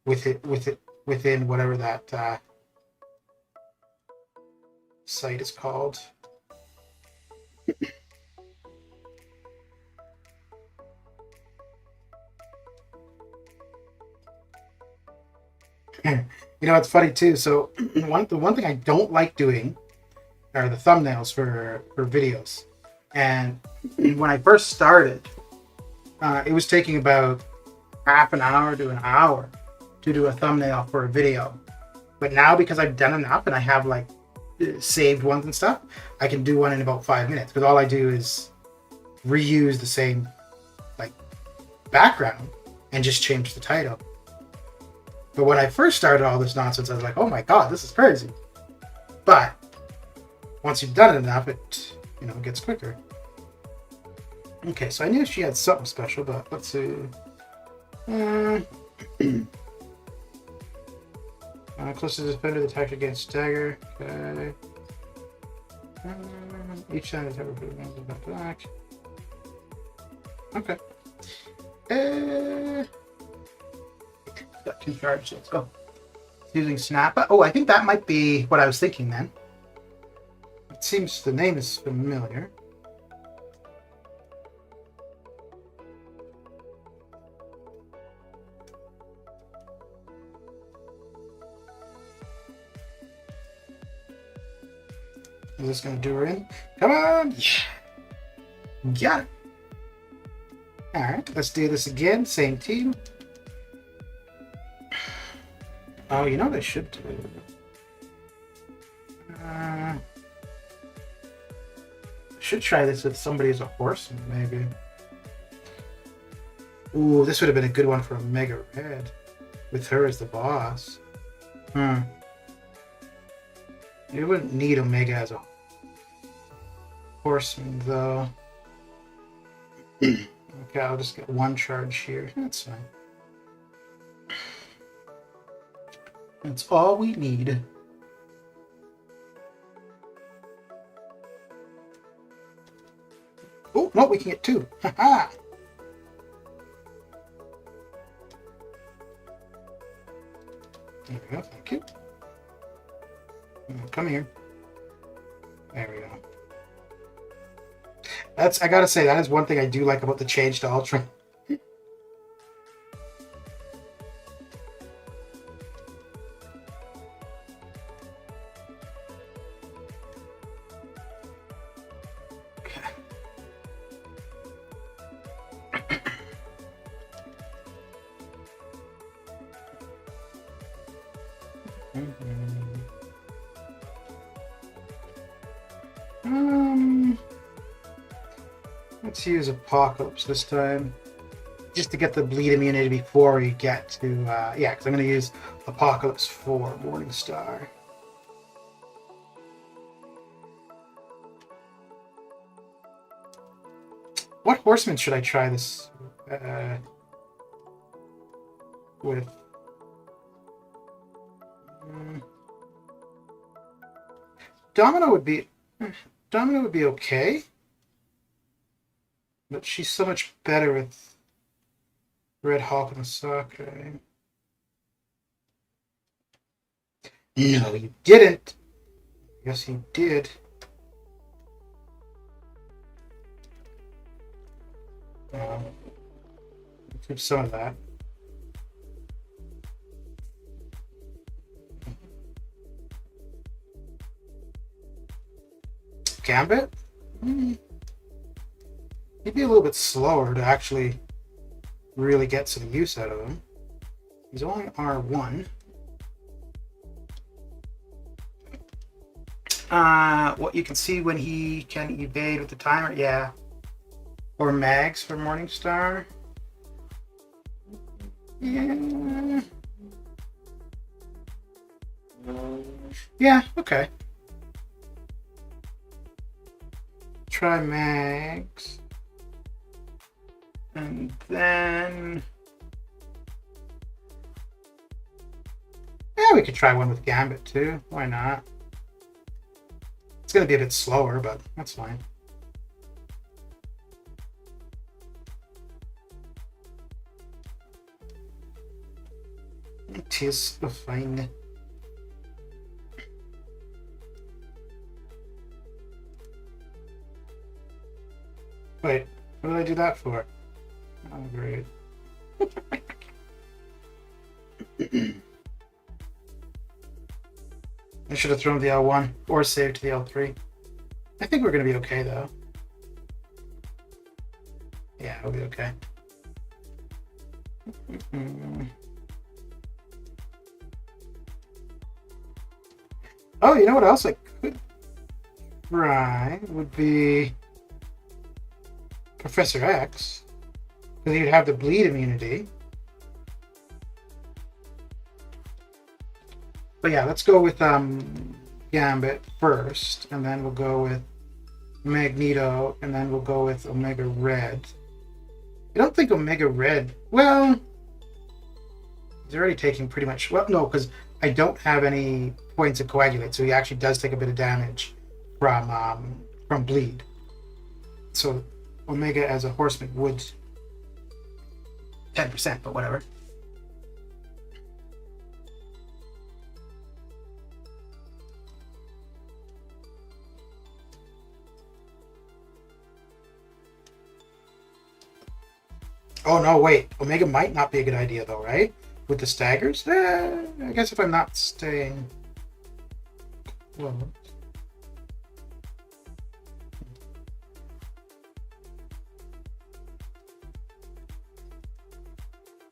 within whatever that site is called. You know, it's funny too. So the one thing I don't like doing are the thumbnails for videos. And when I first started, it was taking about half an hour to an hour to do a thumbnail for a video. But now, because I've done enough and I have like saved ones and stuff, I can do one in about 5 minutes, because all I do is reuse the same like background and just change the title. But when I first started all this nonsense, I was like, oh my god, this is crazy. But once you've done it enough, it, you know, gets quicker. Okay, so I knew she had something special, but let's see. Close to the defender, the attack against stagger. Okay. Each time the attacker puts back. Okay. Got 2 charges. Let's go. Using snap. Oh, I think that might be what I was thinking then. It seems the name is familiar. Is this going to do her in? Come on! Yeah. Got it. Alright, let's do this again. Same team. Oh, you know what I should do? I should try this with somebody as a horseman, maybe. Ooh, this would have been a good one for a Mega Red. With her as the boss. You wouldn't need Omega as a horseman, though. Okay, I'll just get 1 charge here. That's fine. That's all we need. Oh, no, we can get 2. Haha! There we go, thank you. Come here. There we go. I gotta say, that is one thing I do like about the change to Ultra. Let's use Apocalypse this time, just to get the bleed immunity before we get to, yeah, because I'm going to use Apocalypse for Morningstar. What horseman should I try this with? Domino would be okay, but she's so much better with Red Hawk and Asake. No, you didn't. Yes, you did. Keep some of that. Gambit? He'd be a little bit slower to actually really get some use out of him. He's only R1. What you can see when he can evade with the timer, yeah. Or mags for Morningstar. Yeah. Yeah, okay. Try mags. And then... yeah, we could try one with Gambit too. Why not? It's going to be a bit slower, but that's fine. It is fine. Wait, what did I do that for? Oh, great. I should have thrown the L1 or saved the L3. I think we're going to be okay, though. Yeah, we'll be okay. Oh, you know what else I could try would be Professor X, because he'd have the bleed immunity. But yeah, let's go with Gambit first, and then we'll go with Magneto, and then we'll go with Omega Red. I don't think Omega Red... well, he's already taking pretty much... well, no, because I don't have any points of coagulate, so he actually does take a bit of damage from bleed. So Omega as a horseman would 10%, but whatever. Oh no, wait. Omega might not be a good idea though, right? With the staggers? I guess if I'm not staying... well...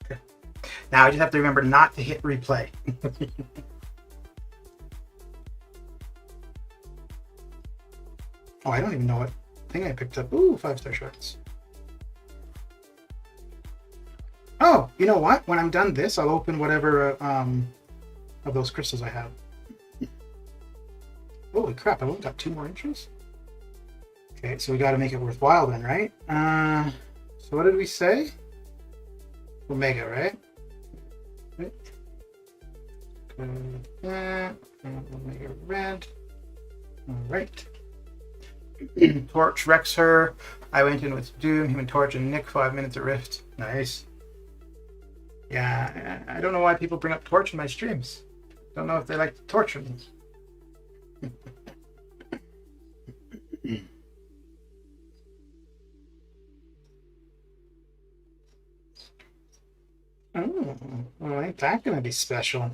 okay. Now I just have to remember not to hit replay. Oh, I don't even know what thing I picked up. Ooh, 5-star shorts. Oh, you know what? When I'm done this, I'll open whatever of those crystals I have. Holy crap, I've only got 2 more entries? Okay, so we got to make it worthwhile then, right? So what did we say? Omega, right? Omega Red. Alright. Torch wrecks her. I went in with Doom, Human Torch, and Nick. 5 minutes at Rift. Nice. Yeah, I don't know why people bring up Torch in my streams. Don't know if they like to torture me. Oh, well, ain't that gonna be special?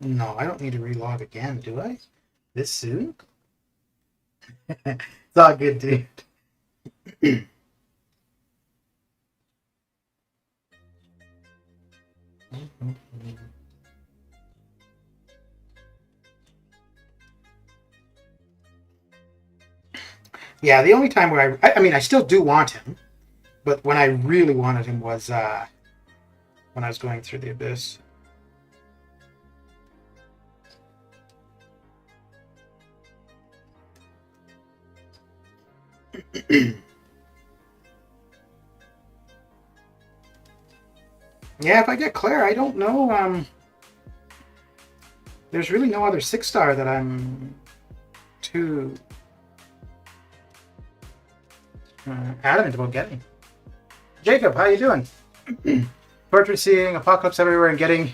No, I don't need to relog again, do I? This soon? It's all good, dude. Yeah, the only time where I mean, I still do want him, but when I really wanted him was when I was going through the Abyss. Yeah, if I get Claire, I don't know. There's really no other 6-star that I'm too adamant about getting. Jacob, how you doing? Torture seeing Apocalypse everywhere and getting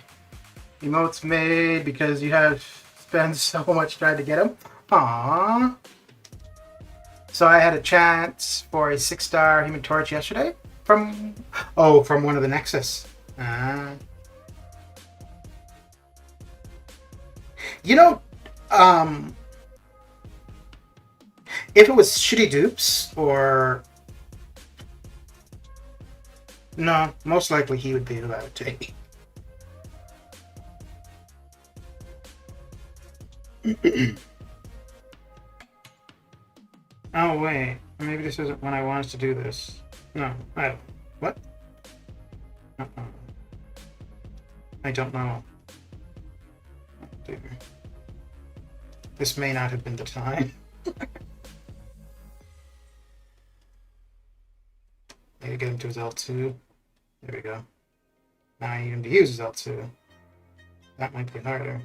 emotes made because you have spent so much trying to get them. Aww. So I had a chance for a 6-star Human Torch yesterday from one of the Nexus. You know, If it was shitty dupes, or... No, most likely he would be who I would take. Oh, wait. Maybe this isn't when I want us to do this. No, I don't... What? Uh-uh. I don't know. Oh, dear. This may not have been the time. Maybe get him to his L2. There we go. Now I need him to use his L2. That might be harder.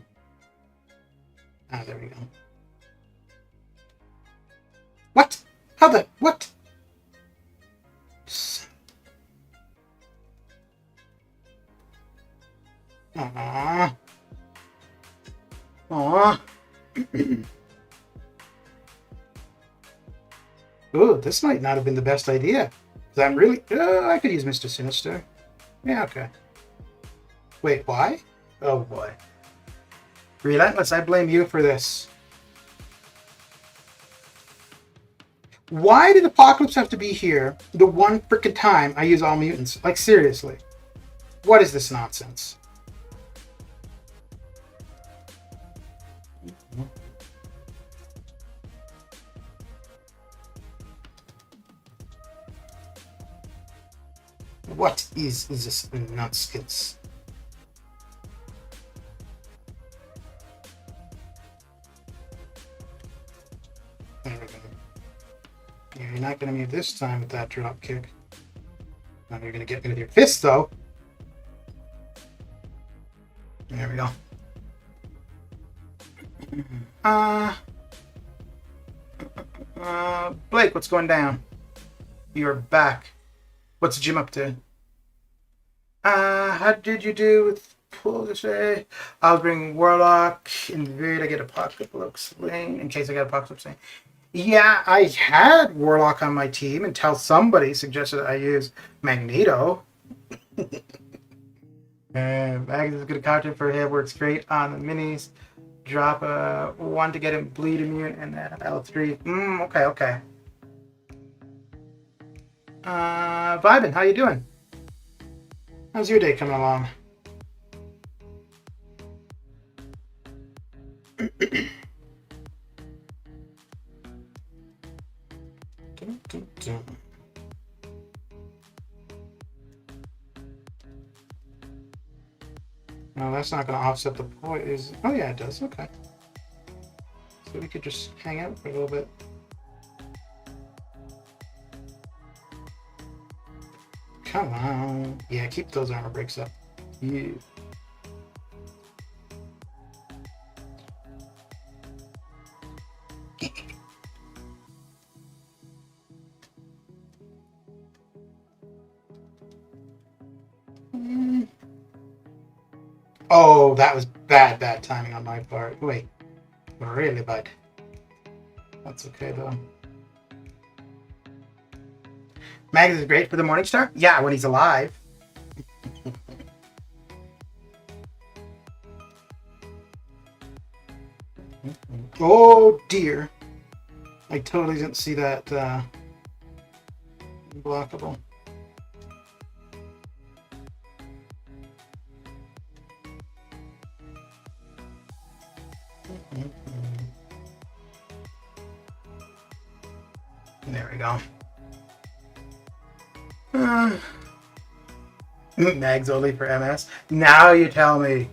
Ah, there we go. What? How the... What? Aww. Aww. Ooh, this might not have been the best idea. Because I'm really... I could use Mr. Sinister. Yeah, okay. Wait, why? Oh, boy. Relentless, I blame you for this. Why did Apocalypse have to be here the one frickin' time I use all mutants? Like, seriously. What is this nonsense? What is this nonsense? There we go. Yeah, you're not going to mute this time with that drop kick. Now you're going to get me with your fist, though. There we go. Blake, what's going down? You're back. What's Jim up to? How did you do with pull this way? I'll bring Warlock. Invade, I get Apocalypse Lane in case I get Apocalypse Lane. Yeah, I had Warlock on my team until somebody suggested I use Magneto. Magnus is good content for him. Works great on the minis. Drop one to get him bleed immune and L3. Okay. Vibin, how you doing? How's your day coming along? No, that's not going to offset the point. Oh yeah, it does. Okay. So we could just hang out for a little bit. Come on. Yeah, keep those armor breaks up. Yeah. Oh, that was bad timing on my part. Wait, really bad. That's okay though. Magnus is great for the Morningstar? Yeah, when he's alive. Oh dear. I totally didn't see that blockable. There we go. Mags only for MS. Now you tell me.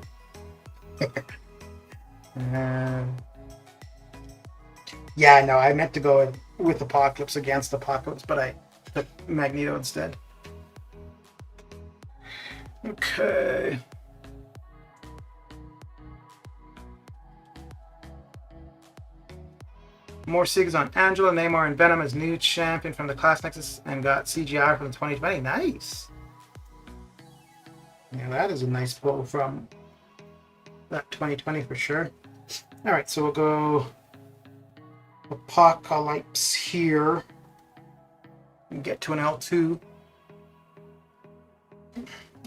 Yeah, no, I meant to go with Apocalypse against Apocalypse, but I took Magneto instead. Okay. More SIGs on Angela, Namor, and Venom as new champion from the Class Nexus and got CGI from 2020. Nice. Yeah, that is a nice pull from that 2020 for sure. Alright, so we'll go Apocalypse here and get to an L2.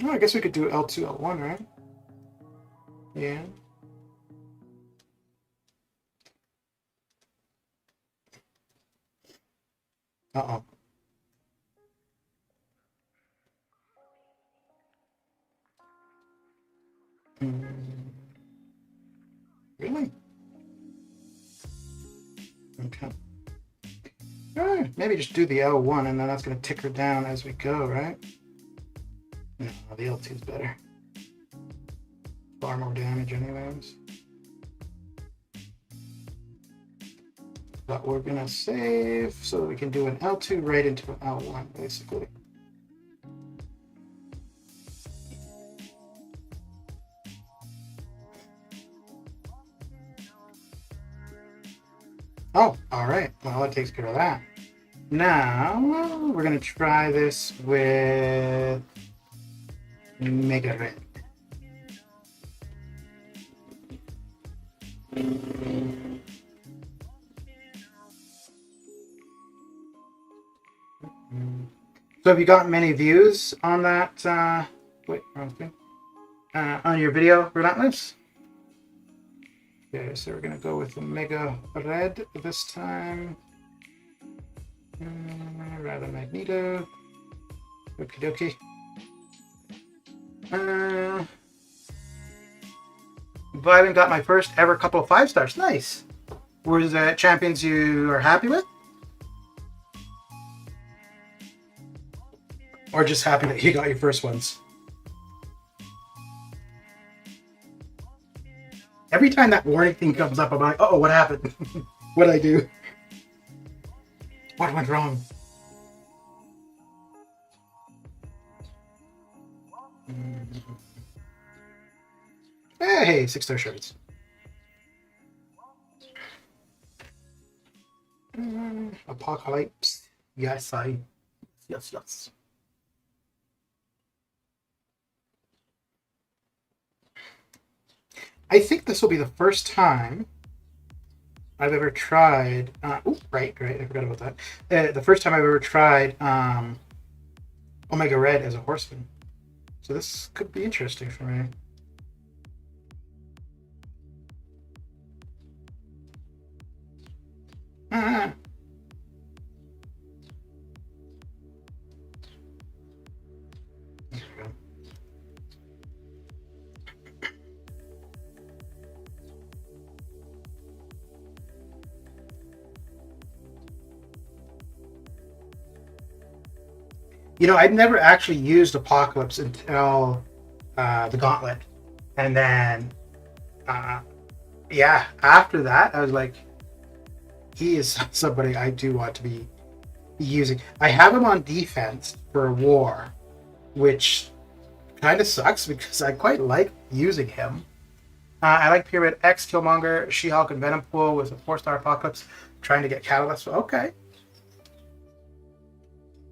Oh, I guess we could do L2, L1, right? Yeah. Uh-oh. Really? Okay. Alright, maybe just do the L1 and then that's going to tick her down as we go, right? No, the L2 is better. Far more damage anyways. But we're going to save so we can do an L2 right into an L1, basically. Oh, alright. Well, that takes care of that. Now, we're going to try this with Mega Red. So have you gotten many views on that, wait, wrong thing, on your video, Relentless? Okay, so we're going to go with the Mega Red this time. Rather Magneto. Okie dokie. But I haven't got my first ever couple of 5 stars. Nice. Were the champions you are happy with? Or just happy that you got your first ones? Every time that warning thing comes up, I'm like, oh, what happened? What'd I do? What went wrong? Hey, 6-star shirts. Apocalypse. Yes, yes. I think this will be the first time I've ever tried. Right. I forgot about that. The first time I've ever tried Omega Red as a horseman. So this could be interesting for me. Ah. There we go. You know, I'd never actually used Apocalypse until the Gauntlet. And then, yeah, after that, I was like, he is somebody I do want to be using. I have him on defense for war, which kind of sucks because I quite like using him. I like Pyramid X, Killmonger, She-Hulk, and Venompool with a 4-star Apocalypse, trying to get Catalyst. Okay.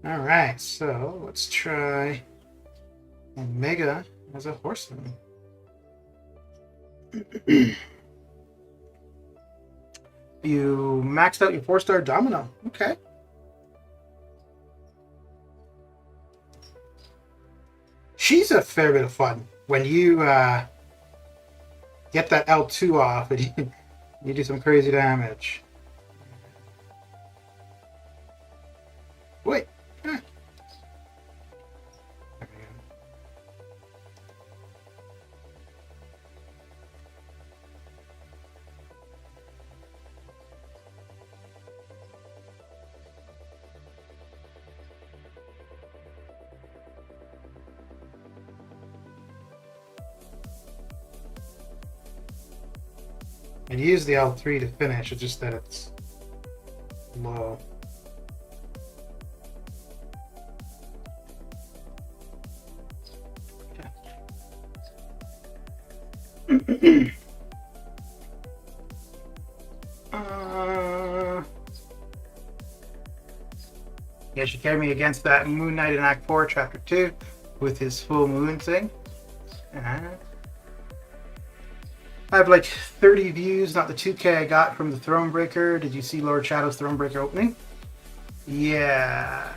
Alright, so let's try Omega as a horseman. You maxed out your 4-star Domino. Okay. She's a fair bit of fun when you get that L2 off and you do some crazy damage. Wait. I'd use the L3 to finish, it's just that it's low. Okay. Yeah, she carried me against that Moon Knight in Act 4, Chapter 2, with his full moon thing. I have like 30 views, not the 2K I got from the Thronebreaker. Did you see Lord Shadow's Thronebreaker opening? Yeah.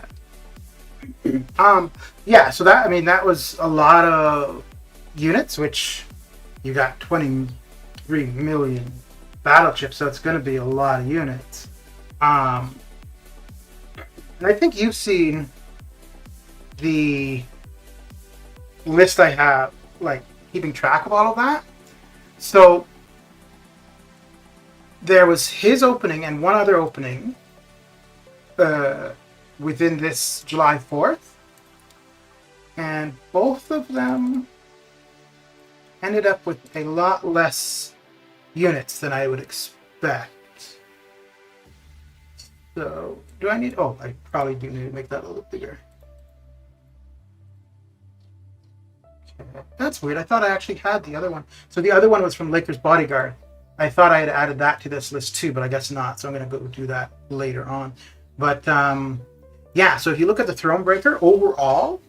Yeah, so that was a lot of units, which you got 23 million battle chips, so it's going to be a lot of units. And I think you've seen the list I have, like keeping track of all of that. So there was his opening and one other opening within this July 4th, and both of them ended up with a lot less units than I would expect. So, do I need... Oh, I probably do need to make that a little bigger. Okay. That's weird. I thought I actually had the other one. So the other one was from Lakers Bodyguard. I thought I had added that to this list too, but I guess not. So I'm going to go do that later on. But yeah, so if you look at the Thronebreaker overall,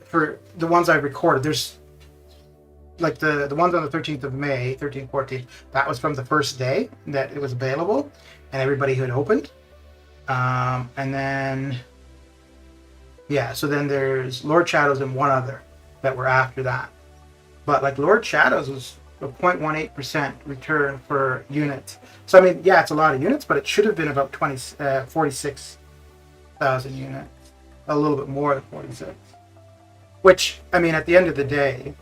for the ones I recorded, there's like the ones on the 13th of May, 13th, 14th, that was from the first day that it was available and everybody who had opened. And then, yeah, so then there's Lord Shadows and one other that were after that. But like Lord Shadows was a 0.18% return for units. So I mean, yeah, it's a lot of units, but it should have been about 46,000 units, a little bit more than 46. Which I mean, at the end of the day,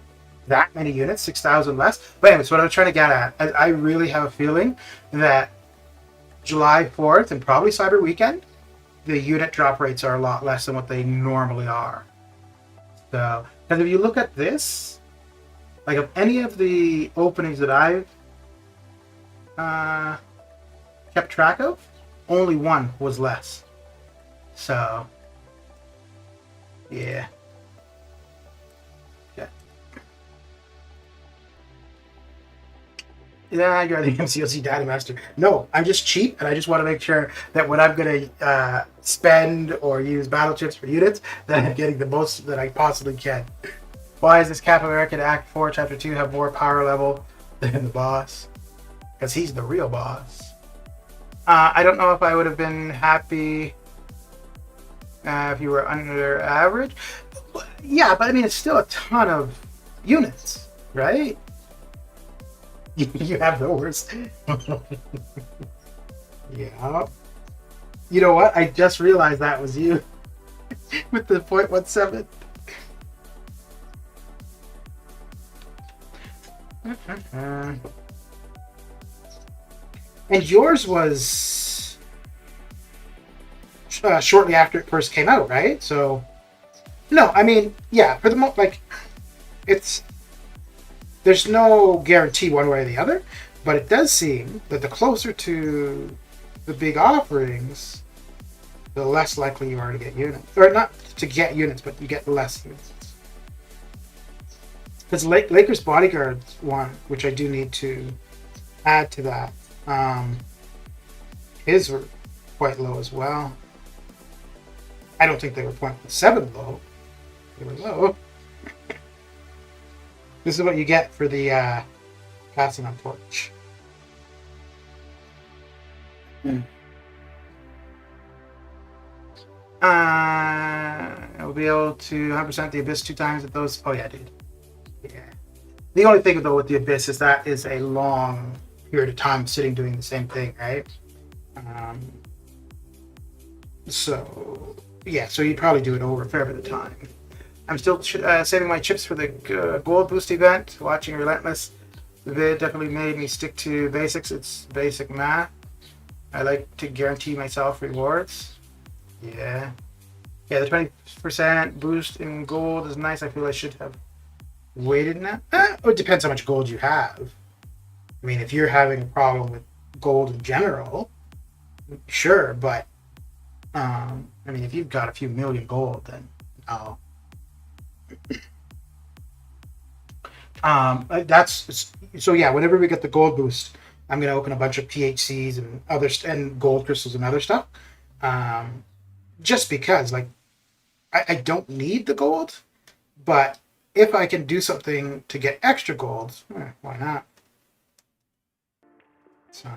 that many units, 6,000 less. But anyways, what I was trying to get at, I really have a feeling that July 4th and probably Cyber Weekend, the unit drop rates are a lot less than what they normally are. So, because if you look at this, like of any of the openings that I've kept track of, only one was less. So, yeah. Okay. Yeah, you're the MCOC Data Master. No, I'm just cheap, and I just want to make sure that when I'm going to spend or use battle chips for units, that I'm getting the most that I possibly can. Why does this Cap American Act 4 Chapter 2 have more power level than the boss? Because he's the real boss. I don't know if I would have been happy if you were under average. Yeah, but I mean, it's still a ton of units, right? You have the worst. Yeah. You know what? I just realized that was you with the 0.17. And yours was shortly after it first came out, right? So, no, I mean, yeah, for the most, like, there's no guarantee one way or the other, but it does seem that the closer to the big offerings, the less likely you are to get units. Or not to get units, but you get less units. Because Lakers Bodyguard one, which I do need to add to that, his were quite low as well. I don't think they were 0.7 low. They were low. This is what you get for the passing on torch. I'll be able to 100% the Abyss 2 times at those. Oh yeah, dude. Yeah. The only thing though with the Abyss is that is a long period of time sitting doing the same thing, right? So yeah, so you'd probably do it over a fair bit of time. I'm still saving my chips for the gold boost event. Watching Relentless, the vid definitely made me stick to basics. It's basic math. I like to guarantee myself rewards. Yeah. Yeah, the 20% boost in gold is nice. I feel I should have waited in that. It depends how much gold you have. I mean, if you're having a problem with gold in general, sure, but I mean, if you've got a few million gold, then no. That's so yeah, whenever we get the gold boost, I'm gonna open a bunch of PHCs and and gold crystals and other stuff. Just because, like, I don't need the gold, but if I can do something to get extra gold, why not? So.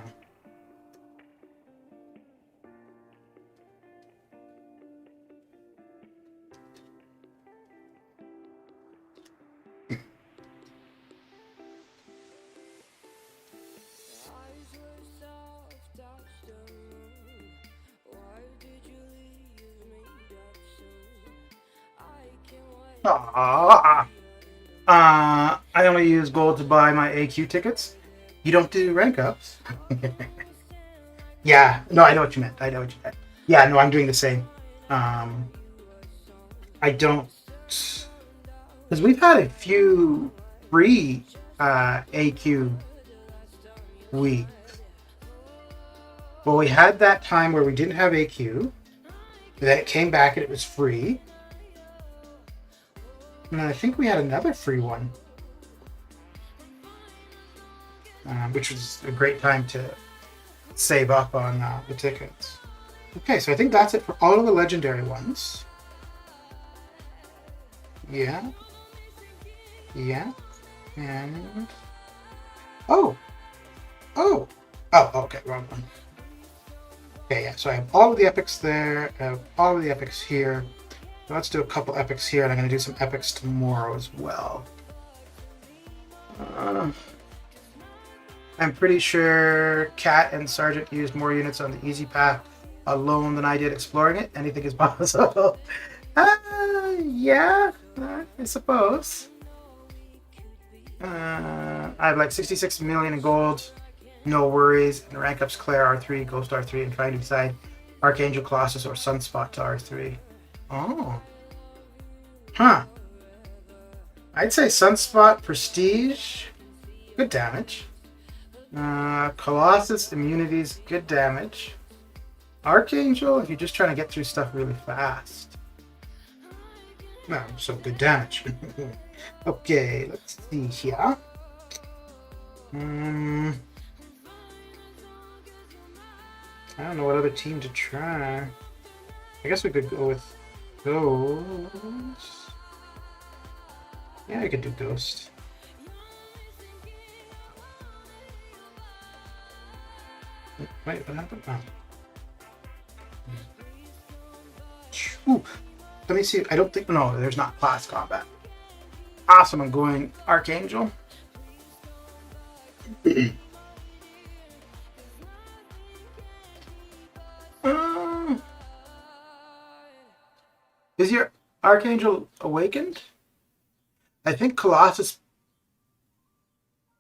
Aww. I only use gold to buy my AQ tickets. You don't do rank ups. Yeah, no, I know what you meant. Yeah, no, I'm doing the same. I don't, because we've had a few free AQ weeks. Well, we had that time where we didn't have AQ. Then it came back and it was free. And I think we had another free one, which was a great time to save up on the tickets. Okay, so I think that's it for all of the legendary ones. Yeah. And okay, wrong one. Okay, yeah, so I have all of the epics there, I have all of the epics here. So let's do a couple epics here, and I'm going to do some epics tomorrow as well. I'm pretty sure Cat and Sergeant used more units on the easy path alone than I did exploring it. Anything is possible. Yeah, I suppose. I have like 66 million in gold. No worries. And rank ups Claire R3, Ghost R3, and trying to decide Archangel Colossus or Sunspot to R3. Oh. Huh. I'd say Sunspot Prestige. Good damage. Colossus Immunities. Good damage. Archangel, if you're just trying to get through stuff really fast. No, so good damage. Okay, let's see here. I don't know what other team to try. I guess we could go with Ghost. Yeah, I could do Ghost. Wait, what happened? Oh. Ooh, let me see. I don't think. No, there's not class combat. Awesome, I'm going Archangel. Is your Archangel awakened? I think Colossus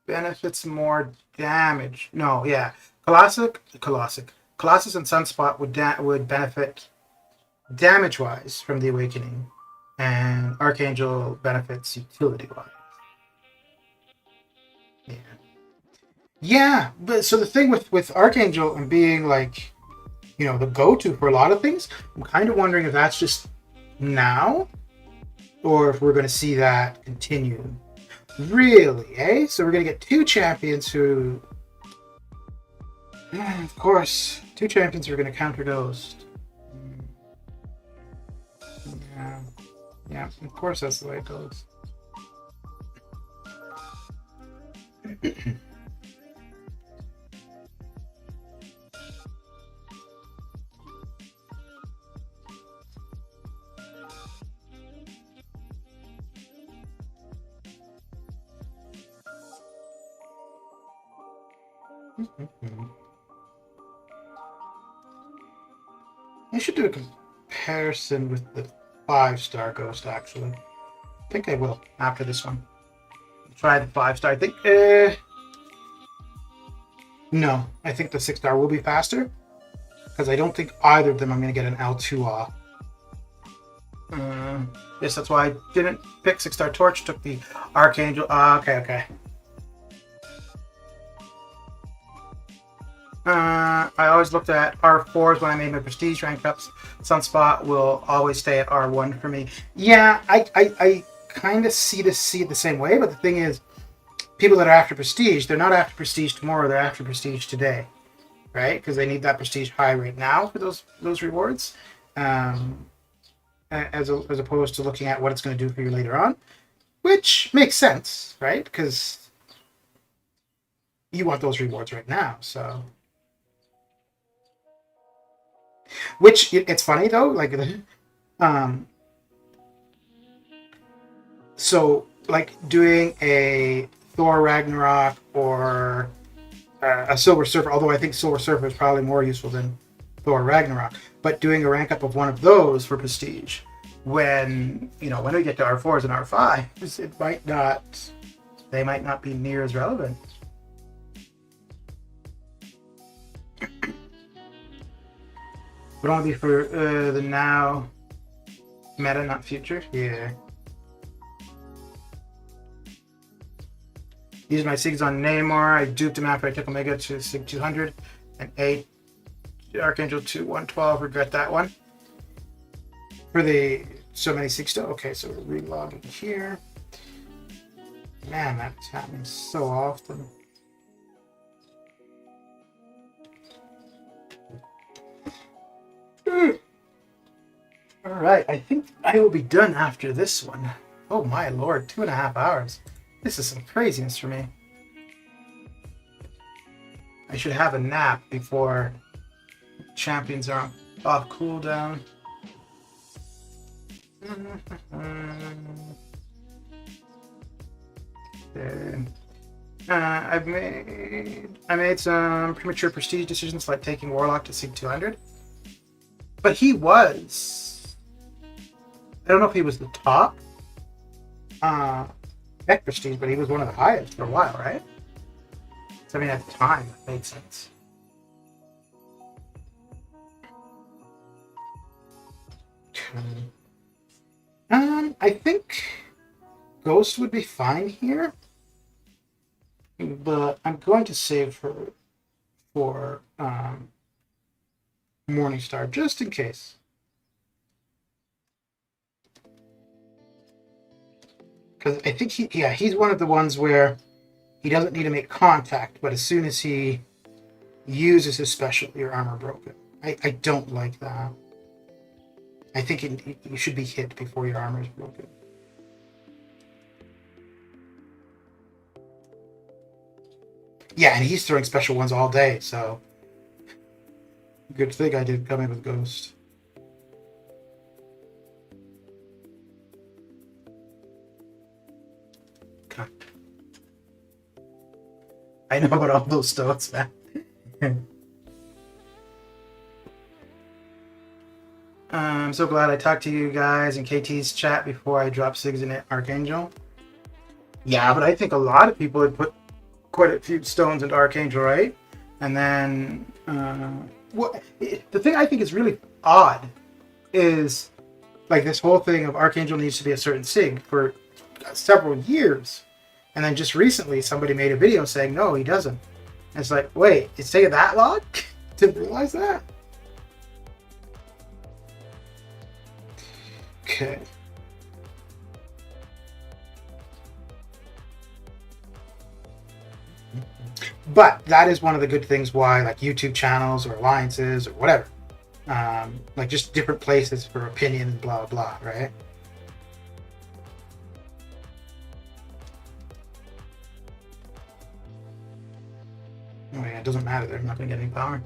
benefits more damage. No, yeah. Colossus and Sunspot would benefit damage-wise from the awakening, and Archangel benefits utility-wise. Yeah. Yeah, but so the thing with Archangel and being like, you know, the go-to for a lot of things, I'm kind of wondering if that's just now, or if we're going to see that continue. Really, eh? So we're going to get two champions who, of course, two champions who are going to counter Ghost. Yeah, of course that's the way it goes. I should do a comparison with the 5-star Ghost, actually. I think I will after this one. Try the 5-star. I think. No, I think the 6-star will be faster, because I don't think either of them I'm going to get an L2 off. Yes, that's why I didn't pick 6-star Torch. Took the Archangel. Okay. I always looked at R4s when I made my prestige rank ups. Sunspot will always stay at R1 for me. Yeah, I kind of see it the same way, but the thing is, people that are after prestige, they're not after prestige tomorrow, they're after prestige today, right? Because they need that prestige high right now for those rewards, as opposed to looking at what it's going to do for you later on, which makes sense, right? Because you want those rewards right now, so. Which, it's funny though, like, so, like, doing a Thor Ragnarok or a Silver Surfer, although I think Silver Surfer is probably more useful than Thor Ragnarok, but doing a rank up of one of those for prestige when, you know, when we get to R4s and R5s, it might not, they might not be near as relevant. Would only be for the now meta, not future. Yeah. Used my SIGs on Neymar. I duped him after I took Omega to SIG 200 and A Archangel to 112. Regret that one. For the so many SIGs still. Okay, so we're relogging here. Man, that's happening so often. All right, I think I will be done after this one. Oh my lord, 2.5 hours. This is some craziness for me. I should have a nap before champions are off cooldown. Okay. I made some premature prestige decisions like taking Warlock to SIG 200. But he was, I don't know if he was the top at prestige, but he was one of the highest for a while, right? So I mean, at the time, it made sense. I think Ghost would be fine here, but I'm going to save her for Morningstar just in case. Because I think he's one of the ones where he doesn't need to make contact, but as soon as he uses his special, your armor broken. I don't like that. I think you should be hit before your armor is broken. Yeah, and he's throwing special ones all day, so good thing I didn't come in with Ghost. Okay. I know about all those stones, man. I'm so glad I talked to you guys in KT's chat before I dropped SIGs in Archangel. Yeah, but I think a lot of people had put quite a few stones into Archangel, right? And then the thing I think is really odd is like this whole thing of Archangel needs to be a certain SIG for several years. And then just recently somebody made a video saying, no, he doesn't. And it's like, wait, it's taking that long? Didn't realize that? Okay. But that is one of the good things why like YouTube channels or alliances or whatever, like just different places for opinion and blah, blah, right? Oh yeah, it doesn't matter. They're not going to get any power.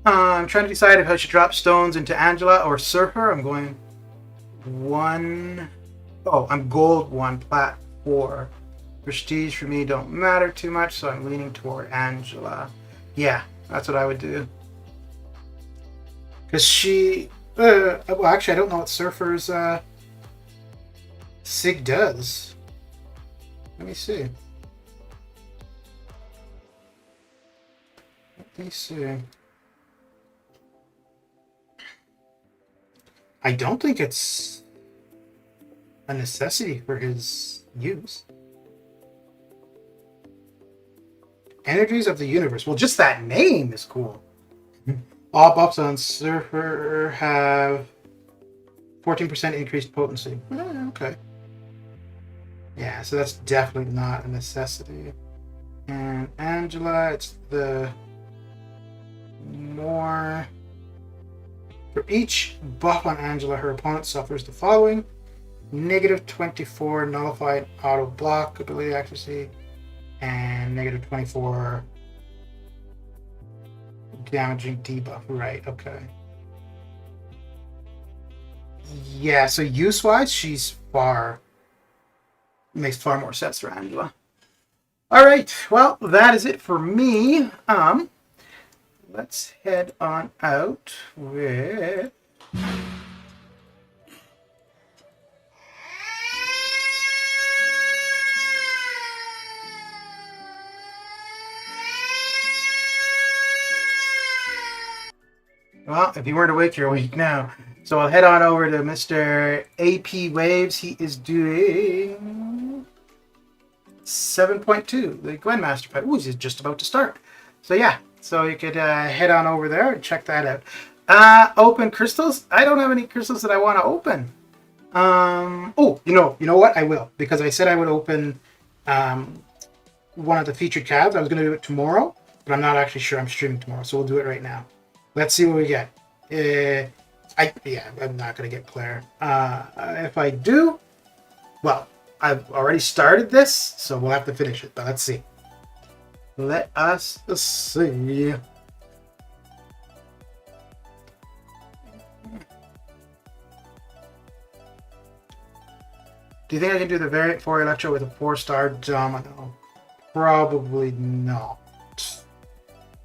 I'm trying to decide if I should drop stones into Angela or Surfer. I'm going I'm gold 1, plat 4. Prestige for me don't matter too much, so I'm leaning toward Angela. Yeah, that's what I would do. Because she... well, actually, I don't know what Surfer's SIG does. Let me see. I don't think it's a necessity for his use. Energies of the Universe. Well, just that name is cool. All buffs on Surfer have 14% increased potency. Okay. Yeah, so that's definitely not a necessity. And Angela, it's the more... For each buff on Angela, her opponent suffers the following. Negative 24 nullified auto block ability accuracy. And negative 24 damaging debuff. Right, okay. Yeah, so use-wise, makes far more sense for Angela. Alright, well, that is it for me. Let's head on out with Well, if you weren't awake, you're awake now. So I'll head on over to Mr. AP Waves. He is doing 7.2, the Gwynmaster fight. Ooh, he's just about to start. So yeah, so you could head on over there and check that out. Open crystals. I don't have any crystals that I want to open. Oh, you know what? I will, because I said I would open one of the featured cabs. I was going to do it tomorrow, but I'm not actually sure I'm streaming tomorrow, so we'll do it right now. Let's see what we get. I'm not going to get Claire. If I do, well, I've already started this, so we'll have to finish it, but let's see. Let us see. Do you think I can do the variant 4 Electro with a 4-star Domino? Probably not.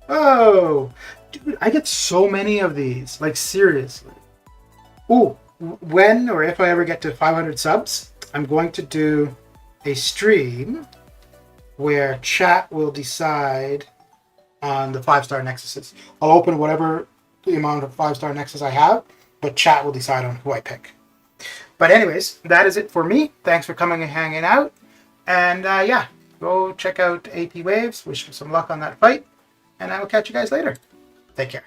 Oh, dude, I get so many of these. Like, seriously. Ooh, when or if I ever get to 500 subs, I'm going to do a stream where chat will decide on the 5-star Nexuses. I'll open whatever the amount of 5-star Nexus I have, but chat will decide on who I pick. But anyways, that is it for me. Thanks for coming and hanging out. And yeah, go check out AP Waves. Wish him some luck on that fight. And I will catch you guys later. Take care.